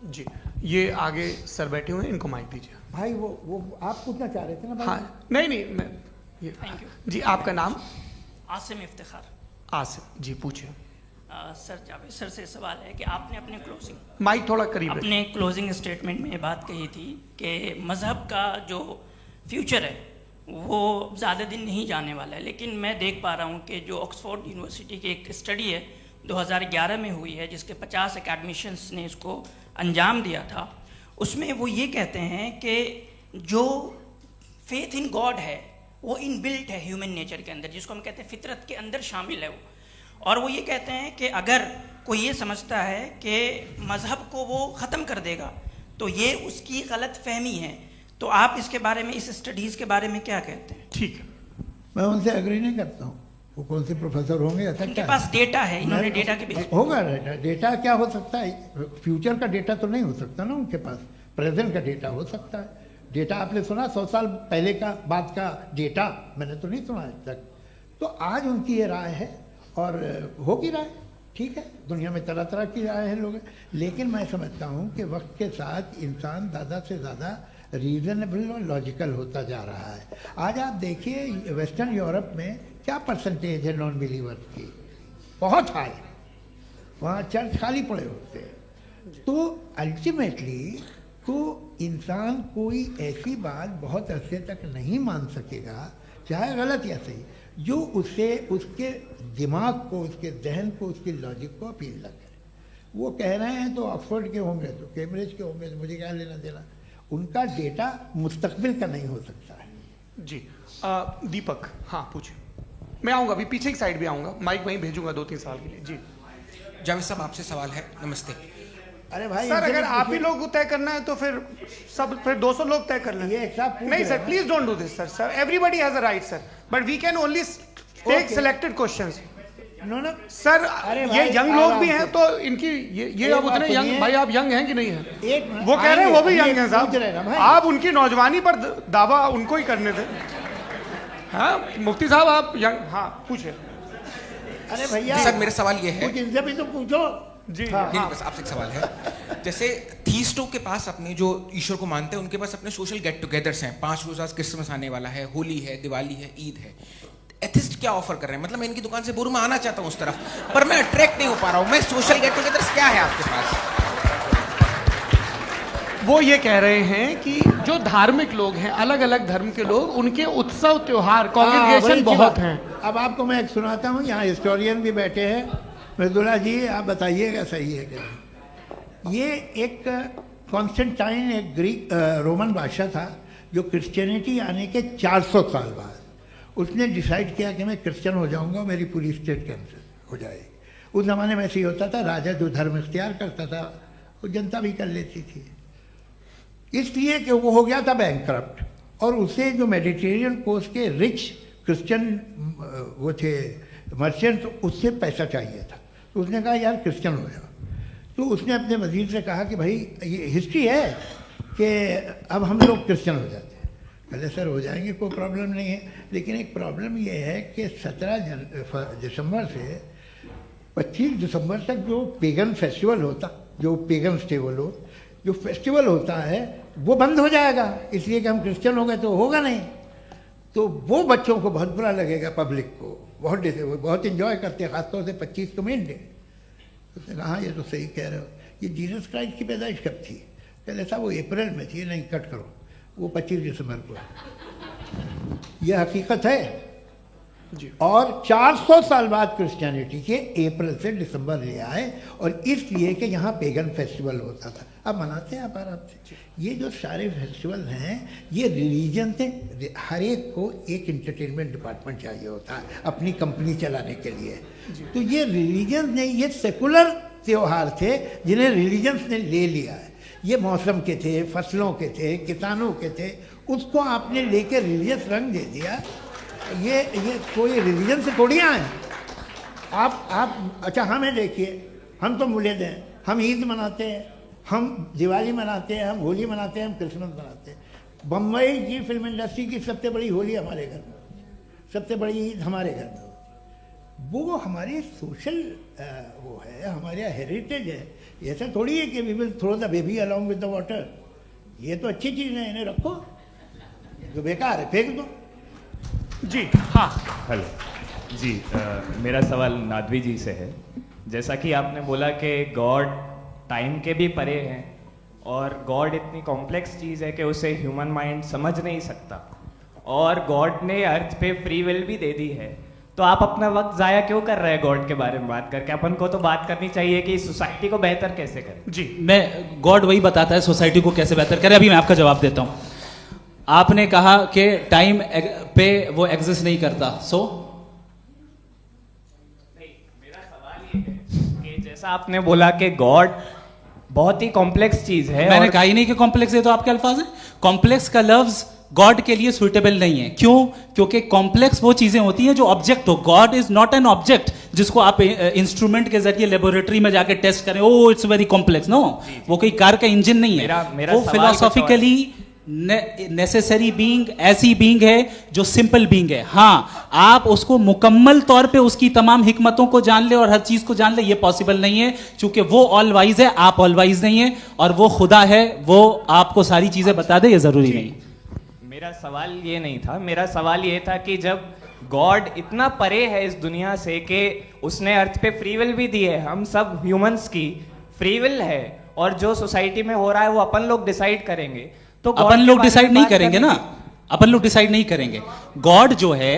जी। ये आगे सर बैठे हुए हैं, इनको माइक दीजिए। भाई। वो आप पूछना चाह रहे थे ना भाई? हाँ नहीं मैं ये थैंक यू जी। आपका नाम? आसिम इफ्तिखार। आसिफ जी, पूछिए। सर जावेद सर से सवाल है कि आपने अपने क्लोजिंग माइक थोड़ा करीब रखिए। अपने क्लोजिंग स्टेटमेंट में ये बात कही थी कि मज़हब का जो फ्यूचर है वो ज़्यादा दिन नहीं जाने वाला है। लेकिन मैं देख पा रहा हूँ कि जो ऑक्सफोर्ड यूनिवर्सिटी की एक स्टडी है 2011 में हुई है, जिसके 50 एकेडमिशियंस ने इसको अंजाम दिया था, उसमें वो ये कहते हैं कि जो फेथ इन गॉड है वो इनबिल्ट है ह्यूमन नेचर के अंदर, जिसको हम कहते हैं फितरत के अंदर शामिल है वो। और वो ये कहते हैं कि अगर कोई ये समझता है कि मज़हब को वो ख़त्म कर देगा तो ये उसकी गलत फहमी है। तो आप इसके बारे में, इस स्टडीज़ के बारे में क्या कहते हैं? ठीक है। मैं उनसे एग्री नहीं करता हूँ। वो कौन से प्रोफेसर होंगे? ऐसा उनके क्या पास डेटा है, इन्होंने डेटा के बेस होगा। डेटा क्या हो सकता है? फ्यूचर का डेटा तो नहीं हो सकता ना उनके पास, प्रेजेंट का डेटा हो सकता है। डेटा आपने सुना 100 साल पहले का बाद का डेटा? मैंने तो नहीं सुना आज तक। तो आज उनकी ये राय है और होगी राय, ठीक है, दुनिया में तरह तरह की राय है लोग, लेकिन मैं समझता हूँ कि वक्त के साथ इंसान ज़्यादा से ज़्यादा रीजनेबल और लॉजिकल होता जा रहा है। आज आप देखिए वेस्टर्न यूरोप में क्या परसेंटेज है नॉन बिलीवर्स की, बहुत हाई, वहाँ चर्च खाली पड़े होते हैं। तो अल्टीमेटली तो इंसान कोई ऐसी बात बहुत अरसे तक नहीं मान सकेगा, चाहे गलत या सही, जो उससे उसके दिमाग को, उसके जहन को, उसके लॉजिक को अपील न करे। वो कह रहे हैं तो ऑक्सफोर्ड के होंगे तो कैम्ब्रिज के होंगे, तो मुझे क्या लेना देना, उनका डेटा मुस्तकबिल का नहीं हो सकता है। जी दीपक, हाँ पूछिए। मैं आऊँगा, अभी पीछे की साइड भी आऊँगा, माइक वहीं भेजूंगा 2-3 साल के लिए। जी जावेद साहब, आपसे सवाल है। नमस्ते। अरे भाई सर, अगर आप ही लोग को तय करना है तो फिर 200 लोग तय कर लें। ये एक साथ नहीं sir, please don't do this sir. Everybody has a right sir, but we can only take selected questions. No sir, ये यंग लोग भी हैं तो इनकी ये आप उतने यंग, सुनिए। भाई आप यंग हैं कि नहीं हैं? एक मिनट, वो कह रहे हैं वो भी आइए, यंग हैं पूछ रहे हैं साहब, भाई। आप उनकी नौजवानी पर दावा उनको ही करने थे। हाँ मुफ्ती साहब आप यंग, हाँ पूछे। अरे भैया सर मेरा सवाल ये है, कुछ इनसे भी तो पूछो। जी नहीं, बस आपसे एक सवाल है। जैसे थीस्टों के पास अपने जो ईश्वर को मानते हैं उनके पास अपने सोशल गेट टुगेदर्स हैं, 5 रोज़ आज क्रिसमस आने वाला है, होली है, दिवाली है, ईद है। एथिस्ट क्या ऑफर कर रहे हैं? मतलब मैं इनकी दुकान से बोलूं, मैं आना चाहता हूं उस तरफ, पर मैं अट्रैक्ट नहीं हो पा रहा हूं। मैं सोशल गेट टुगेदर्स क्या है आपके पास? वो ये कह रहे हैं कि जो धार्मिक लोग हैं, अलग अलग धर्म के लोग, उनके उत्सव त्योहार कांग्रेगेशन बहुत हैं। अब आपको मैं एक सुनाता हूँ, यहाँ हिस्टोरियन भी बैठे हैं। मृदुला जी आप बताइएगा सही है कि नहीं। ये एक कॉन्स्टेंटाइन, एक ग्रीक रोमन बादशाह था जो क्रिश्चियनिटी आने के 400 साल बाद उसने डिसाइड किया कि मैं क्रिश्चियन हो जाऊंगा, मेरी पूरी स्टेट कैंसिल हो जाएगी। उस ज़माने में ऐसे ही होता था, राजा जो धर्म इख्तियार करता था वो जनता भी कर लेती थी, इसलिए कि वो हो गया था बैंकक्रप्ट, और उसे जो मेडिटेरियन कोस्ट के रिच क्रिश्चियन वो थे मर्चेंट, उससे पैसा चाहिए था। तो उसने कहा यार क्रिश्चियन हो जाओ। तो उसने अपने वजीर से कहा कि भाई ये हिस्ट्री है कि अब हम लोग क्रिश्चियन हो जाते हैं। पहले सर हो जाएंगे, कोई प्रॉब्लम नहीं है, लेकिन एक प्रॉब्लम ये है कि 17 दिसंबर से 25 दिसंबर तक जो पेगन फेस्टिवल होता, जो पेगन्स थे वो लोग, जो फेस्टिवल होता है वो बंद हो जाएगा, इसलिए कि हम क्रिश्चियन हो गए तो होगा नहीं। तो वो बच्चों को बहुत बुरा लगेगा, पब्लिक को बहुत इन्जॉय करते हैं, खासतौर से 25 को मेन डे। तो उसने कहा हाँ ये तो सही कह रहे हो, ये जीसस क्राइस्ट की पैदाइश कब थी? पहले साहब वो अप्रैल में थी। नहीं, कट करो, वो 25 दिसंबर को है। यह हकीकत है जी। और 400 साल बाद क्रिश्चियनिटी के अप्रैल से दिसंबर ले आए, और इसलिए कि यहाँ पेगन फेस्टिवल होता था। अब मनाते हैं आप आराम से। ये जो सारे फेस्टिवल हैं ये रिलीजन से, हर एक को एक इंटरटेनमेंट डिपार्टमेंट चाहिए होता है अपनी कंपनी चलाने के लिए। तो ये रिलीजन ने, ये सेकुलर त्यौहार थे जिन्हें रिलीजन्स ने ले लिया है। ये मौसम के थे, फसलों के थे, किसानों के थे, उसको आपने लेके रिलीजियस रंग दे दिया। ये कोई रिलीजन से थोड़ी आए आप। अच्छा हमें देखिए, हम तो मुल्द हैं, हम ईद मनाते हैं, हम दिवाली मनाते हैं, हम होली मनाते हैं, हम क्रिसमस मनाते हैं। बम्बई की फिल्म इंडस्ट्री की सबसे बड़ी होली हमारे घर में, सबसे बड़ी ईद हमारे घर में। वो हमारे सोशल वो है, हमारे हेरिटेज है। ऐसा थोड़ी है कि we will throw the baby along with the water. ये तो अच्छी चीज़ है, इन्हें रखो, जो बेकार है फेंक दो। जी हाँ, हेलो जी, मेरा सवाल नादवी जी से है। जैसा कि आपने बोला कि गॉड टाइम के भी परे हैं, और गॉड इतनी कॉम्प्लेक्स चीज़ है कि उसे ह्यूमन माइंड समझ नहीं सकता, और गॉड ने अर्थ पे फ्री विल भी दे दी है। तो आप अपना वक्त ज़ाया क्यों कर रहे हैं गॉड के बारे में बात करके? अपन को तो बात करनी चाहिए कि सोसाइटी को बेहतर कैसे करें। जी, मैं गॉड वही बताता है सोसाइटी को कैसे बेहतर करे। अभी मैं आपका जवाब देता हूँ। आपने कहा कि टाइम पे वो एग्जिस्ट नहीं करता, मेरा सवाल ये है कि जैसा आपने बोला कि गॉड बहुत ही कॉम्प्लेक्स चीज है। मैंने कहा ही नहीं कि कॉम्प्लेक्स है, तो आपके अल्फाज हैं। कॉम्प्लेक्स का लफ्ज गॉड के लिए सुइटेबल नहीं है। क्यों? क्योंकि कॉम्प्लेक्स वो चीजें होती हैं जो ऑब्जेक्ट हो। God is not an object जिसको आप इंस्ट्रूमेंट के जरिए लेबोरेटरी में जाके टेस्ट करें, oh it's very complex. No, वो कोई कार का इंजन नहीं है। वो फिलोसॉफिकली नेसेसरी बीइंग ऐसी बीइंग है जो सिंपल बीइंग है। हाँ, आप उसको मुकम्मल तौर पे उसकी तमाम हिकमतों को जान ले और हर चीज को जान ले, ये पॉसिबल नहीं है, क्योंकि वो ऑल वाइज है, आप ऑल वाइज नहीं है, और वो खुदा है, वो आपको सारी चीजें बता दे, ये जरूरी नहीं। मेरा सवाल ये नहीं था, मेरा सवाल ये था कि जब गॉड इतना परे है इस दुनिया से कि उसने अर्थ पे फ्री विल भी दी है, हम सब ह्यूमंस की फ्री विल है, और जो सोसाइटी में हो रहा है वो अपन लोग डिसाइड करेंगे, तो अपन लोग डिसाइड नहीं करेंगे ना, अपन लोग डिसाइड नहीं करेंगे। गॉड जो है,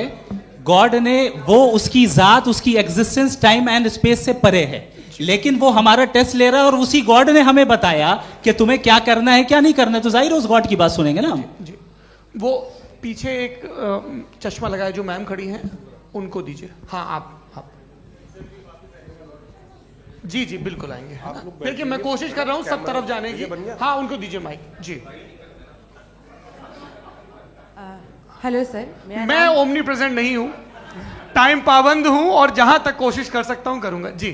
गॉड ने वो उसकी जात, उसकी एग्जिस्टेंस टाइम एंड स्पेस से परे है, लेकिन वो हमारा टेस्ट ले रहा है और उसी गॉड ने हमें बताया कि तुम्हें क्या करना है क्या नहीं करना है, तो जाहिर है उस गॉड की बात सुनेंगे ना हम। जी, वो पीछे एक चश्मा लगाए जो मैम खड़ी हैं, उनको दीजिए। हाँ, आप जी जी बिल्कुल आएंगे। देखिए मैं कोशिश कर रहा हूँ सब तरफ जाने की। हाँ, उनको दीजिए माइक। जी, हेलो सर, मैं ओमनी प्रेजेंट नहीं हूँ, टाइम पाबंद हूँ और जहां तक कोशिश कर सकता हूँ करूंगा। जी,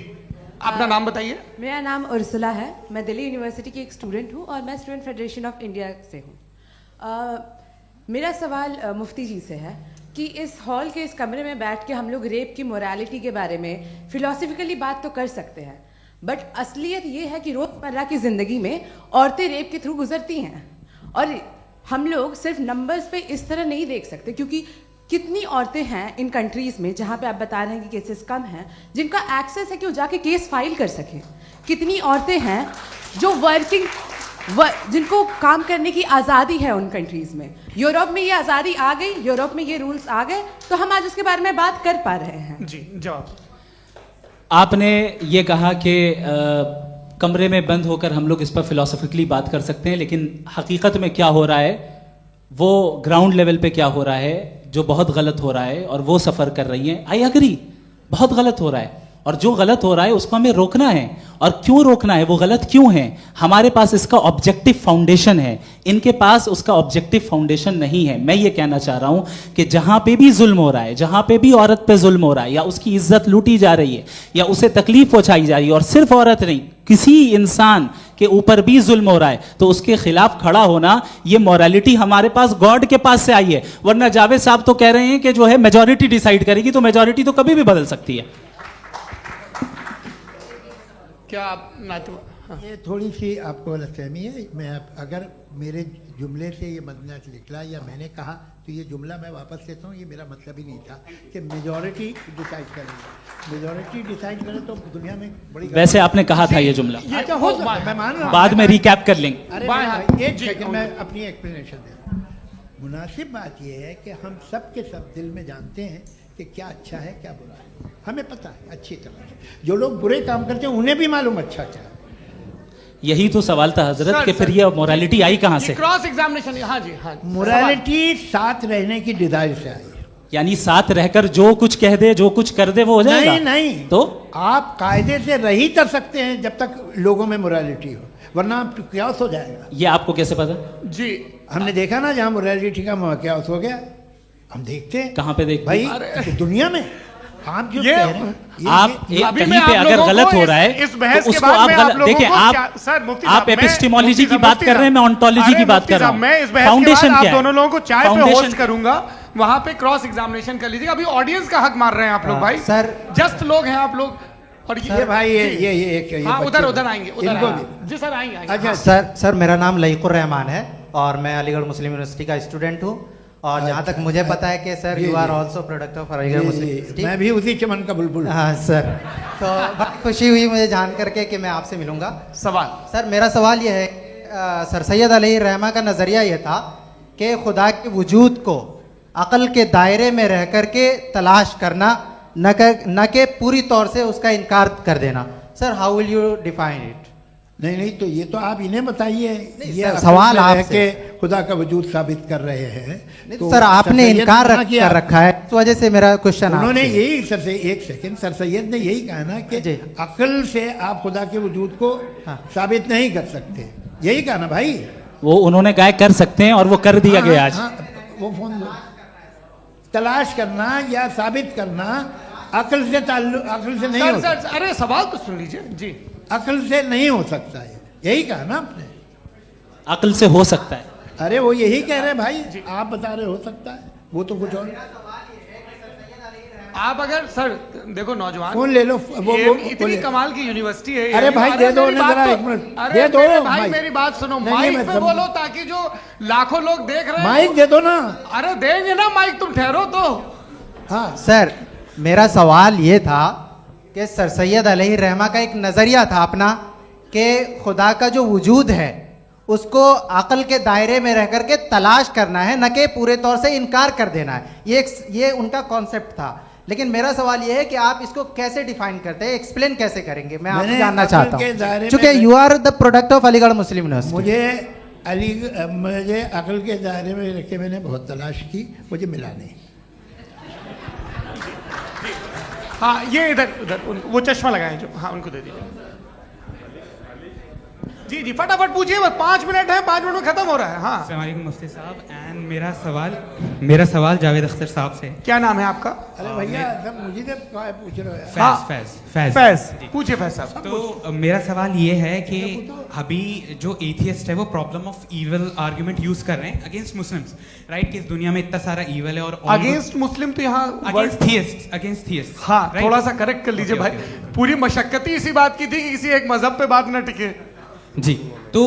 अपना नाम बताइए। मेरा नाम उर्सुला है, मैं दिल्ली यूनिवर्सिटी की एक स्टूडेंट हूँ और मैं स्टूडेंट फेडरेशन ऑफ इंडिया से हूँ। मेरा सवाल मुफ्ती जी से है कि इस हॉल के इस कमरे में बैठ के हम लोग रेप की मोरालिटी के बारे में फिलोसफिकली बात तो कर सकते हैं, बट असलियत ये है कि रोज़मर्रा की ज़िंदगी में औरतें रेप के थ्रू गुजरती हैं, और हम लोग सिर्फ नंबर्स पे इस तरह नहीं देख सकते, क्योंकि कितनी औरतें हैं इन कंट्रीज़ में जहाँ पे आप बता रहे हैं कि केसेस कम हैं, जिनका एक्सेस है कि वो जाके केस फाइल कर सकें। कितनी औरतें हैं जो जिनको काम करने की आज़ादी है उन कंट्रीज़ में। यूरोप में ये आज़ादी आ गई, यूरोप में ये रूल्स आ गए, तो हम आज उसके बारे में बात कर पा रहे हैं। जी, जवाब। आपने ये कहा कि कमरे में बंद होकर हम लोग इस पर फिलोसफिकली बात कर सकते हैं, लेकिन हकीकत में क्या हो रहा है, वो ग्राउंड लेवल पे क्या हो रहा है जो बहुत गलत हो रहा है, और वो सफ़र कर रही हैं। आई अग्री, बहुत गलत हो रहा है, और जो गलत हो रहा है उसको हमें रोकना है। और क्यों रोकना है, वो गलत क्यों है, हमारे पास इसका ऑब्जेक्टिव फाउंडेशन है, इनके पास उसका ऑब्जेक्टिव फाउंडेशन नहीं है। मैं ये कहना चाह रहा हूं कि जहां पे भी जुल्म हो रहा है, जहां पे भी औरत पे जुल्म हो रहा है, या उसकी इज्जत लूटी जा रही है, या उसे तकलीफ पहुंचाई जा रही है, और सिर्फ औरत नहीं, किसी इंसान के ऊपर भी जुल्म हो रहा है, तो उसके खिलाफ खड़ा होना, ये मॉरलिटी हमारे पास गॉड के पास से आई है। वरना जावेद साहब तो कह रहे हैं कि जो है मेजॉरिटी डिसाइड करेगी, तो मेजॉरिटी तो कभी भी बदल सकती है। क्या आप ये थोड़ी सी आपको गलतफहमी है। मैं अगर मेरे जुमले से ये मदनत निकला या मैंने कहा, तो ये जुमला मैं वापस लेता हूँ। ये मेरा मतलब ही नहीं था कि मेजॉरिटी डिसाइड करेंगे। मेजॉरिटी डिसाइड करे तो दुनिया में बड़ी, वैसे आपने कहा था ये जुमला, अच्छा हो सकता है, मैं मान रहा हूँ, बाद में रिकैप कर लेंगे। अरे एक सेकंड, मैं अपनी एक्सप्लेनेशन देता हूँ। मुनासिब बात यह है कि हम सब के सब दिल में जानते हैं कि क्या अच्छा है क्या बुरा है, हमें पता है अच्छी तरह से। जो लोग बुरे काम करते हैं उन्हें भी मालूम अच्छा क्या है। यही तो सवाल था हजरत कि फिर ये मोरालिटी आई कहां से? Cross examination. हाँ जी, हाँ। मोरालिटी साथ रहने की डिजायर से आई, यानी साथ रहकर जो कुछ कह दे, जो कुछ कर दे, वो हो जाएगा। नहीं नहीं, तो आप कायदे से रह ही कर सकते हैं जब तक लोगों में मोरालिटी हो, वरना क्यास हो जाएगा। ये आपको कैसे पता? जी, हमने देखा ना, जहाँ मोरालिटी का क्यास हो गया, हम देखते हैं। कहाँ पे देखते भाई? दुनिया में। आप जो आप कहीं पे अगर गलत हो रहा है तो उसको आप गलत देखिए। आप एपिस्टेमोलॉजी की बात कर रहे हैं, मैं ऑन्टोलॉजी की बात कर रहा हूं। मैं इस बहस के बाद आप दोनों लोगों को चाय पे होस्ट करूंगा, वहां पे क्रॉस एग्जामिनेशन कर लीजिएगा। अभी ऑडियंस का हक मार रहे हैं आप लोग भाई, सर जस्ट लोग हैं आप लोग। और ये भाई ये हाँ, उधर आएंगे, जी सर आएंगे। अच्छा सर, मेरा नाम लईकुर रहमान है और मैं अलीगढ़ मुस्लिम यूनिवर्सिटी का स्टूडेंट हूँ, और जहाँ तक मुझे पता है कि sir you are also product of Aligarh Muslim University. मैं भी उसी चमन का बुलबुल। हाँ सर, तो बहुत खुशी हुई मुझे जान करके कि मैं आपसे मिलूंगा। सवाल सर, मेरा सवाल यह है, सर सैयद अलैहिर्रहमा का नज़रिया यह था कि खुदा के वजूद को अक़ल के दायरे में रह कर के तलाश करना, न कि पूरी तौर से उसका इनकार कर देना। Sir, how will you define it? नहीं, तो ये तो आप इन्हें बताइए। ये सवाल आपसे खुदा का वजूद साबित कर रहे हैं तो सर आपने इनकार कर रखा है, इस वजह से मेरा क्वेश्चन। उन्होंने यही सर से एक सेकंड, सर सैयद ने यही कहा ना कि अक्ल से आप खुदा के वजूद को साबित नहीं कर सकते, यही कहा ना भाई। वो उन्होंने कहा कर सकते हैं और वो कर दिया गया आज। वो फोन तलाश करना या साबित करना अक्ल से अक्ल से नहीं हो सकता। अरे सवाल तो सुन लीजिए जी। अक्ल से नहीं हो सकता है, यही कहा ना आपने। अक्ल से हो सकता है, अरे वो यही कह रहे हैं भाई, आप बता रहे हो सकता है, वो तो कुछ और। आप अगर सर देखो नौजवान फोन ले लो, वो इतनी कमाल की यूनिवर्सिटी है। अरे भाई दे दो उन्हें जरा, एक मिनट दे दो भाई, मेरी बात सुनो, माइक पे बोलो ताकि जो लाखों लोग देख रहे हैं। माइक दे दो ना। अरे देंगे ना माइक, तुम ठहरो तो। हाँ सर, मेरा सवाल ये था कि सर सैयद अलैहि रहमा का एक नज़रिया था अपना कि खुदा का जो वजूद है उसको अक़ल के दायरे में रह करके तलाश करना है, न कि पूरे तौर से इनकार कर देना है। ये उनका कॉन्सेप्ट था। लेकिन मेरा सवाल ये है कि आप इसको कैसे डिफाइन करते हैं, एक्सप्लेन कैसे करेंगे, मैं आपसे जानना चाहता हूँ, क्योंकि you are the product of Aligarh Muslim University. मुझे अक़ल के दायरे में रख के मैंने बहुत तलाश की, मुझे मिला नहीं। हाँ ये इधर वो चश्मा लगाए जो, हाँ उनको दे दीजिए। जी जी फटाफट पूछिए, बस 5 मिनट है, 5 मिनट में खत्म हो रहा है। हाँ अस्सलाम वालेकुम मुफ्ती साहब, एंड मेरा सवाल जावेद अख्तर साहब से। क्या नाम है आपका? अरे भैया सब मुझे पूछ रहे हो। फैज पूछिए फैज साहब। तो मेरा सवाल ये है कि अभी जो एथियस्ट है वो problem of evil argument use कर रहे हैं अगेंस्ट मुस्लिम्स, राइट? कि इस दुनिया में इतना सारा इविल है और अगेंस्ट मुस्लिम तो यहाँ अगेंस्ट थियस्ट। हाँ थोड़ा सा करेक्ट कर लीजिए भाई, पूरी मशक्कत ही इसी बात की थी कि किसी एक मजहब पे बात ना टिके। जी, तो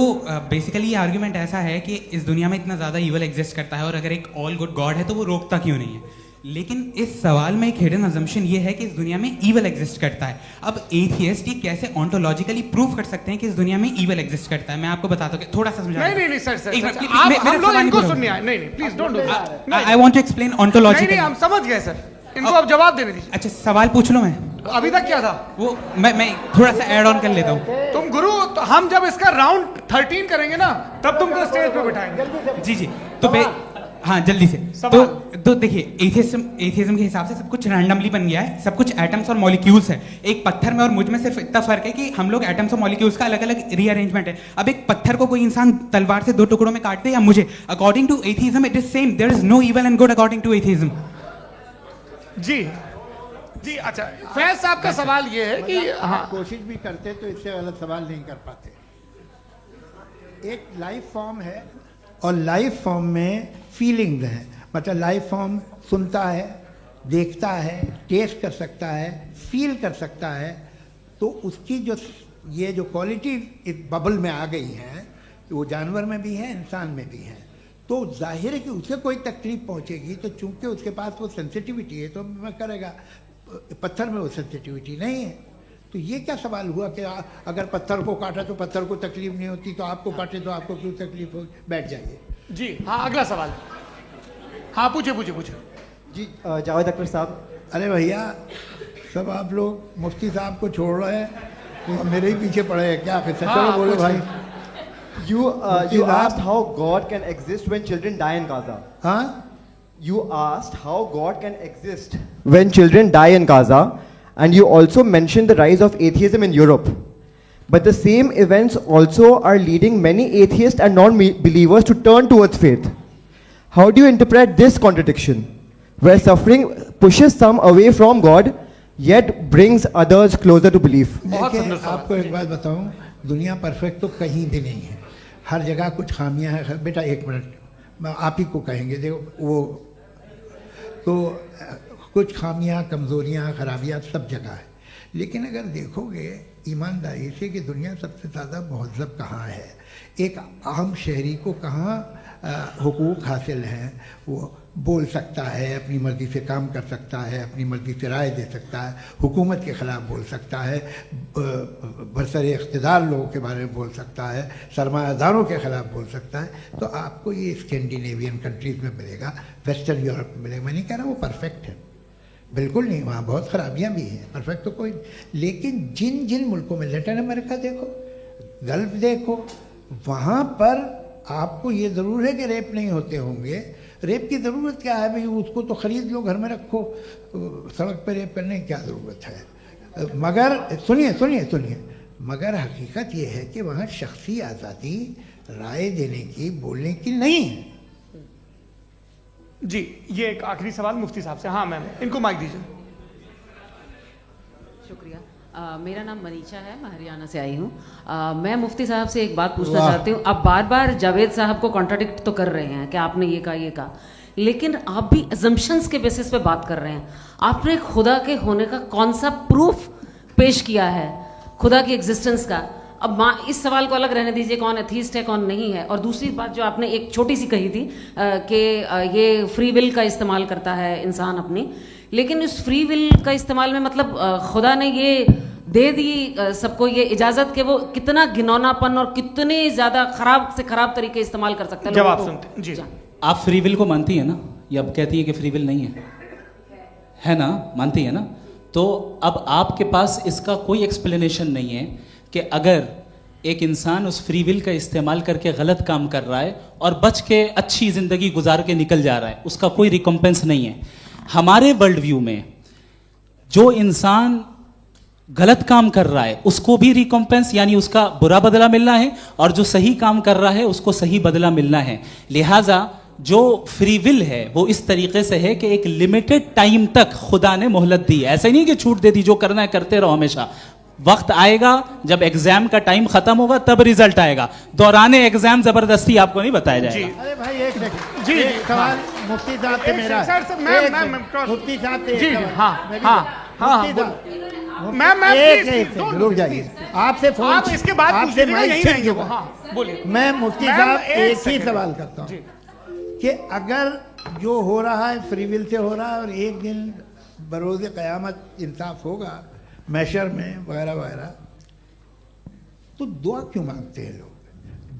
बेसिकली ये आर्गुमेंट ऐसा है कि इस दुनिया में इतना ज़्यादा ईवल एग्जिस्ट करता है और अगर एक ऑल गुड गॉड है तो वो रोकता क्यों नहीं है? लेकिन इस सवाल में एक हिडन अजम्पशन ये है कि इस दुनिया में ईवल एग्जिस्ट करता है। अब एथियस्ट ये कैसे ऑन्टोलॉजिकली प्रूव कर सकते हैं कि इस दुनिया में ईवल एग्जिस्ट करता है? मैं आपको बताता हूँ, थोड़ा सा समझा। नहीं सर, हम लोग इनको सुनिए। नहीं please don't do that. I want to explain ontologically. नहीं हम समझ गए सर, इनको अब जवाब देने दीजिए। अच्छा सवाल पूछ लो। मैं अभी तक क्या था वो मैं थोड़ा सा ऐड ऑन कर लेता हूँ। तुम गुरु, तो हम जब इसका राउंड 13 करेंगे ना तब तुमको स्टेज पे बिठाएंगे। जी तो हाँ जल्दी से। तो देखिए एथियज्म के हिसाब से सब कुछ रैंडमली बन गया है, सब कुछ एटम्स और मॉलिक्यूल्स है। एक पत्थर में और मुझ में सिर्फ इतना फर्क है कि हम लोग एटम्स और मॉलिक्यूल्स का अलग अलग रीअरेंजमेंट है। अब एक पत्थर को कोई इंसान तलवार से 2 टुकड़ों में काटते या मुझे, according to atheism it is same, there is no evil and good according to atheism. जी अच्छा, फैज साहब का सवाल ये है कि हाँ कोशिश भी करते तो इससे गलत सवाल नहीं कर पाते। एक लाइफ फॉर्म है और लाइफ फॉर्म में फीलिंग्स हैं, मतलब लाइफ फॉर्म सुनता है, देखता है, टेस्ट कर सकता है, फील कर सकता है। तो उसकी जो ये जो क्वालिटी इस बबल में आ गई है तो वो जानवर में भी है, इंसान में भी है। तो जाहिर है कि उसे कोई तकलीफ पहुंचेगी, तो चूंकि उसके पास वो सेंसिटिविटी है तो मैं करेगा। पत्थर में वो सेंसिटिविटी नहीं है। तो ये क्या सवाल हुआ कि अगर पत्थर को काटा तो पत्थर को तकलीफ नहीं होती, तो आपको काटे तो आपको क्यों तकलीफ हो? बैठ जाइए। जी हाँ अगला सवाल। हाँ पूछे जी जावेद अख्तर साहब। अरे भैया सब आप लोग मुफ्ती साहब को छोड़ रहे हैं, तो मेरे ही पीछे पड़े हैं क्या? फिर चलो बोलो भाई। You asked how God can exist when children die in Gaza. Huh? You asked how God can exist when children die in Gaza, and you also mentioned the rise of atheism in Europe. But the same events also are leading many atheists and non-believers to turn towards faith. How do you interpret this contradiction, where suffering pushes some away from God, yet brings others closer to belief? आपको एक बात बताऊं, दुनिया perfect तो कहीं भी नहीं है, हर जगह कुछ खामियां हैं। बेटा एक मिनट, आप ही को कहेंगे, देखो वो तो कुछ खामियां, कमज़ोरियां, खराबियां सब जगह है। लेकिन अगर देखोगे ईमानदारी से कि दुनिया सबसे ज़्यादा महज़ब कहाँ है, एक आम शहरी को कहाँ हुकूक हासिल हैं, वो बोल सकता है, अपनी मर्ज़ी से काम कर सकता है, अपनी मर्ज़ी से राय दे सकता है, हुकूमत के ख़िलाफ़ बोल सकता है, बरसरे इक़्तिदार लोगों के बारे में बोल सकता है, सरमायादारों के ख़िलाफ़ बोल सकता है। तो आपको ये स्कैंडिनेवियन कंट्रीज़ में मिलेगा, वेस्टर्न यूरोप में मिलेगा। मैं नहीं कह रहा वो परफेक्ट है, बिल्कुल नहीं, वहाँ बहुत ख़राबियाँ भी हैं, परफेक्ट तो कोई। लेकिन जिन जिन मुल्कों में, लैटिन अमेरिका देखो, गल्फ़ देखो, वहाँ पर आपको ये ज़रूर है कि रेप नहीं होते होंगे। रेप की ज़रूरत क्या है भाई? उसको तो ख़रीद लो, घर में रखो, सड़क पर रेप करने की क्या ज़रूरत है? मगर सुनिए, मगर हकीकत ये है कि वहाँ शख्सी आज़ादी राय देने की, बोलने की नहीं है। जी ये एक आखिरी सवाल मुफ्ती साहब से। हाँ मैम, इनको माइक दीजिए। शुक्रिया। मेरा नाम मनीषा है, मैं हरियाणा से आई हूँ। मैं मुफ्ती साहब से एक बात पूछना चाहती हूँ। आप बार बार जावेद साहब को कॉन्ट्राडिक्ट तो कर रहे हैं कि आपने ये कहा, लेकिन आप भी अजम्पशंस के बेसिस पे बात कर रहे हैं। आपने खुदा के होने का कौन सा प्रूफ पेश किया है, खुदा की एग्जिस्टेंस का? अब इस सवाल को अलग रहने दीजिए, कौन एथीस्ट है कौन नहीं है। और दूसरी बात जो आपने एक छोटी सी कही थी कि ये फ्री विल का इस्तेमाल करता है इंसान अपनी, लेकिन इस फ्री विल का इस्तेमाल में मतलब खुदा ने ये दे दी सबको ये इजाजत कि वो कितना घिनौनापन और कितने ज्यादा खराब से खराब तरीके इस्तेमाल कर सकता है। जवाब सुनते जी। आप फ्री विल को मानती है ना, या अब कहती है कि फ्री विल नहीं है ना? मानती है ना? तो अब आपके पास इसका कोई एक्सप्लेनेशन नहीं है कि अगर एक इंसान उस फ्री विल का इस्तेमाल करके गलत काम कर रहा है और बच के अच्छी जिंदगी गुजार के निकल जा रहा है, उसका कोई रिकम्पेंस नहीं है। हमारे वर्ल्ड व्यू में जो इंसान गलत काम कर रहा है उसको भी रिकम्पेंस यानी उसका बुरा बदला मिलना है, और जो सही काम कर रहा है उसको सही बदला मिलना है। लिहाजा जो फ्री विल है वो इस तरीके से है कि एक लिमिटेड टाइम तक खुदा ने मोहलत दी है। ऐसा नहीं कि छूट दे दी, जो करना है करते रहो हमेशा। वक्त आएगा जब एग्जाम का टाइम खत्म होगा तब रिजल्ट आएगा। दौराने एग्जाम जबरदस्ती आपको नहीं बताया जाएगा। अरे भाई एक सेकंड जी, एक सवाल मुफ्ती साहब से मेरा है। मुफ्ती साहब से एक सवाल। रुक जाइए, आपसे फोन, आप इसके बाद आपसे माइक छीन चुका। बोलिए। मैं मुफ्ती साहब एक ही सवाल करता हूँ कि अगर जो हो रहा है फ्री विल से हो रहा है और एक दिन बरोज़ क़यामत इंसाफ होगा मैशर में वगैरह वगैरह, तो दुआ क्यों मांगते हैं लोग?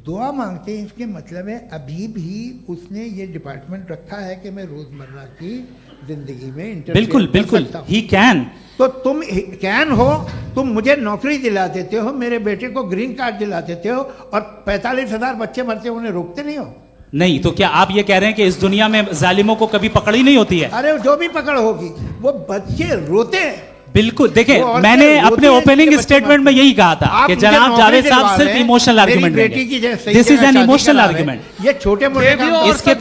दुआ मांगते हैं इसके मतलब है अभी भी उसने ये डिपार्टमेंट रखा है कि मैं रोजमर्रा की जिंदगी में बिल्कुल बिल्कुल ही कैन। तो तुम कैन हो, तुम मुझे नौकरी दिला देते हो, मेरे बेटे को ग्रीन कार्ड दिला देते हो, और 45,000 बच्चे मरते हो उन्हें रोकते नहीं हो। नहीं तो क्या आप ये कह रहे हैं कि इस दुनिया में जालिमों को कभी पकड़ ही नहीं होती है? अरे जो भी पकड़ होगी वो बच्चे रोते हैं। बिल्कुल, देखिए मैंने अपने ओपनिंग स्टेटमेंट में यही कहा था कि जनाब जावेद साहब सिर्फ इमोशनल आर्गुमेंट देंगे। This is an emotional argument. ये छोटे मोटे इसके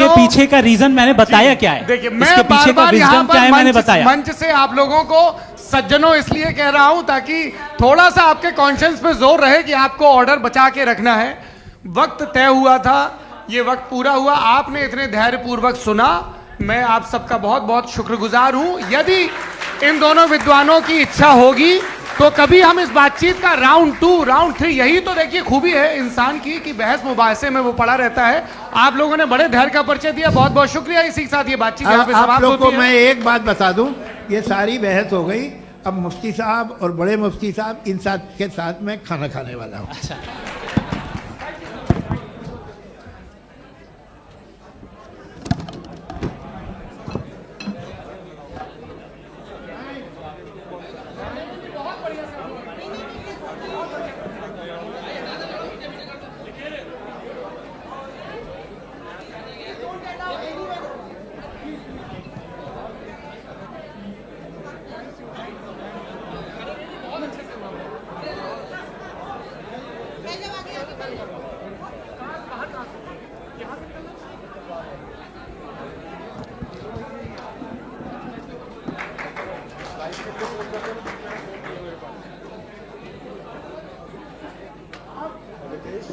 पीछे का रीजन मैंने बताया क्या है, देखिए इसके पीछे का रीजन क्या है मैंने बताया। मंच से आप लोगों को सज्जनों इसलिए कह रहा हूं ताकि थोड़ा सा आपके कॉन्शियंस पे जोर रहे कि आपको ऑर्डर बचा के रखना है। वक्त तय हुआ था, ये वक्त पूरा हुआ, आपने इतने धैर्यपूर्वक सुना, मैं आप सबका बहुत बहुत शुक्रगुजार हूं। यदि इन दोनों विद्वानों की इच्छा होगी तो कभी हम इस बातचीत का राउंड 2 राउंड 3, यही तो देखिए खूबी है इंसान की कि बहस मुबाहसे में वो पड़ा रहता है। आप लोगों ने बड़े धैर्य का परिचय दिया, बहुत बहुत शुक्रिया। इसी के साथ ये बातचीत यहाँ पे समाप्त होती है। आप लोग को मैं एक बात बता दूं, ये सारी बहस हो गई, अब मुफ्ती साहब और बड़े मुफ्ती साहब इन साथ के साथ मैं खाना खाने वाला हूँ।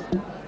Thank you.